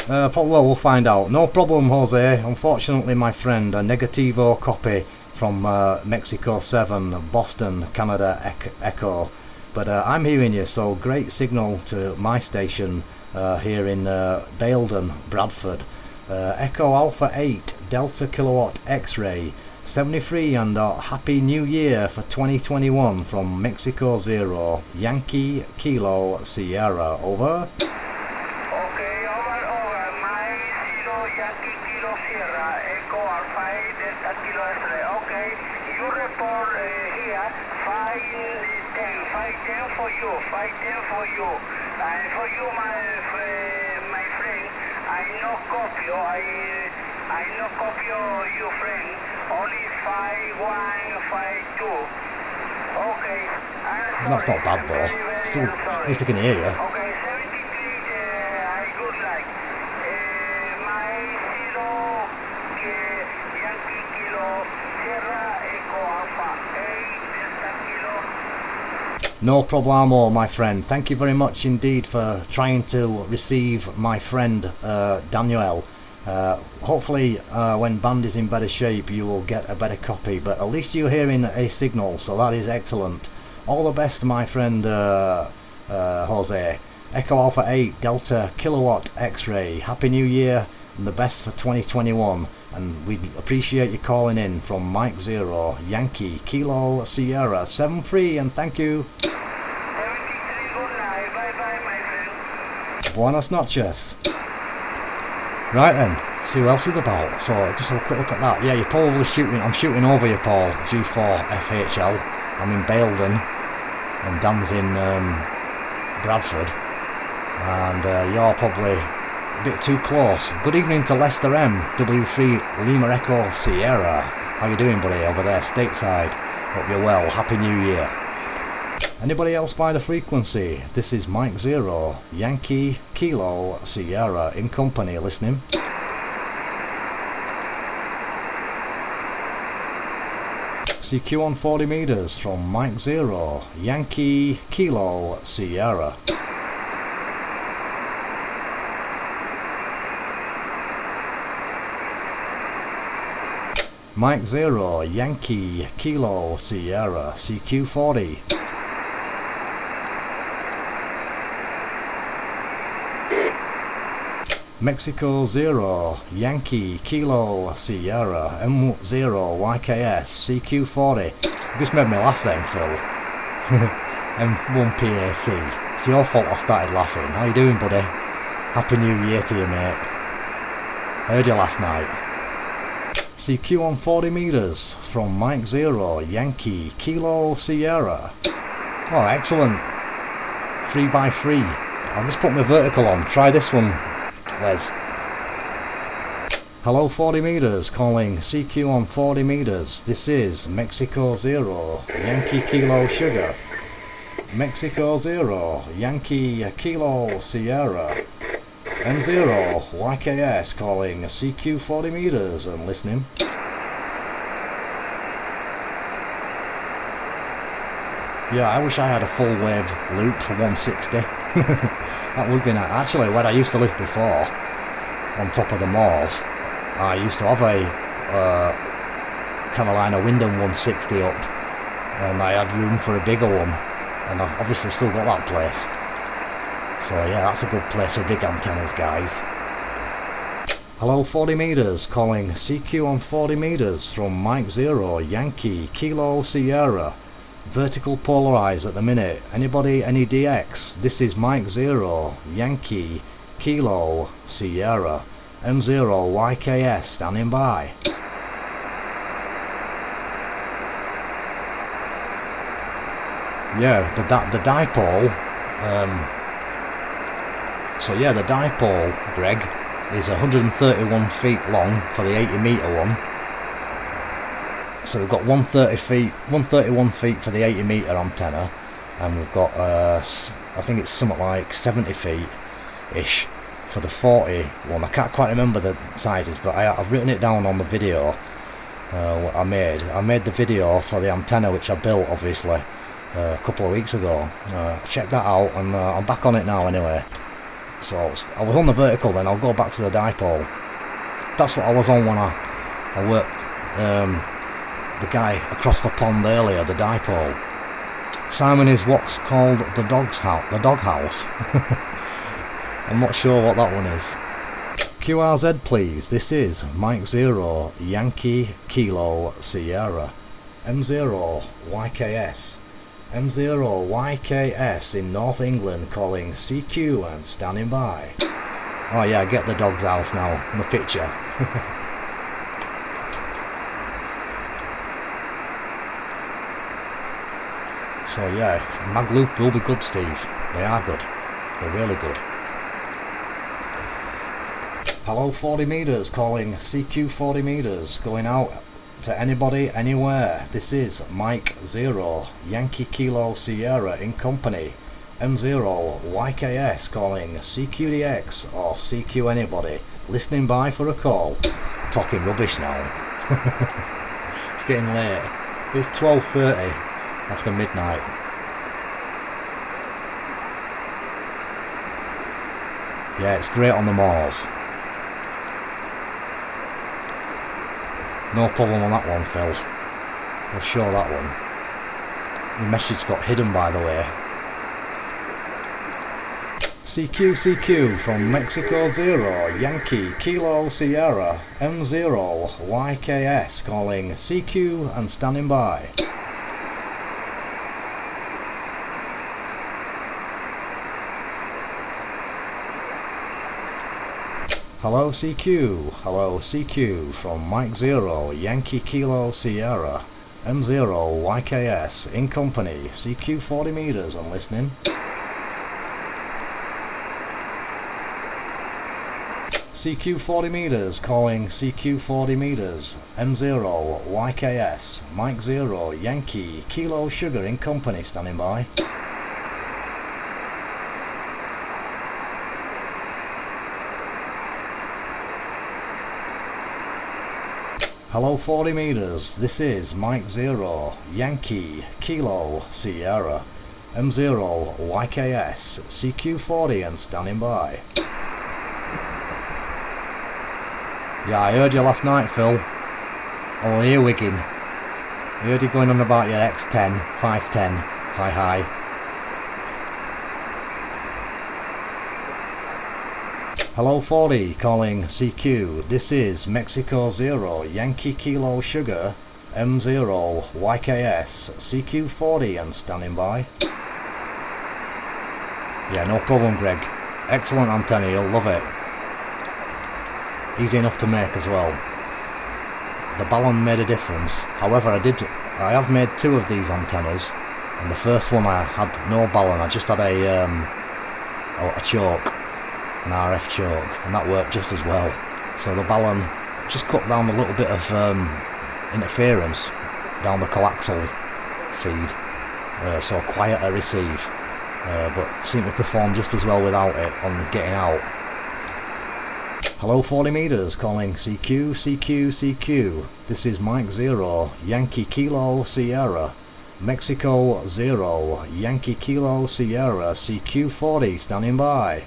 Well, we'll find out. No problem, Jose. Unfortunately, my friend, a negativo copy from Mexico 7, Boston, Canada Echo. But I'm hearing you, so great signal to my station here in Baildon, Bradford. Echo Alpha 8 Delta Kilowatt X-Ray 73, and Happy New Year for 2021 from Mexico 0 Yankee Kilo Sierra. Over. Okay, over. My 0 Yankee Kilo Sierra Echo Alpha 8 Delta Kilo X-Ray. Okay, you report here 510 for you, 510 for you. And for you, my friend, I no copy, I no copy your friend, only 5152. Okay. That's not bad though. Still, at least I can hear you. Okay, 73, I good like. My 0 Yankee Kilo Sierra Echo Alpha 8 Delta Kilo. No problemo, my friend. Thank you very much indeed for trying to receive my friend Daniel. Hopefully when band is in better shape you will get a better copy, but at least you're hearing a signal, so that is excellent. All the best, my friend Jose. Echo Alpha 8 Delta Kilowatt X-Ray. Happy New Year and the best for 2021, and we appreciate you calling in from Mike 0 Yankee Kilo Sierra 73, and thank you. 73, good night. Bye-bye, my friend. Buenas noches. Right then, see who else is about. So just have a quick look at that. Yeah, you're probably shooting, I'm shooting over you, Paul. G4 FHL. I'm in Baildon and Dan's in Bradford, and you're probably a bit too close. Good evening to Lester M, W3 Lima Echo Sierra. How you doing, buddy, over there stateside? Hope you're well. Happy New Year. Anybody else by the frequency? This is Mike 0 Yankee Kilo Sierra in company listening. CQ on 40 meters from Mike 0 Yankee Kilo Sierra. Mike 0 Yankee Kilo Sierra CQ 40. Mexico 0 Yankee Kilo Sierra M0 YKS CQ 40. You just made me laugh then, Phil. M1 PAC. It's your fault I started laughing. How you doing, buddy? Happy New Year to you, mate. Heard you last night. CQ on 40 meters from Mike 0 Yankee Kilo Sierra. Oh, excellent. 3x3. I'll just put my vertical on. Try this one, Les. Hello 40 meters, calling CQ on 40 meters. This is Mexico 0, Yankee Kilo Sugar. Mexico 0, Yankee Kilo Sierra. M0, YKS, calling CQ 40 meters and listening. Yeah, I wish I had a full wave loop for 160. That would be nice. Actually, where I used to live before, on top of the moors, I used to have a Carolina Wyndham 160 up, and I had room for a bigger one, and I've obviously still got that place. So yeah, that's a good place for big antennas, guys. Hello 40 meters, calling CQ on 40 meters from Mike 0, Yankee Kilo Sierra. Vertical polarized at the minute. Anybody, any DX? This is Mike 0, Yankee Kilo Sierra. M0 YKS standing by. Yeah, the dipole. So yeah, the dipole, Greg, is 131 feet long for the 80 meter one. So we've got 131 feet for the 80 meter antenna, and we've got I think it's something like 70 feet ish for the 40 one. I can't quite remember the sizes, but I've written it down on the video. What I made the video for the antenna, which I built obviously a couple of weeks ago. Check that out, and I'm back on it now anyway. So I was on the vertical, then I'll go back to the dipole. That's what I was on when I worked the guy across the pond earlier, the dipole. Simon is what's called the doghouse. I'm not sure what that one is. QRZ please, this is Mike 0, Yankee Kilo Sierra. M0 YKS. M0 YKS in North England, calling CQ and standing by. Oh yeah, get the dog's house now, in the picture. So yeah, Magloop will be good, Steve. They are good. They're really good. Hello 40 meters, calling CQ 40 meters, going out to anybody, anywhere. This is Mike 0, Yankee Kilo Sierra in company. M0 YKS, calling CQDX or CQ anybody. Listening by for a call. Talking rubbish now. It's getting late. It's 12:30 after midnight. Yeah, it's great on the moors. No problem on that one, Phil. We'll show that one. The message got hidden, by the way. CQ from Mexico 0, Yankee Kilo Sierra, M0 YKS, calling CQ and standing by. Hello CQ from Mike 0, Yankee Kilo Sierra, M0 YKS in company, CQ 40 meters and listening. CQ 40 meters, calling CQ 40 meters, M0 YKS, Mike 0, Yankee Kilo Sugar in company, standing by. Hello 40 meters, this is Mike 0, Yankee Kilo Sierra, M0 YKS, CQ 40 and standing by. Yeah, I heard you last night, Phil. Oh, earwigging. I heard you going on about your X10, 510, hi. Hello 40, calling CQ. This is Mexico 0, Yankee Kilo Sugar, M0 YKS, CQ 40 and standing by. Yeah, no problem, Greg. Excellent antenna, you'll love it. Easy enough to make as well. The balun made a difference. However, I have made two of these antennas, And the first one I had no ballon, I just had a choke, an RF choke, and that worked just as well. So the ballon just cut down a little bit of interference down the coaxial feed, so quieter receive, but seemed to perform just as well without it on getting out. Hello 40 meters, calling CQ, CQ, CQ. This is Mike 0, Yankee Kilo Sierra, Mexico 0, Yankee Kilo Sierra, CQ 40, standing by.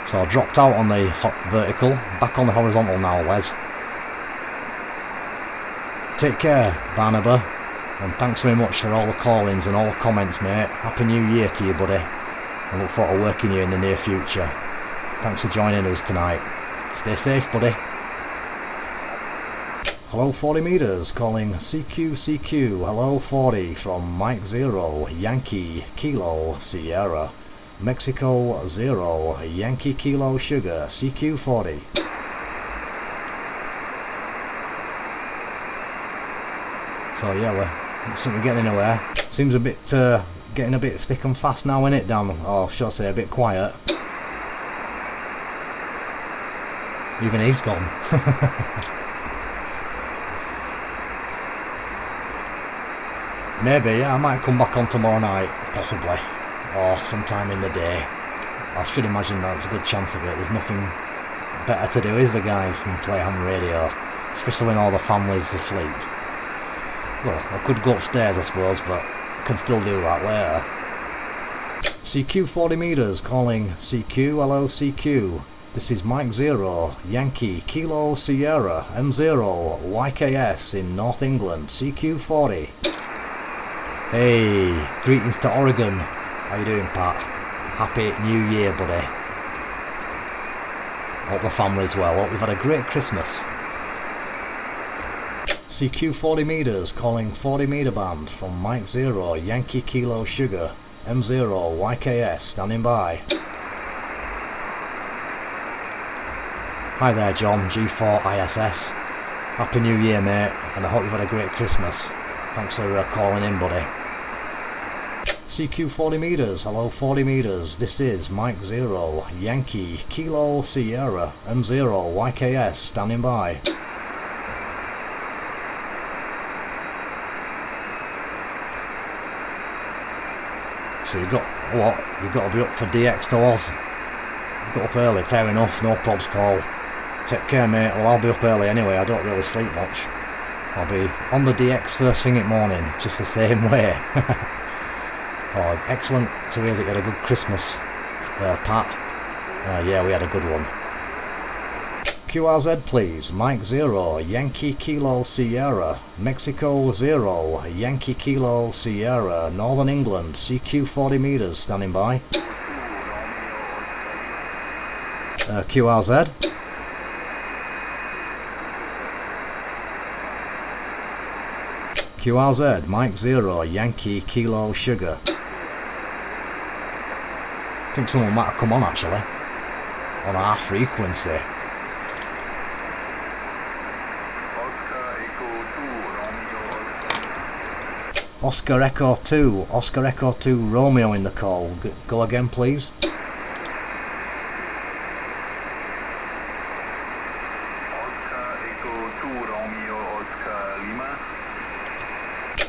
So I dropped out on the vertical, back on the horizontal now, Les. Take care, Barnaba, and thanks very much for all the call-ins and all the comments, mate. Happy New Year to you, buddy. I look forward to working you in the near future. Thanks for joining us tonight. Stay safe, buddy. Hello 40 meters, calling CQ, CQ. Hello 40 from Mike 0, Yankee Kilo Sierra, Mexico 0, Yankee Kilo Sugar, CQ 40. So yeah, we're getting anywhere. Seems a bit getting a bit thick and fast now, innit, Dan? Or should I say a bit quiet? Even he's gone. Maybe, yeah, I might come back on tomorrow night, possibly, or sometime in the day. I should imagine that's a good chance of it. There's nothing better to do, is there, guys, than play ham radio, especially when all the family's asleep. Well, I could go upstairs, I suppose, but I can still do that later. CQ 40 meters, calling CQ, hello CQ. This is Mike 0, Yankee Kilo Sierra, M0, YKS in North England, CQ 40. Hey, greetings to Oregon. How you doing, Pat? Happy New Year, buddy. Hope the family's well. Hope you've had a great Christmas. CQ 40 meters, calling 40 meter band from Mike 0, Yankee Kilo Sugar, M0, YKS, standing by. Hi there, John, G4 ISS. Happy New Year, mate, and I hope you've had a great Christmas. Thanks for calling in, buddy. CQ 40 meters, hello 40 meters. This is Mike 0, Yankee Kilo Sierra, M0, YKS, standing by. So you got what? You've got to be up for DX to Oz. Got up early, fair enough, no probs, Paul. Take care, mate. Well, I'll be up early anyway, I don't really sleep much. I'll be on the DX first thing in the morning, just the same way. Oh, excellent to hear that you had a good Christmas, Pat. Yeah, we had a good one. QRZ please, Mike 0, Yankee Kilo Sierra, Mexico 0, Yankee Kilo Sierra, Northern England, CQ 40 meters, standing by. QRZ. QRZ, Mike 0, Yankee Kilo Sugar. I think someone might have come on actually, on our frequency. Oscar Echo 2, Oscar Echo 2, Romeo in the call. Go again, please.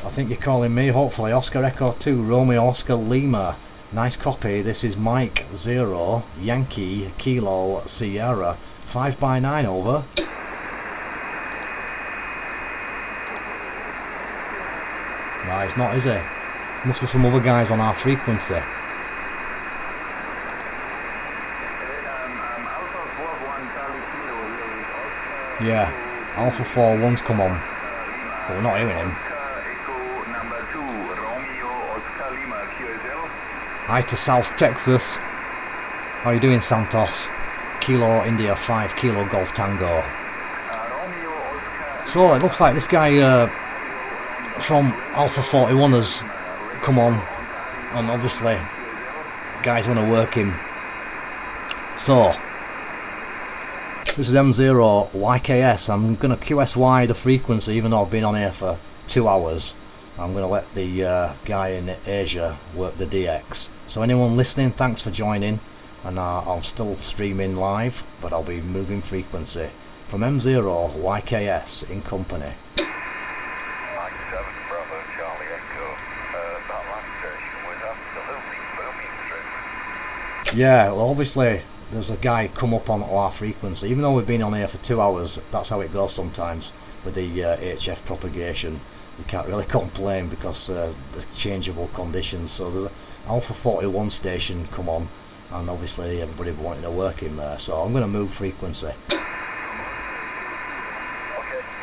I think you're calling me, hopefully. Oscar Echo 2, Romeo Oscar Lima. Nice copy. This is Mike 0, Yankee Kilo Sierra. 5x9 over. No, it's not, is it? Must be some other guys on our frequency. Yeah, Alpha 4-1's come on, but we're not hearing him. Hi to South Texas. How are you doing, Santos? Kilo India 5 Kilo Golf Tango. So it looks like this guy from Alpha 41 has come on, and obviously guys want to work him. So this is M0 YKS. I'm going to QSY the frequency even though I've been on here for 2 hours. I'm going to let the guy in Asia work the DX. So anyone listening, thanks for joining, and I'm still streaming live, but I'll be moving frequency from M0 YKS in company. Mike 7 Bravo Charlie Echo. That last session was absolutely booming through. Yeah, well obviously there's a guy come up on our frequency. Even though we've been on here for 2 hours, that's how it goes sometimes with the HF propagation. You can't really complain because the changeable conditions. So there's an Alpha 41 station come on, and obviously everybody wanting to work in there. So I'm going to move frequency. Okay,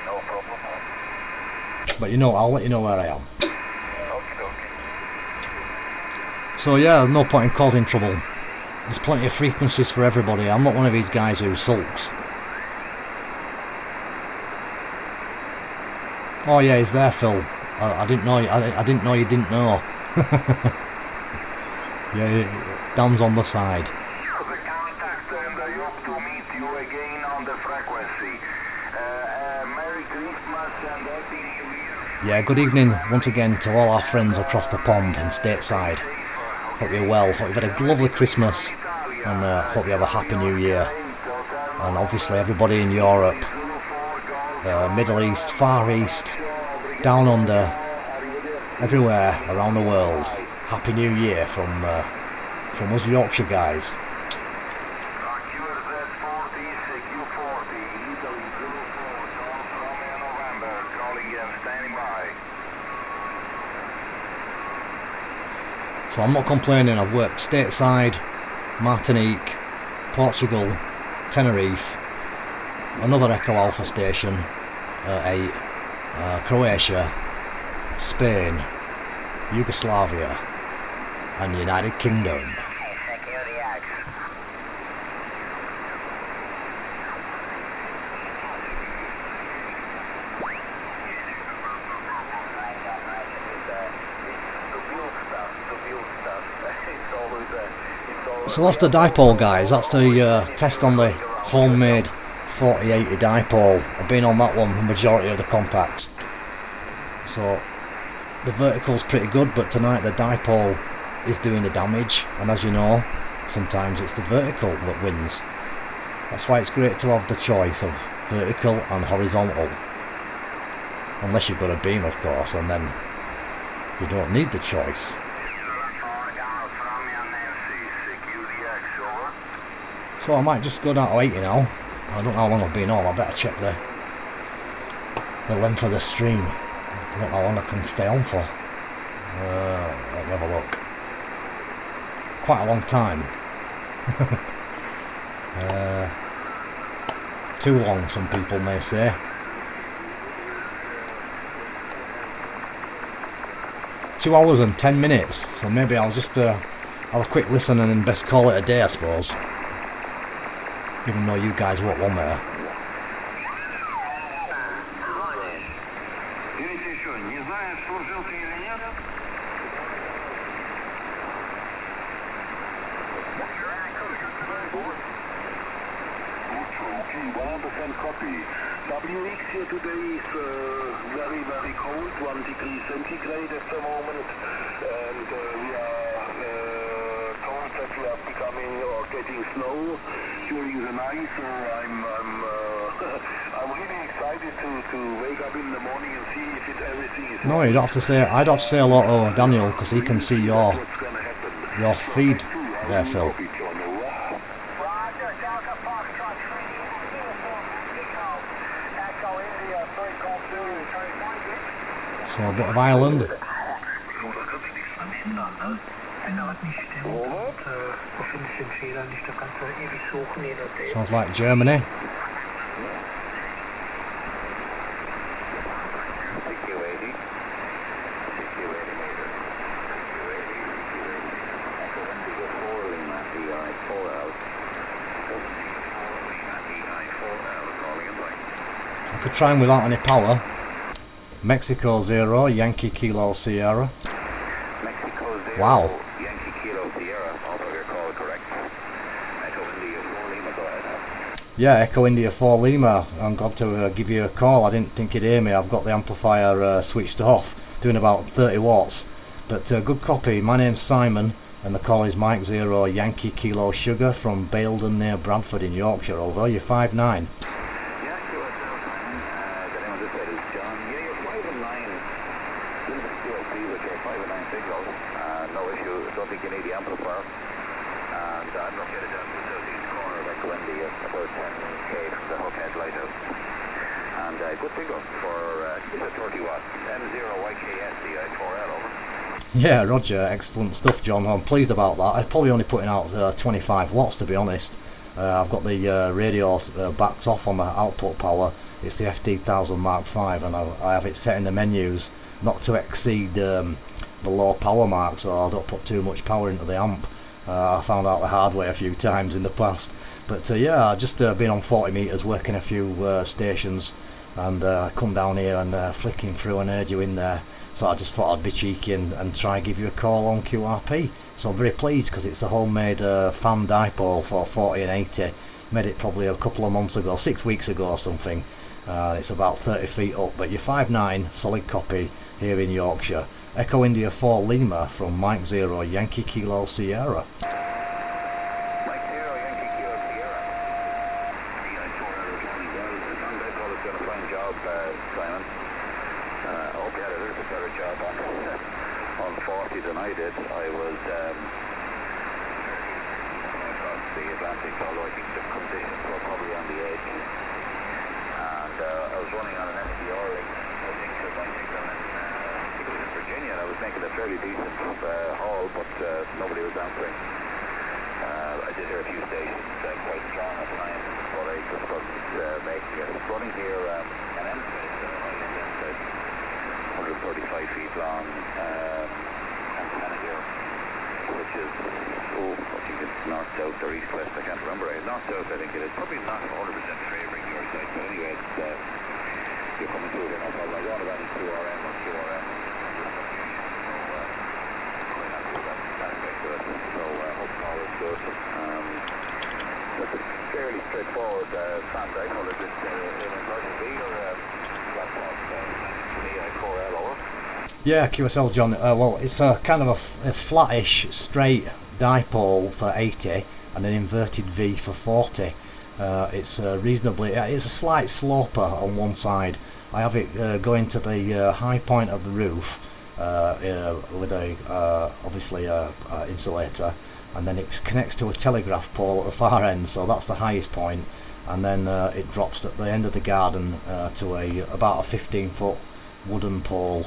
no problem. But you know, I'll let you know where I am. Okay. So yeah, no point in causing trouble. There's plenty of frequencies for everybody. I'm not one of these guys who sulks. Oh yeah, he's there, Phil. I didn't know. I didn't know you didn't know. Yeah, Dan's on the side. The contact, and I hope to meet you again on the frequency. Merry Christmas and Happy New Year. Yeah, good evening once again to all our friends across the pond and stateside. Hope you're well. Hope you've had a lovely Christmas, and hope you have a happy New Year. And obviously everybody in Europe, Middle East, Far East, Down Under, everywhere around the world. Happy New Year from us Yorkshire guys. So I'm not complaining. I've worked stateside, Martinique, Portugal, Tenerife, another Echo Alpha station, 8, Croatia, Spain, Yugoslavia, and the United Kingdom. So that's the dipole, guys. That's the test on the homemade 4080 dipole. I've been on that one the majority of the contacts. So the vertical's pretty good, but tonight the dipole is doing the damage, and as you know, sometimes it's the vertical that wins. That's why it's great to have the choice of vertical and horizontal. Unless you've got a beam, of course, and then you don't need the choice. So I might just go down to 80 now. I don't know how long I've been on. I better check the length of the stream. I don't know how long I can stay on for. Let me have a look. Quite a long time. Too long, some people may say. Two hours and 10 minutes. So maybe I'll just have a quick listen and then best call it a day, I suppose. Even though you guys won't want me. Copy. WX here today is very, very cold, 1 degree centigrade at the moment, and we are told that we are becoming or getting snow during the night, so I'm really excited to wake up in the morning and see if everything is... No, you don't have to say it. I'd have to say hello to Daniel, because he can see your feed there, Phil. So a bit of Ireland. Sounds like Germany. I could try him without any power. Mexico 0, Yankee Kilo Sierra. Mexico 0, wow. Yankee Kilo Sierra, also your call correct. Echo India 4 Lima, go ahead. Yeah, Echo India 4 Lima. I'm glad to give you a call. I didn't think you'd hear me. I've got the amplifier switched off. doing about 30 watts. But good copy. My name's Simon, and the call is Mike 0 Yankee Kilo Sugar from Baildon near Bradford in Yorkshire. Over. You're 5'9". No issue. Don't think you need the amplifier. And I'm located down to the southeast corner of Equindy, about 10k from the Hookhead Lighthouse. And good bingo for it's a 30 watt M0YKS DI4L, over. Yeah, Roger. Excellent stuff, John. I'm pleased about that. I'm probably only putting out 25 watts, to be honest. I've got the radio backed off on the output power. It's the FD1000 Mark V, and I have it set in the menus not to exceed the low power mark, so I don't put too much power into the amp. I found out the hard way a few times in the past. But yeah, I've just been on 40 metres working a few stations, and come down here and flicking through and heard you in there. So I just thought I'd be cheeky and try and give you a call on QRP. So I'm very pleased because it's a homemade fan dipole for 40 and 80. Made it probably a couple of months ago, 6 weeks ago or something. It's about 30 feet up, but you're 5'9", solid copy here in Yorkshire. Echo India 4 Lima from Mike 0 Yankee Kilo Sierra. Mike 0 Yankee Kilo Sierra. DI4L is running well. The fan dipole has done a fine job, Simon. I hope you had a little bit better job on 40 than I did. I was across the Atlantic, although I think the conditions were probably on the edge. And I was running on an SDR link, I think, to Washington, and I think it was in Virginia, and I was making a fairly decent haul, but nobody was answering. I did hear a few stations quite strong at times, but I just wasn't making it. Running here an M-space, a high-end M-space, 135 feet long antenna here, which is, I think it's north-south or east-west, I can't remember. North-south, I think it is. Probably not 100% favouring your side, but anyway, you're coming through here, no problem. I don't have any QRM or QRM. So, quite happy with that aspect of it. So, hope all is good. That's a fairly straightforward fan dipole. Is it an inverted V or a flat top? DI4L, over. Yeah, QSL, John. Well, it's a kind of a flattish, straight dipole for 80 and an inverted V for 40. It's reasonably. It's a slight sloper on one side. I have it going to the high point of the roof with a obviously a insulator, and then it connects to a telegraph pole at the far end. So that's the highest point, and then it drops at the end of the garden to about a 15-foot wooden pole.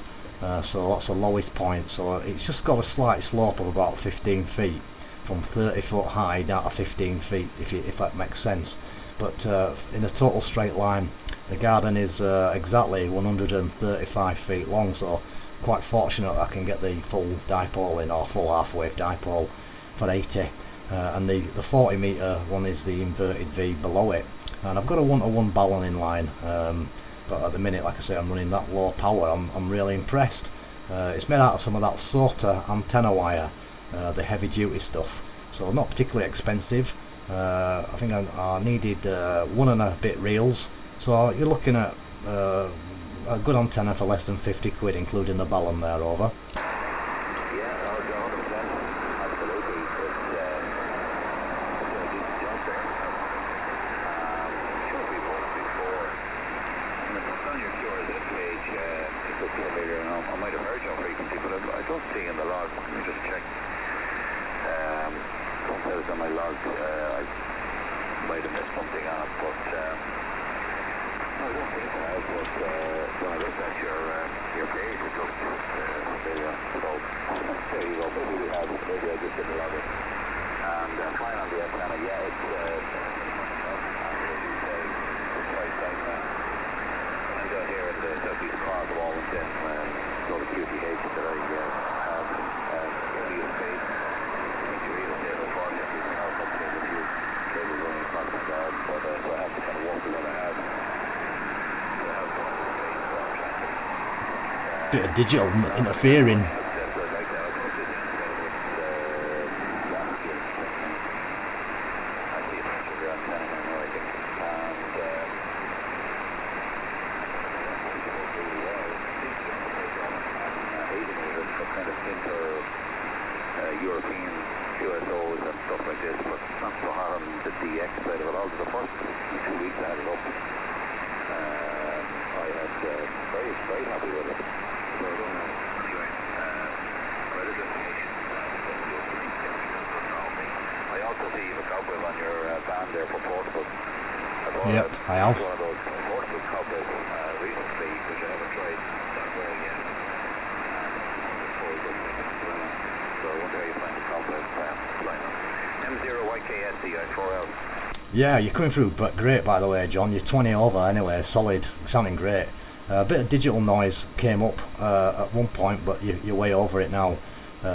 So that's the lowest point. So it's just got a slight slope of about 15 feet. From 30 foot high down to 15 feet, if that makes sense. But in a total straight line, the garden is exactly 135 feet long, so quite fortunate I can get the full dipole in, or full half-wave dipole for 80. And the 40 metre one is the inverted V below it. And I've got a 1-to-1 balun in line, but at the minute, like I say, I'm running that low power. I'm really impressed. It's made out of some of that SOTA antenna wire, the heavy duty stuff, so not particularly expensive. I think I needed 1 and a bit reels, so you're looking at a good antenna for less than 50 quid, including the balun there, over. Yeah, no, 100%. Absolutely. It's a decent job there. Sure we've worked before. And if it's on your QRZ page, it's up here later, and I might have heard your frequency, but I don't see in the log. Let me just check. Sometimes on my log, I might have missed something on it, but no, I don't think I have. But when I looked at your page, it looked familiar. So there you go. Maybe we have. Maybe I just didn't log it. And fine on the antenna. Yeah, it's right down there. I'm down here in the southeast corner of the wall, and then so the QTH that I have really is paid. Bit of digital interfering. there for portable. Yep, I have. One of those portable cobwebs recently, which I haven't tried that way yet. So I wonder how you find the cobweb M0YKS DI4L. Yeah, you're coming through but great, by the way, John. You're 20 over anyway, solid, sounding great. A bit of digital noise came up at one point, but you're way over it now.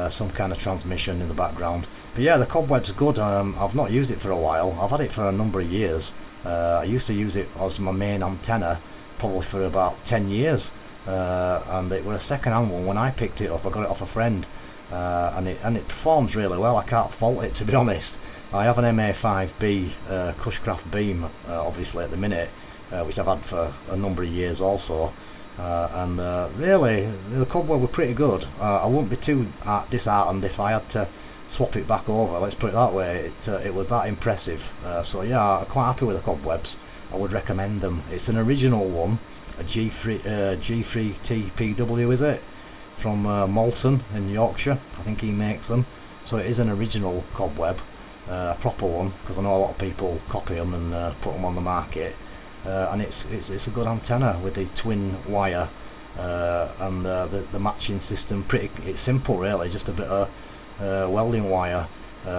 Some kind of transmission in the background. But yeah, the cobweb's good. I've not used it for a while. I've had it for a number of years. I used to use it as my main antenna probably for about 10 years. And it was a second-hand one when I picked it up. I got it off a friend. And it performs really well. I can't fault it, to be honest. I have an MA5B Cushcraft beam, obviously at the minute, which I've had for a number of years also. And really, the cobweb were pretty good. I wouldn't be too disheartened if I had to swap it back over. Let's put it that way. It was that impressive. So yeah, I'm quite happy with the cobwebs. I would recommend them. It's an original one, a G3TPW, is it? From Malton in Yorkshire. I think he makes them. So it is an original cobweb, a proper one, because I know a lot of people copy them and put them on the market. And it's a good antenna with the twin wire and the matching system. It's simple really, just a bit of welding wire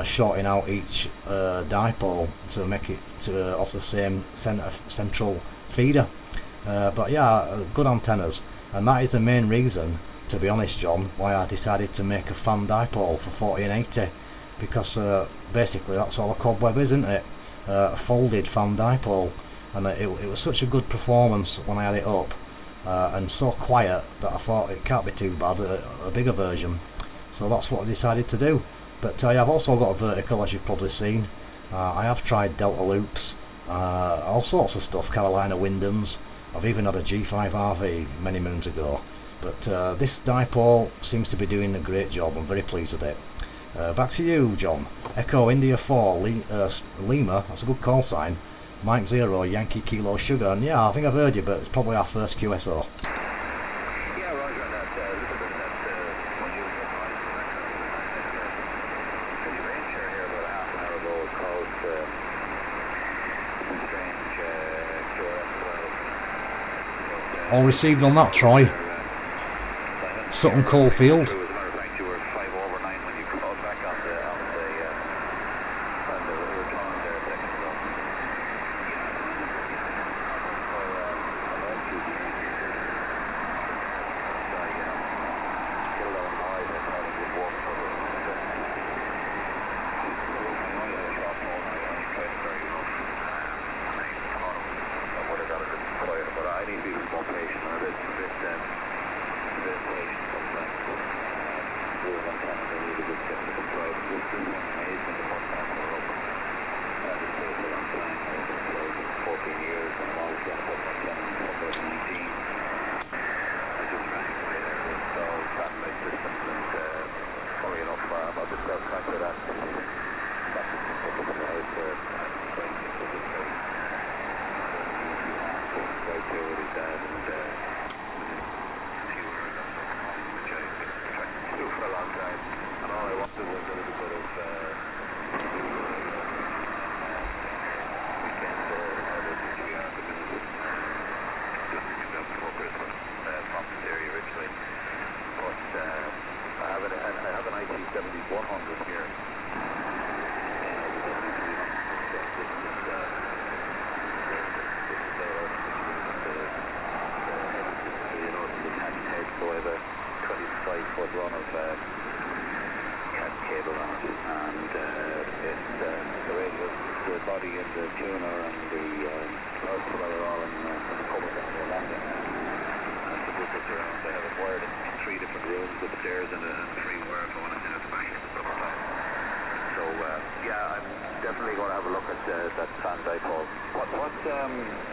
shorting out each dipole to make it off the same central feeder. But yeah, good antennas, and that is the main reason, to be honest, John, why I decided to make a fan dipole for 1480, because basically that's all a cobweb is, isn't it? A folded fan dipole. And it was such a good performance when I had it up, and so quiet that I thought it can't be too bad, a bigger version. So that's what I decided to do. But I've also got a vertical, as you've probably seen. I have tried Delta loops, all sorts of stuff, Carolina Windhams. I've even had a G5RV many moons ago. But this dipole seems to be doing a great job. I'm very pleased with it. Back to you, John. Echo India 4 Lima, that's a good call sign. Mike 0 Yankee Kilo Sugar, and yeah, I think I've heard you, but it's probably our first QSO. Yeah, roger that. Look at that unusual noise. Pretty rain share here about half an hour ago. It caused some strange QRS 12. All received on that, Troy. Sutton Coalfield. As a matter of fact, you were 5 over 9 when you called back on the return there a second ago.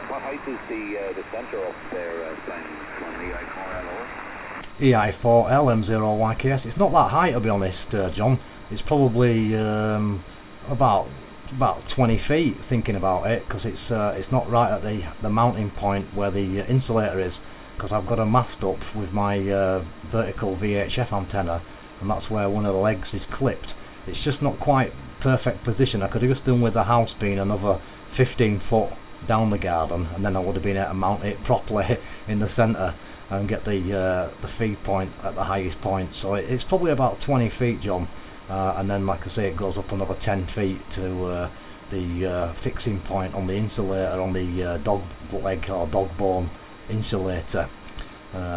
What height is the centre up there, from the EI4L over? EI4L M0YKS. It's not that high, to be honest, John. It's probably about 20 feet, thinking about it, because it's not right at the mounting point where the insulator is, because I've got a mast up with my vertical VHF antenna, and that's where one of the legs is clipped. It's just not quite perfect position. I could have just done with the house being another 15 foot down the garden, and then I would have been able to mount it properly in the centre and get the feed point at the highest point. So it's probably about 20 feet, John, and then like I say, it goes up another 10 feet to the fixing point on the insulator on the dog leg or dog bone insulator.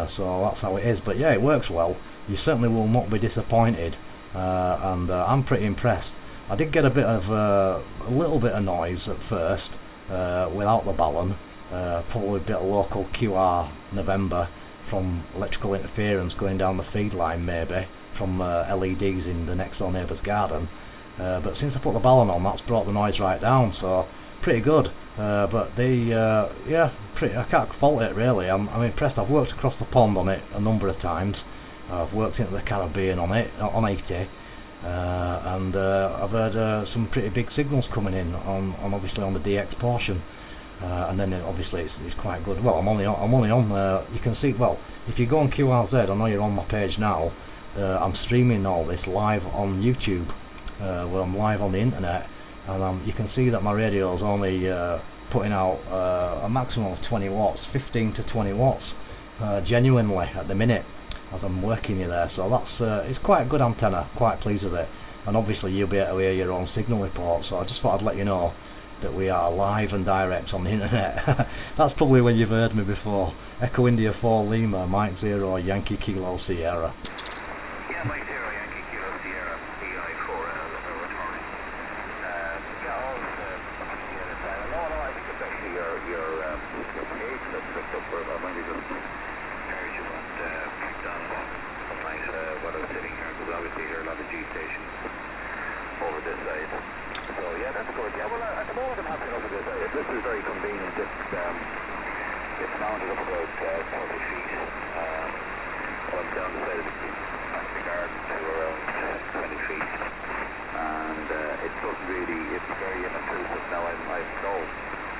So that's how it is. But yeah, it works well. You certainly will not be disappointed, and I'm pretty impressed. I did get a little bit of noise at first without the balun, probably a bit of local QR November from electrical interference going down the feed line, maybe from LEDs in the next door neighbour's garden. But since I put the balun on, that's brought the noise right down, so pretty good. But yeah, I can't fault it really. I'm impressed. I've worked across the pond on it a number of times. I've worked into the Caribbean on it, on 80, and I've heard some pretty big signals coming in on obviously on the DX portion. And then obviously it's quite good. Well, I'm only on. You can see. Well, if you go on QRZ, I know you're on my page now. I'm streaming all this live on YouTube, where I'm live on the internet, and you can see that my radio is only putting out a maximum of 20 watts, 15 to 20 watts, genuinely at the minute as I'm working you there. So that's it's quite a good antenna. Quite pleased with it, and obviously you'll be able to hear your own signal report. So I just thought I'd let you know that we are live and direct on the internet. That's probably when you've heard me before. Echo India 4 Lima, Mike 0, Yankee Kilo Sierra. Yeah, Mike 0, Yankee Kilo Sierra, EI4, returning. Yeah, all the other side. No, I think it's actually your page that's picked up, or maybe just heard you and picked on some night while I was sitting here, because obviously there are a lot of G stations over this side. So yeah, that's good. Yeah, well, at the moment I'm happy enough with this. This is very convenient. It's mounted up about 40 feet. I'm down the side of the garden to around 20 feet, and it doesn't really. It's very inintrusive. Now I've no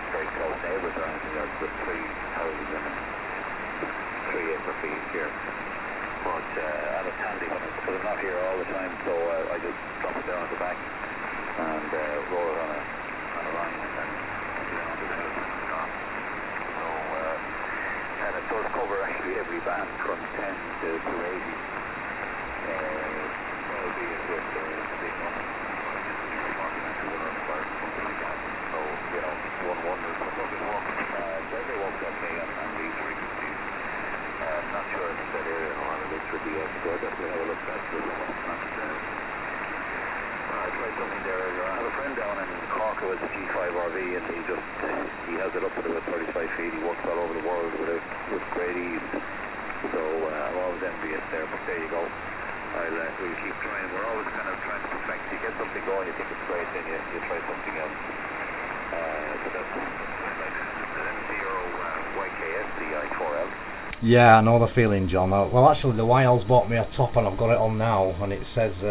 very close neighbours or anything. There's just 3 houses and 3 acre feet here. But and it's handy because I'm not here all the time, so I just drop it down at the back and roll it on a line and then down to the house and it's gone. So, and it does cover actually every band from 10 to 80. Albeit with big numbers, something like that. So, you know, one wonders what does it work. They worked okay on these frequencies. Not sure if that area or on it is for DX, so I'll definitely have a look at it. I tried something there earlier. I have a friend down in Cork who has a G5 RV, and he has it up at about 35 feet. He works all over the world with great ease. So I'm always envious there, but there you go. We'll keep trying. We're always kind of trying to perfect. You get something going, you think it's great, then you try something else. So that's like the M0 YKS DI4L. Yeah, I know the feeling, John. Well, actually, the YL's bought me a top, and I've got it on now, and it says.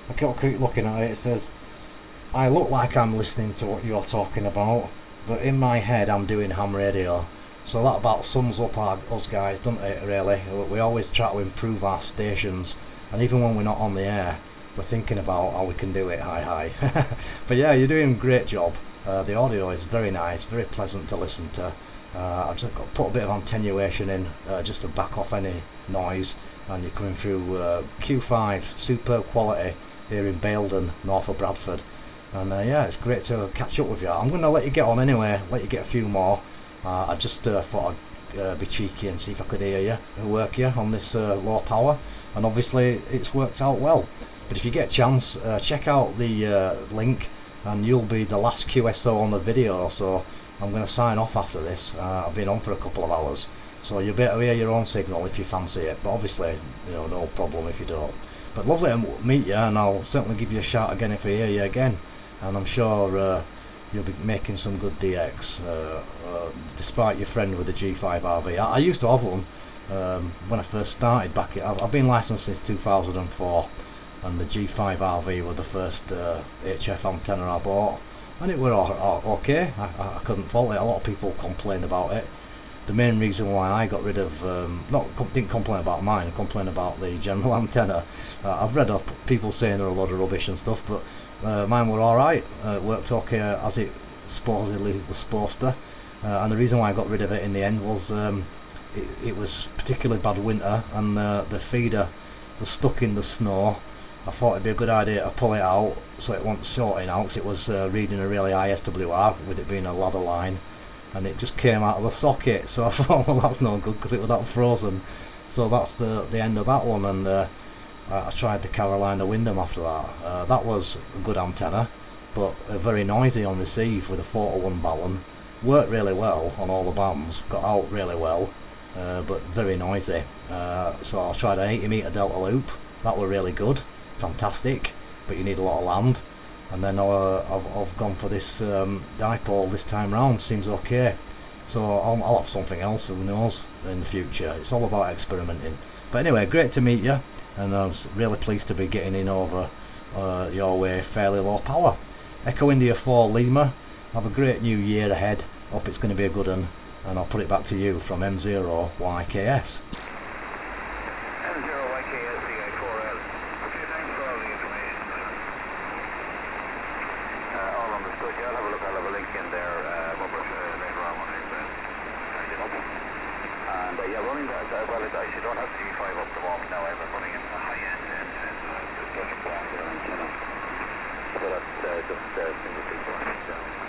I can't keep looking at it. It says, I look like I'm listening to what you're talking about, but in my head I'm doing ham radio. So that about sums up us guys, doesn't it, really? We always try to improve our stations, and even when we're not on the air, we're thinking about how we can do it. Hi. But yeah, you're doing a great job. The audio is very nice, very pleasant to listen to. I've just got to put a bit of attenuation in just to back off any noise, and you're coming through Q5, superb quality here in Baildon, north of Bradford. And yeah, it's great to catch up with you. I'm going to let you get on anyway, let you get a few more. I just thought I'd be cheeky and see if I could hear you, work you on this low power, and obviously it's worked out well. But if you get a chance, check out the link, and you'll be the last QSO on the video. So I'm going to sign off after this. I've been on for a couple of hours, so you'll be able to hear your own signal if you fancy it. But obviously, no problem if you don't. But lovely to meet you, and I'll certainly give you a shout again if I hear you again. And I'm sure you'll be making some good DX, despite your friend with the G5 RV. I used to have one when I first started back. I've been licensed since 2004, and the G5 RV were the first HF antenna I bought, and it were okay. I couldn't fault it. A lot of people complain about it, the main reason why I got rid of, didn't complain about mine, complain about the general antenna. I've read up people saying they're a lot of rubbish and stuff, but mine were alright. It worked okay as it supposedly was supposed to. And the reason why I got rid of it in the end was it was particularly bad winter, and the feeder was stuck in the snow. I thought it'd be a good idea to pull it out so it wasn't shorting out, because it was reading a really high SWR with it being a ladder line, and it just came out of the socket. So I thought, well, that's no good because it was that frozen. So that's the end of that one, and I tried the Carolina Windham after that. That was a good antenna, but very noisy on receive with a 4-to-1 balun. Worked really well on all the bands, got out really well, but very noisy. So I tried an 80-metre delta loop. That were really good, fantastic, but you need a lot of land. And then I've gone for this dipole this time round. Seems okay, so I'll have something else, who knows, in the future. It's all about experimenting. But anyway, great to meet you, and I was really pleased to be getting in over your way, fairly low power. Echo India 4 Lima, have a great new year ahead. Hope it's going to be a good one, and I'll put it back to you from M0YKS. M0YKS DI4L. Okay, thanks for all the information. All understood. Yeah, I'll have a link in there, Robert, later on when I've signed it up. And yeah, running that, well, I actually don't have the G5 up the moment now. I'm running in a high-end discussion plan with an antenna. So that's just single feet running down.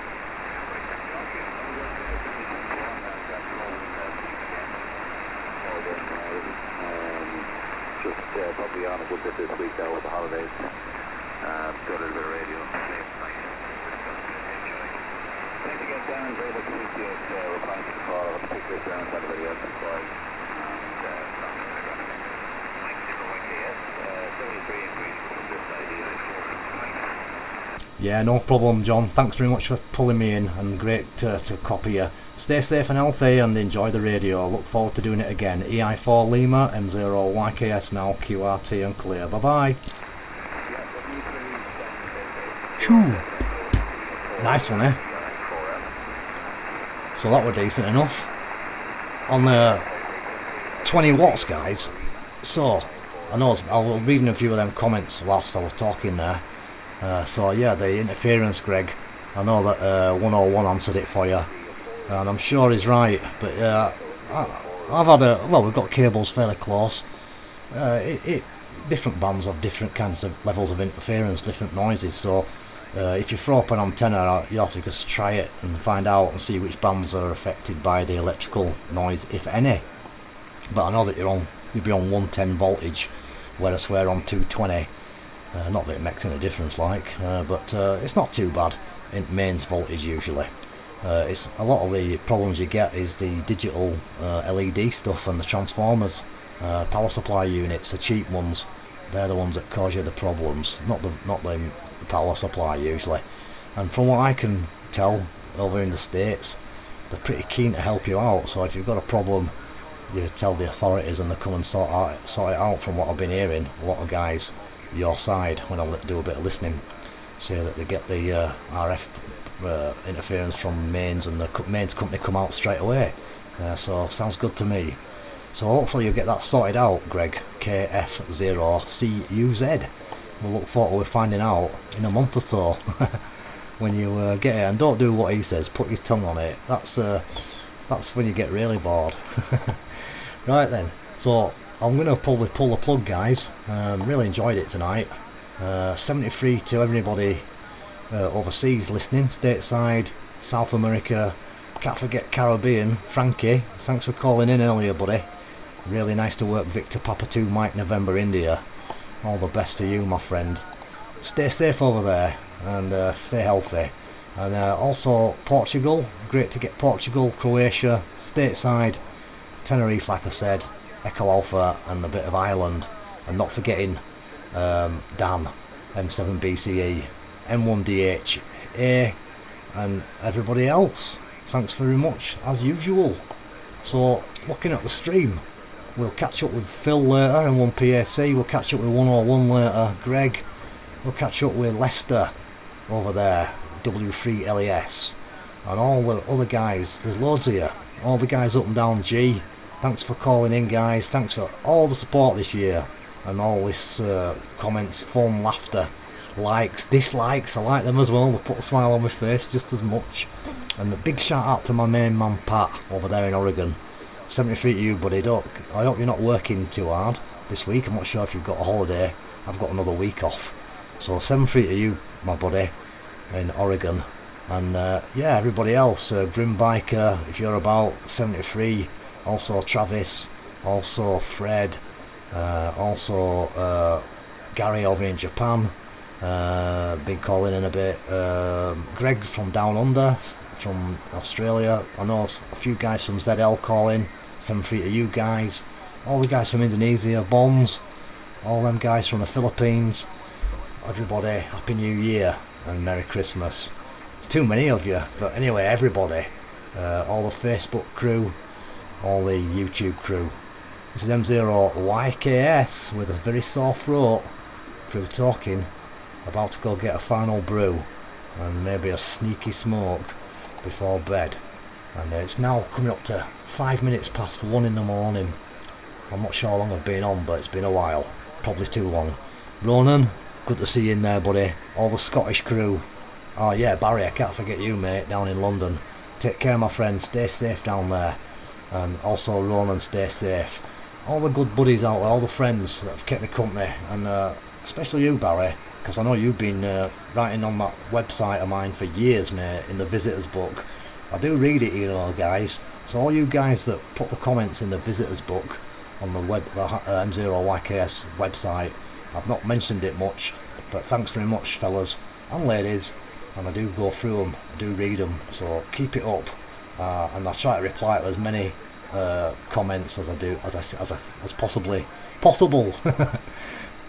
Probably on a good bit this week now with the holidays. Do a little bit of radio late night. Thanks again, Dan. Very much appreciate replying to the call. I'll pick this down if anybody else is calling. And Mike 0YKS, 73 increase from this side of the Yeah, no problem, John. Thanks very much for pulling me in, and great to copy you. Stay safe and healthy and enjoy the radio. Look forward to doing it again. EI4 Lima, M0YKS now, QRT and clear. Bye bye. Phew. Nice one, eh? So that were decent enough. On the 20 watts, guys. So, I was reading a few of them comments whilst I was talking there. So yeah, the interference, Greg. I know that 101 answered it for you, and I'm sure he's right. But I've had we've got cables fairly close. Different bands have different kinds of levels of interference, different noises. So if you throw up an antenna, you have to just try it and find out and see which bands are affected by the electrical noise, if any. But I know that you'll be on 110 voltage, whereas we're on 220. Not that it makes any difference, but it's not too bad in mains voltage usually. It's a lot of the problems you get is the digital LED stuff and the transformers, power supply units, the cheap ones. They're the ones that cause you the problems, not the power supply usually. And from what I can tell over in the States, they're pretty keen to help you out. So if you've got a problem, you tell the authorities and they come and sort it out. From what I've been hearing, a lot of guys your side, when I do a bit of listening, say that they get the RF interference from mains, and the mains company come out straight away. So sounds good to me. So hopefully you'll get that sorted out, Greg, KF0CUZ. We'll look forward to finding out in a month or so when you get it. And don't do what he says, put your tongue on it. That's when you get really bored. Right then, so I'm going to probably pull the plug, guys. Really enjoyed it tonight. 73 to everybody overseas listening, stateside, South America, can't forget Caribbean. Frankie, thanks for calling in earlier, buddy. Really nice to work. Victor Papa 2 Mike November India. All the best to you, my friend. Stay safe over there and stay healthy. And also Portugal, great to get Portugal, Croatia, stateside, Tenerife, like I said, Echo Alpha, and a bit of Ireland, and not forgetting Dan, M7BCE, M1DHA, and everybody else. Thanks very much as usual. So looking at the stream, we'll catch up with Phil later, M1PAC, we'll catch up with 101 later, Greg, we'll catch up with Lester over there, W3LES, and all the other guys. There's loads of you all the guys up and down G, thanks for calling in, guys. Thanks for all the support this year, and all this comments, fun, laughter, likes, dislikes. I like them as well. They put a smile on my face just as much. And a big shout out to my main man Pat over there in Oregon. 73 to you, buddy. I hope you're not working too hard this week. I'm not sure if you've got a holiday. I've got another week off. So 73 to you, my buddy, in Oregon. And yeah, everybody else, Grim Biker, if you're about, 73, also Travis, also Fred, also Gary over in Japan, been calling in a bit, Greg from Down Under, from Australia. I know a few guys from ZL calling, 73 to you guys, all the guys from Indonesia, Bonds, all them guys from the Philippines. Everybody, Happy New Year and Merry Christmas. There's too many of you, but anyway, everybody, all the Facebook crew, all the YouTube crew. This is M0YKS with a very sore throat through talking, about to go get a final brew and maybe a sneaky smoke before bed. And it's now coming up to 5 minutes past 1 in the morning. I'm not sure how long I've been on, but it's been a while, probably too long. Ronan, good to see you in there, buddy. All the Scottish crew. Oh yeah, Barry, I can't forget you, mate, down in London. Take care, my friend. Stay safe down there. And also, Ronan, stay safe. All the good buddies out there, all the friends that have kept me company, and especially you, Barry, because I know you've been writing on that website of mine for years, mate, in the visitors book. I do read it, you know, guys. So all you guys that put the comments in the visitors book on the M0YKS website, I've not mentioned it much, but thanks very much, fellas and ladies, and I do go through them, I do read them, so keep it up, and I try to reply to as many comments as I do, as possible.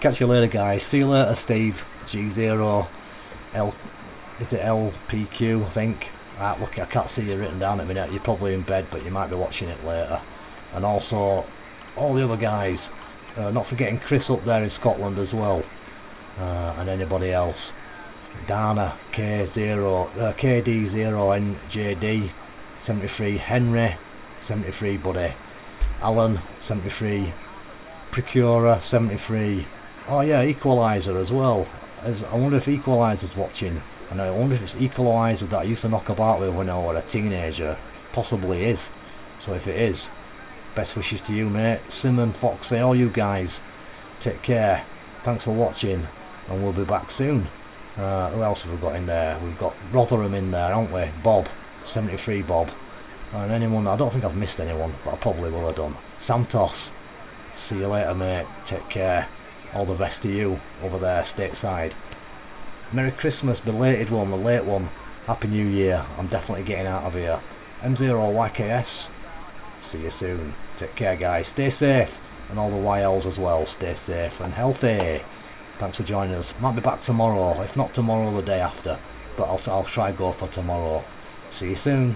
Catch you later, guys. See you later, Steve. G0 L, is it LPQ, I think. Look, I can't see you written down at the minute. You're probably in bed, but you might be watching it later. And also all the other guys, not forgetting Chris up there in Scotland as well, and anybody else. Dana KD0NJD 73, Henry 73, buddy, Alan 73, Procurer 73. Oh yeah, Equalizer as well. I wonder if Equalizer's watching, and I wonder if it's Equalizer that I used to knock about with when I was a teenager. Possibly is. So if it is, best wishes to you, mate. Simon, Foxy, all you guys, take care. Thanks for watching, and we'll be back soon. Who else have we got in there? We've got Rotherham in there, haven't we? Bob, 73 Bob. And anyone, I don't think I've missed anyone, but I probably will have done. Santos, see you later, mate. Take care. All the best to you over there stateside. Merry Christmas, belated one, the late one. Happy New Year. I'm definitely getting out of here. M0YKS, see you soon. Take care, guys. Stay safe. And all the YLs as well, stay safe and healthy. Thanks for joining us. Might be back tomorrow, if not tomorrow, the day after. But I'll try go for tomorrow. See you soon.